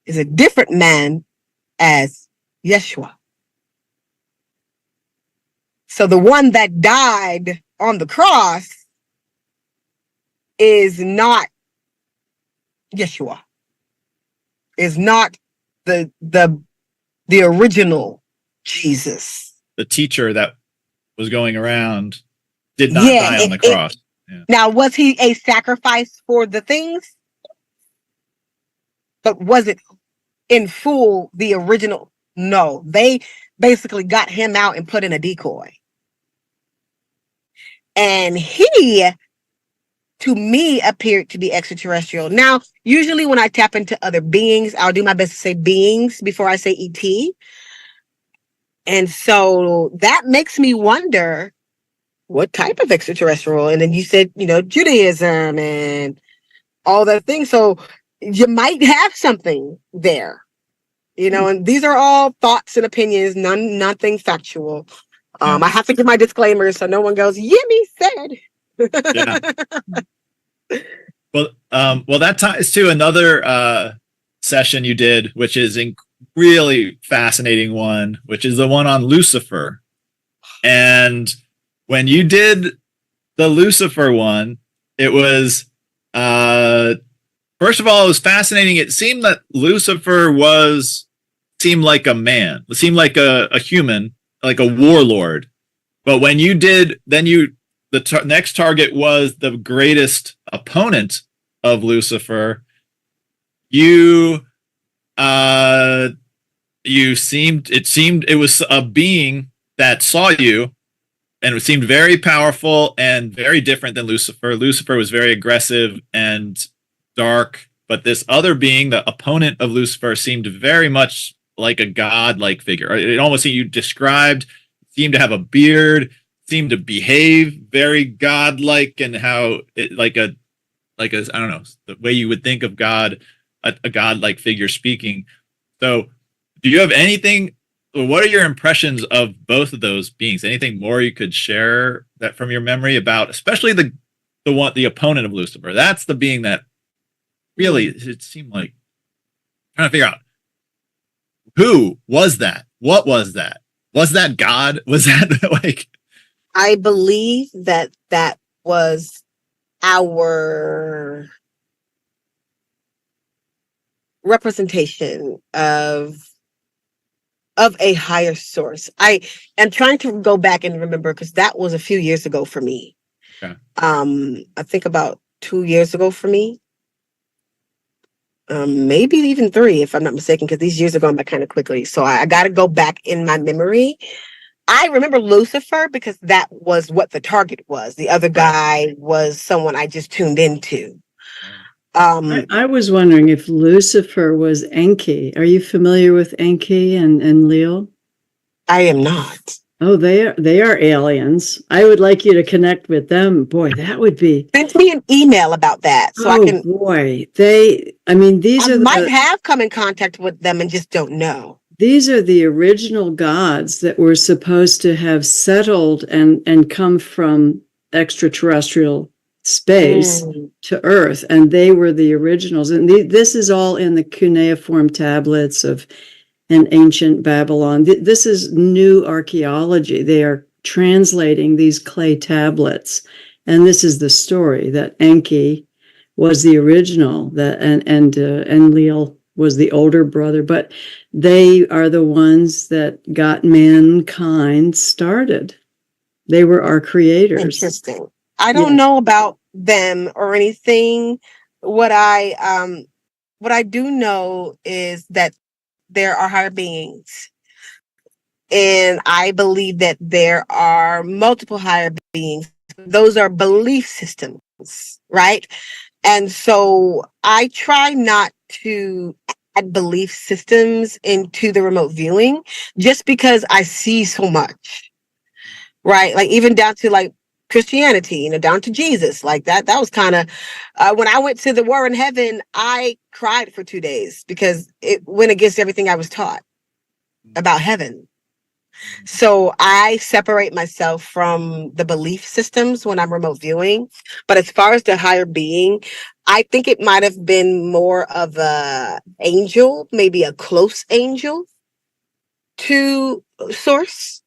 Speaker 9: is a different man as Yeshua. So the one that died on the cross is not Yeshua, is not the original Jesus.
Speaker 1: The teacher that was going around did not die on the cross.
Speaker 9: Now, was he a sacrifice for the things? But was it in full the original? No, they basically got him out and put in a decoy. And he, to me, appeared to be extraterrestrial. Now, usually when I tap into other beings, I'll do my best to say beings before I say ET. And so that makes me wonder what type of extraterrestrial. And then you said, Judaism and all that thing. So you might have something there, and these are all thoughts and opinions, nothing factual. I have to give my disclaimers so no one goes, Yimmy said.
Speaker 1: Yeah. Well, that ties to another session you did, which is a really fascinating one, which is the one on Lucifer. And when you did the Lucifer one, it was, first of all, it was fascinating. It seemed that Lucifer seemed like a man. It seemed like a human, like a warlord. But when you did, then the next target was the greatest opponent of Lucifer. It was a being that saw you, and it seemed very powerful and very different than Lucifer. Lucifer was very aggressive and dark, but this other being, the opponent of Lucifer, seemed very much like a god-like figure. It almost seemed seemed to have a beard, seemed to behave very god-like, and how it like a I don't know, the way you would think of God, a god-like figure speaking. So, do you have anything? What are your impressions of both of those beings? Anything more you could share that from your memory about, especially the opponent of Lucifer? That's the being that really, it seemed like, trying to figure out, who was that? What was that? Was that God? Was that
Speaker 9: I believe that that was our representation of a higher source. I am trying to go back and remember because that was a few years ago for me.
Speaker 1: Okay.
Speaker 9: I think about 2 years ago for me. Maybe even 3, if I'm not mistaken, because these years are going by kind of quickly. So I got to go back in my memory. I remember Lucifer because that was what the target was. The other guy was someone I just tuned into.
Speaker 10: I was wondering if Lucifer was Enki. Are you familiar with Enki and Leal?
Speaker 9: I am not.
Speaker 10: Oh, they are aliens. I would like you to connect with them. Boy, that would be.
Speaker 9: Send me an email about that so I can.
Speaker 10: Boy, these
Speaker 9: I
Speaker 10: are
Speaker 9: might have come in contact with them and just don't know.
Speaker 10: These are the original gods that were supposed to have settled and come from extraterrestrial space to Earth, and they were the originals. And this is all in the cuneiform tablets of an ancient Babylon. This is new archaeology. They are translating these clay tablets, and this is the story that Enki was the original, that and Leal was the older brother, but they are the ones that got mankind started. They were our creators.
Speaker 9: Interesting. I don't know about them or anything. What I do know is that there are higher beings. And I believe that there are multiple higher beings. Those are belief systems, right? And so I try not to add belief systems into the remote viewing just because I see so much, right? Like even down to like Christianity, down to Jesus, like that was kind of, when I went to the War in Heaven, I cried for 2 days because it went against everything I was taught about heaven. So I separate myself from the belief systems when I'm remote viewing. But as far as the higher being, I think it might have been more of a angel, maybe a close angel to source.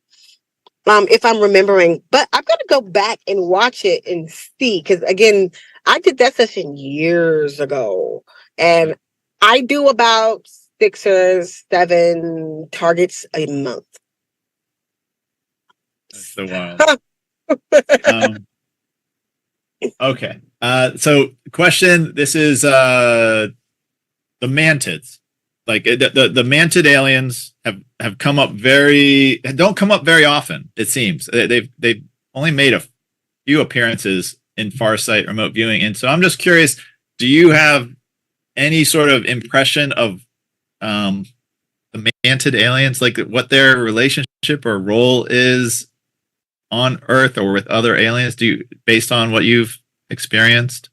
Speaker 9: If I'm remembering, but I'm going to go back and watch it and see, because again, I did that session years ago, and I do about 6 or 7 targets a month.
Speaker 1: That's so wild. Okay. So question, this is the mantids. Like the mantid aliens have come up don't come up very often, it seems. They've only made a few appearances in Farsight remote viewing. And so I'm just curious, do you have any sort of impression of the mantid aliens, like what their relationship or role is on Earth or with other aliens, based on what you've experienced?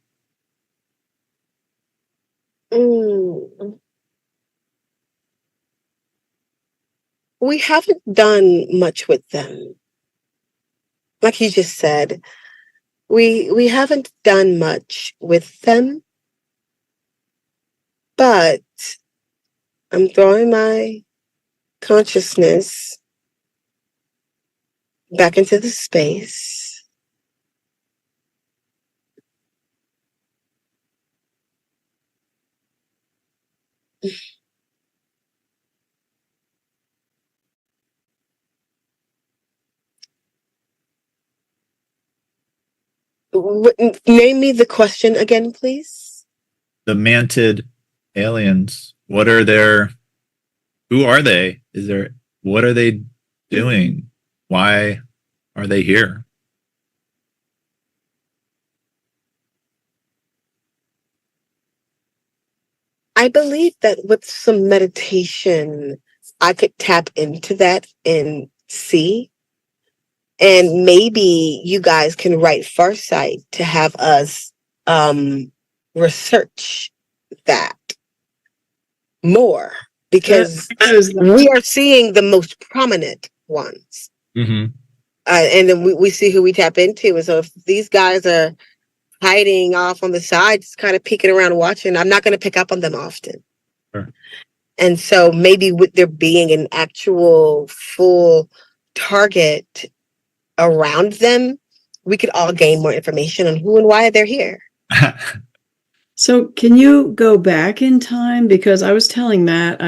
Speaker 9: We haven't done much with them. Like you just said, we haven't done much with them, but I'm throwing my consciousness back into the space. Name me the question again, please.
Speaker 1: The mantid aliens, who are they? What are they doing? Why are they here?
Speaker 9: I believe that with some meditation, I could tap into that and see. And maybe you guys can write Farsight to have us research that more, because we are seeing the most prominent ones.
Speaker 1: Mm-hmm.
Speaker 9: And then we see who we tap into. And so if these guys are hiding off on the side, just kind of peeking around watching, I'm not going to pick up on them often.
Speaker 1: Sure.
Speaker 9: And so maybe with there being an actual full target, around them, we could all gain more information on who and why they're here.
Speaker 10: So can you go back in time? Because I was telling Matt,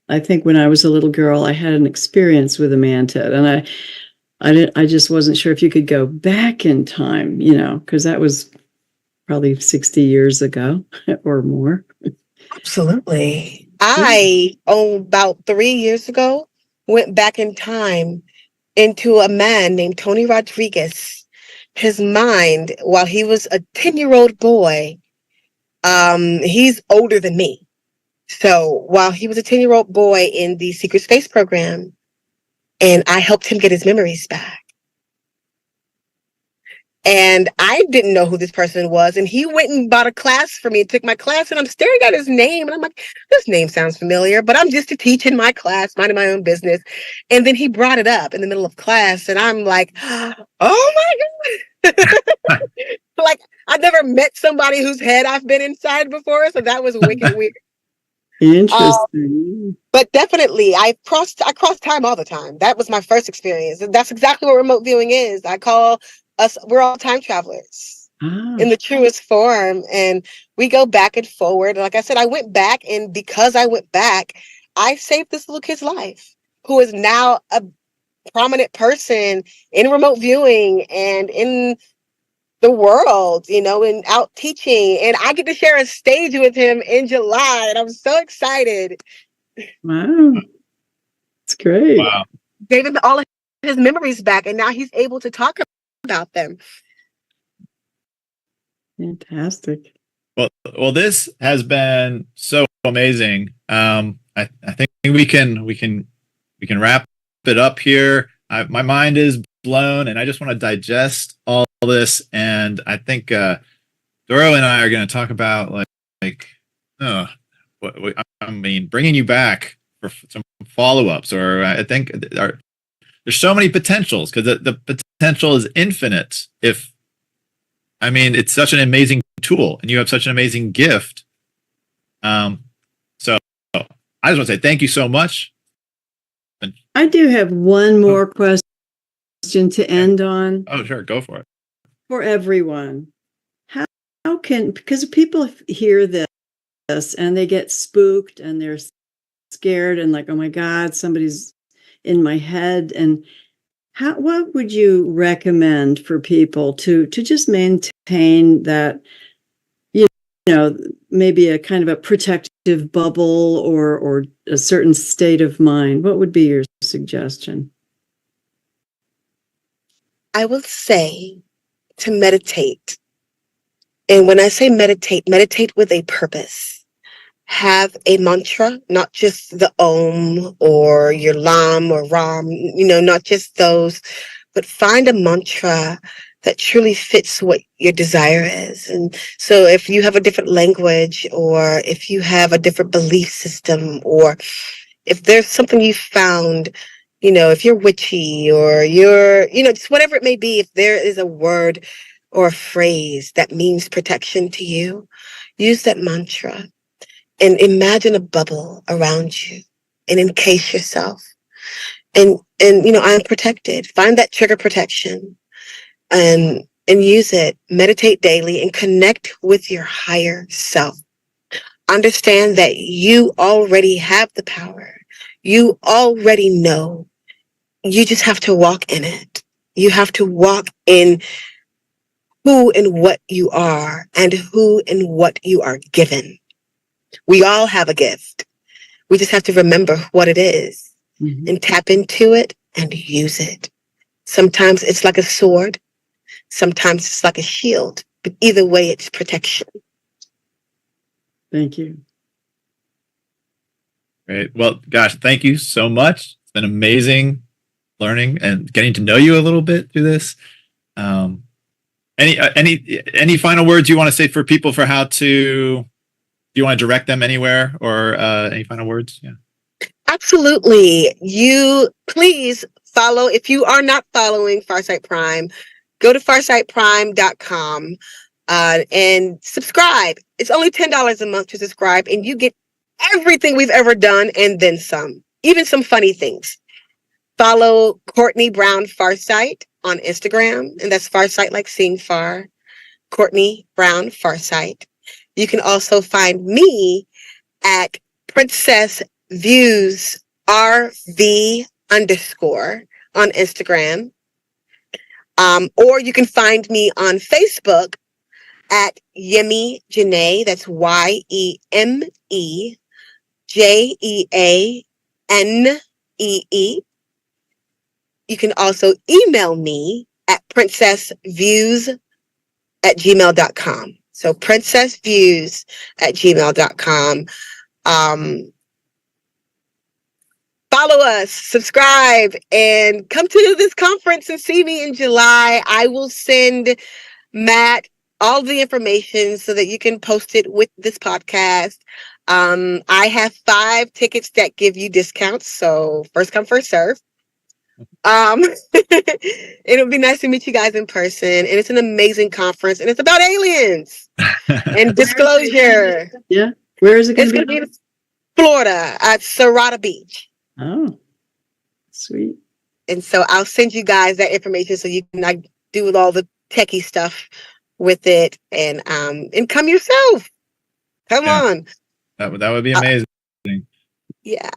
Speaker 10: I think when I was a little girl, I had an experience with a mantid, and I just wasn't sure if you could go back in time, because that was probably 60 years ago or more.
Speaker 9: Absolutely. I, about 3 years ago, went back in time into a man named Tony Rodriguez. His mind, while he was a 10-year-old boy, he's older than me. So while he was a 10-year-old boy in the Secret Space program, and I helped him get his memories back. And I didn't know who this person was. And he went and bought a class for me and took my class. And I'm staring at his name. And I'm like, this name sounds familiar. But I'm just to teach in my class, minding my own business. And then he brought it up in the middle of class. And I'm like, oh my God. Like, I've never met somebody whose head I've been inside before. So that was wicked weird.
Speaker 10: Interesting.
Speaker 9: But definitely, I cross time all the time. That was my first experience. And that's exactly what remote viewing is. I call us, we're all time travelers in the truest form. And we go back and forward. Like I said, I went back, and because I went back, I saved this little kid's life, who is now a prominent person in remote viewing and in the world, and out teaching. And I get to share a stage with him in July. And I'm so excited.
Speaker 10: Wow. It's great.
Speaker 1: Wow.
Speaker 9: Gave him all of his memories back, and now he's able to talk about them.
Speaker 10: Fantastic.
Speaker 1: Well, this has been so amazing. I think we can wrap it up here. My mind is blown, and I just want to digest all this. And I think Doro and I are going to talk about bringing you back for some follow-ups, or I think there's so many potentials, because the potential is infinite. It's such an amazing tool, and you have such an amazing gift. So I just want to say thank you so much.
Speaker 10: I do have one more question to end on.
Speaker 1: Oh, sure. Go for it.
Speaker 10: For everyone. How can, because people hear this and they get spooked and they're scared and like, oh my God, somebody's in my head. And what would you recommend for people to just maintain that, maybe a kind of a protective bubble or a certain state of mind? What would be your suggestion?
Speaker 9: I would say to meditate. And when I say meditate with a purpose. Have a mantra, not just the Om or your Lam or Ram, not just those, but find a mantra that truly fits what your desire is. And so if you have a different language, or if you have a different belief system, or if there's something you found, if you're witchy, or you're, just whatever it may be, if there is a word or a phrase that means protection to you, use that mantra and imagine a bubble around you and encase yourself. And I'm protected. Find that trigger protection and use it. Meditate daily and connect with your higher self. Understand that you already have the power. You already know. You just have to walk in it. You have to walk in who and what you are, and who and what you are given. We all have a gift. We just have to remember what it is and tap into it and use it. Sometimes it's like a sword. Sometimes it's like a shield. But either way, it's protection.
Speaker 10: Thank you.
Speaker 1: Great. Well, gosh, thank you so much. It's been amazing learning and getting to know you a little bit through this. Any final words you want to say for people for how to, do you want to direct them anywhere, or any final words? Yeah.
Speaker 9: Absolutely. You please follow. If you are not following Farsight Prime, go to farsightprime.com and subscribe. It's only $10 a month to subscribe, and you get everything we've ever done and then some, even some funny things. Follow Courtney Brown Farsight on Instagram, and that's Farsight like seeing far. Courtney Brown Farsight. You can also find me at Princess Views RV _ on Instagram. Or you can find me on Facebook at Yemi Janae. That's YEMEJEANEE. You can also email me at princessviews@gmail.com. So princessviews@gmail.com. Follow us, subscribe, and come to this conference and see me in July. I will send Matt all the information so that you can post it with this podcast. I have 5 tickets that give you discounts, so first come, first serve. It'll be nice to meet you guys in person, and it's an amazing conference, and it's about aliens and disclosure.
Speaker 10: Yeah. Where is it
Speaker 9: It's
Speaker 10: going
Speaker 9: going
Speaker 10: to
Speaker 9: to be in Florida at Serrata Beach.
Speaker 10: Oh, sweet.
Speaker 9: And so I'll send you guys that information so you can like do all the techie stuff with it and come yourself. Come
Speaker 1: Yeah.
Speaker 9: on.
Speaker 1: That would be amazing.
Speaker 9: Yeah.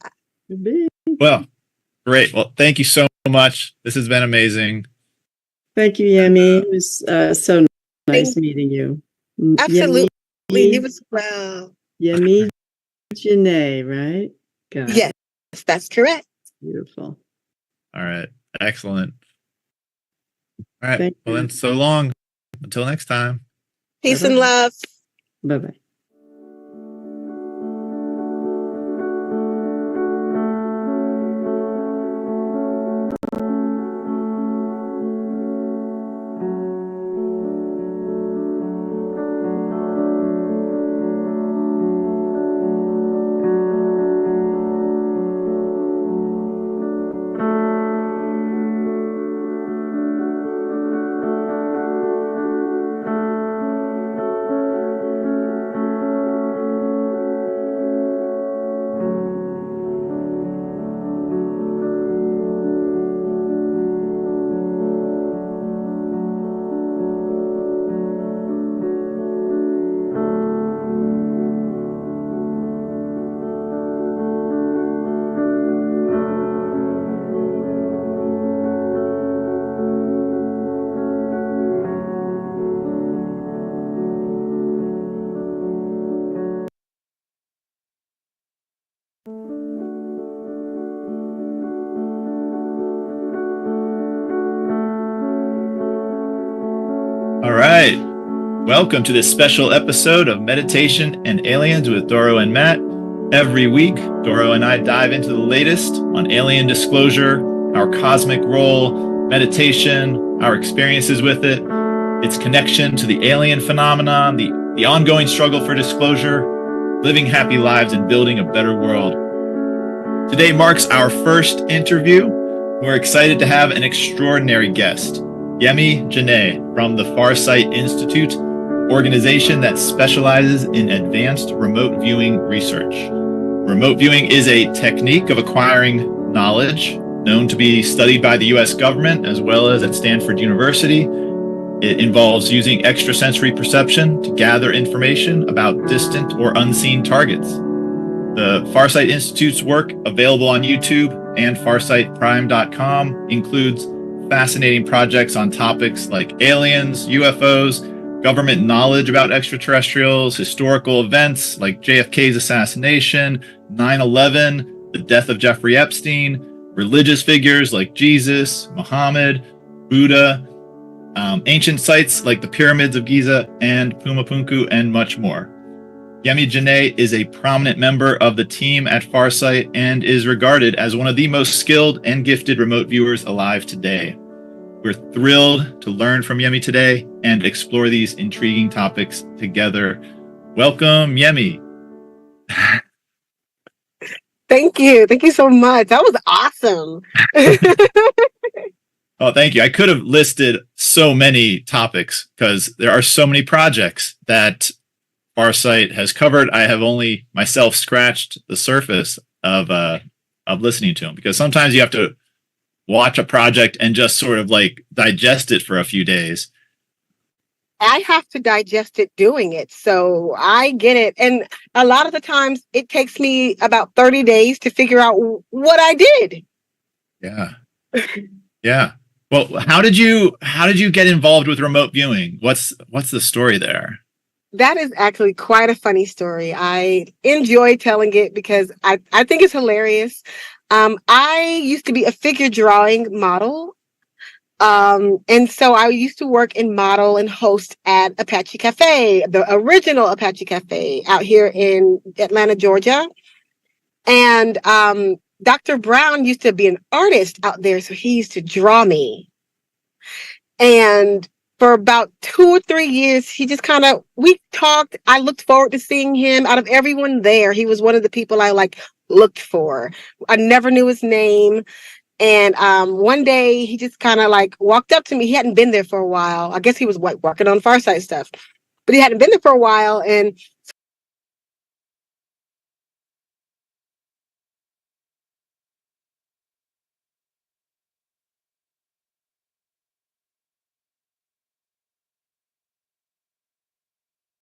Speaker 1: Well, great. Well, thank you so much. This has been amazing.
Speaker 10: Thank you, Yemi. It was so nice
Speaker 9: Thank-
Speaker 10: meeting you.
Speaker 9: Absolutely.
Speaker 10: Yemi,
Speaker 9: You as well.
Speaker 10: Yemi Janae, right? Got it.
Speaker 9: Yes, that's correct.
Speaker 10: Beautiful.
Speaker 1: All right. Excellent. All right.
Speaker 10: Thank
Speaker 1: Well,
Speaker 10: you.
Speaker 1: then, so long. Until next time.
Speaker 9: Peace and love.
Speaker 10: Bye-bye.
Speaker 1: All right. Welcome to this special episode of Meditation and Aliens with Doro and Matt. Every week, Doro and I dive into the latest on alien disclosure, our cosmic role, meditation, our experiences with it, its connection to the alien phenomenon, the ongoing struggle for disclosure, living happy lives and building a better world. Today marks our first interview. We're excited to have an extraordinary guest, Yemi Janae from the Farsight Institute, organization that specializes in advanced remote viewing research. Remote viewing is a technique of acquiring knowledge known to be studied by the US government as well as at Stanford University. It involves using extrasensory perception to gather information about distant or unseen targets. The Farsight Institute's work, available on YouTube and farsightprime.com, includes fascinating projects on topics like aliens, UFOs, government knowledge about extraterrestrials, historical events like JFK's assassination, 9/11, the death of Jeffrey Epstein, religious figures like Jesus, Muhammad, Buddha, ancient sites like the pyramids of Giza and Pumapunku, and much more. Yemi Janae is a prominent member of the team at Farsight and is regarded as one of the most skilled and gifted remote viewers alive today. We're thrilled to learn from Yemi today and explore these intriguing topics together. Welcome, Yemi.
Speaker 9: Thank you. Thank you so much. That was awesome.
Speaker 1: Oh, thank you. I could have listed so many topics because there are so many projects that Farsight has covered. I have only myself scratched the surface of listening to them, because sometimes you have to watch a project and just sort of like digest it for a few days.
Speaker 9: I have to digest it doing it. So I get it. And a lot of the times it takes me about 30 days to figure out what I did.
Speaker 1: Yeah. Yeah. Well, how did you get involved with remote viewing? What's the story there?
Speaker 9: That is actually quite a funny story. I enjoy telling it because I think it's hilarious. I used to be a figure drawing model. And so I used to work in model and host at Apache Cafe, the original Apache Cafe out here in Atlanta, Georgia. And Dr. Brown used to be an artist out there, so he used to draw me. And for about 2 or 3 years, he just we talked. I looked forward to seeing him. Out of everyone there, he was one of the people I looked for. I never knew his name. And one day he just walked up to me. He hadn't been there for a while. I guess he was working on Farside stuff, but he hadn't been there for a while. And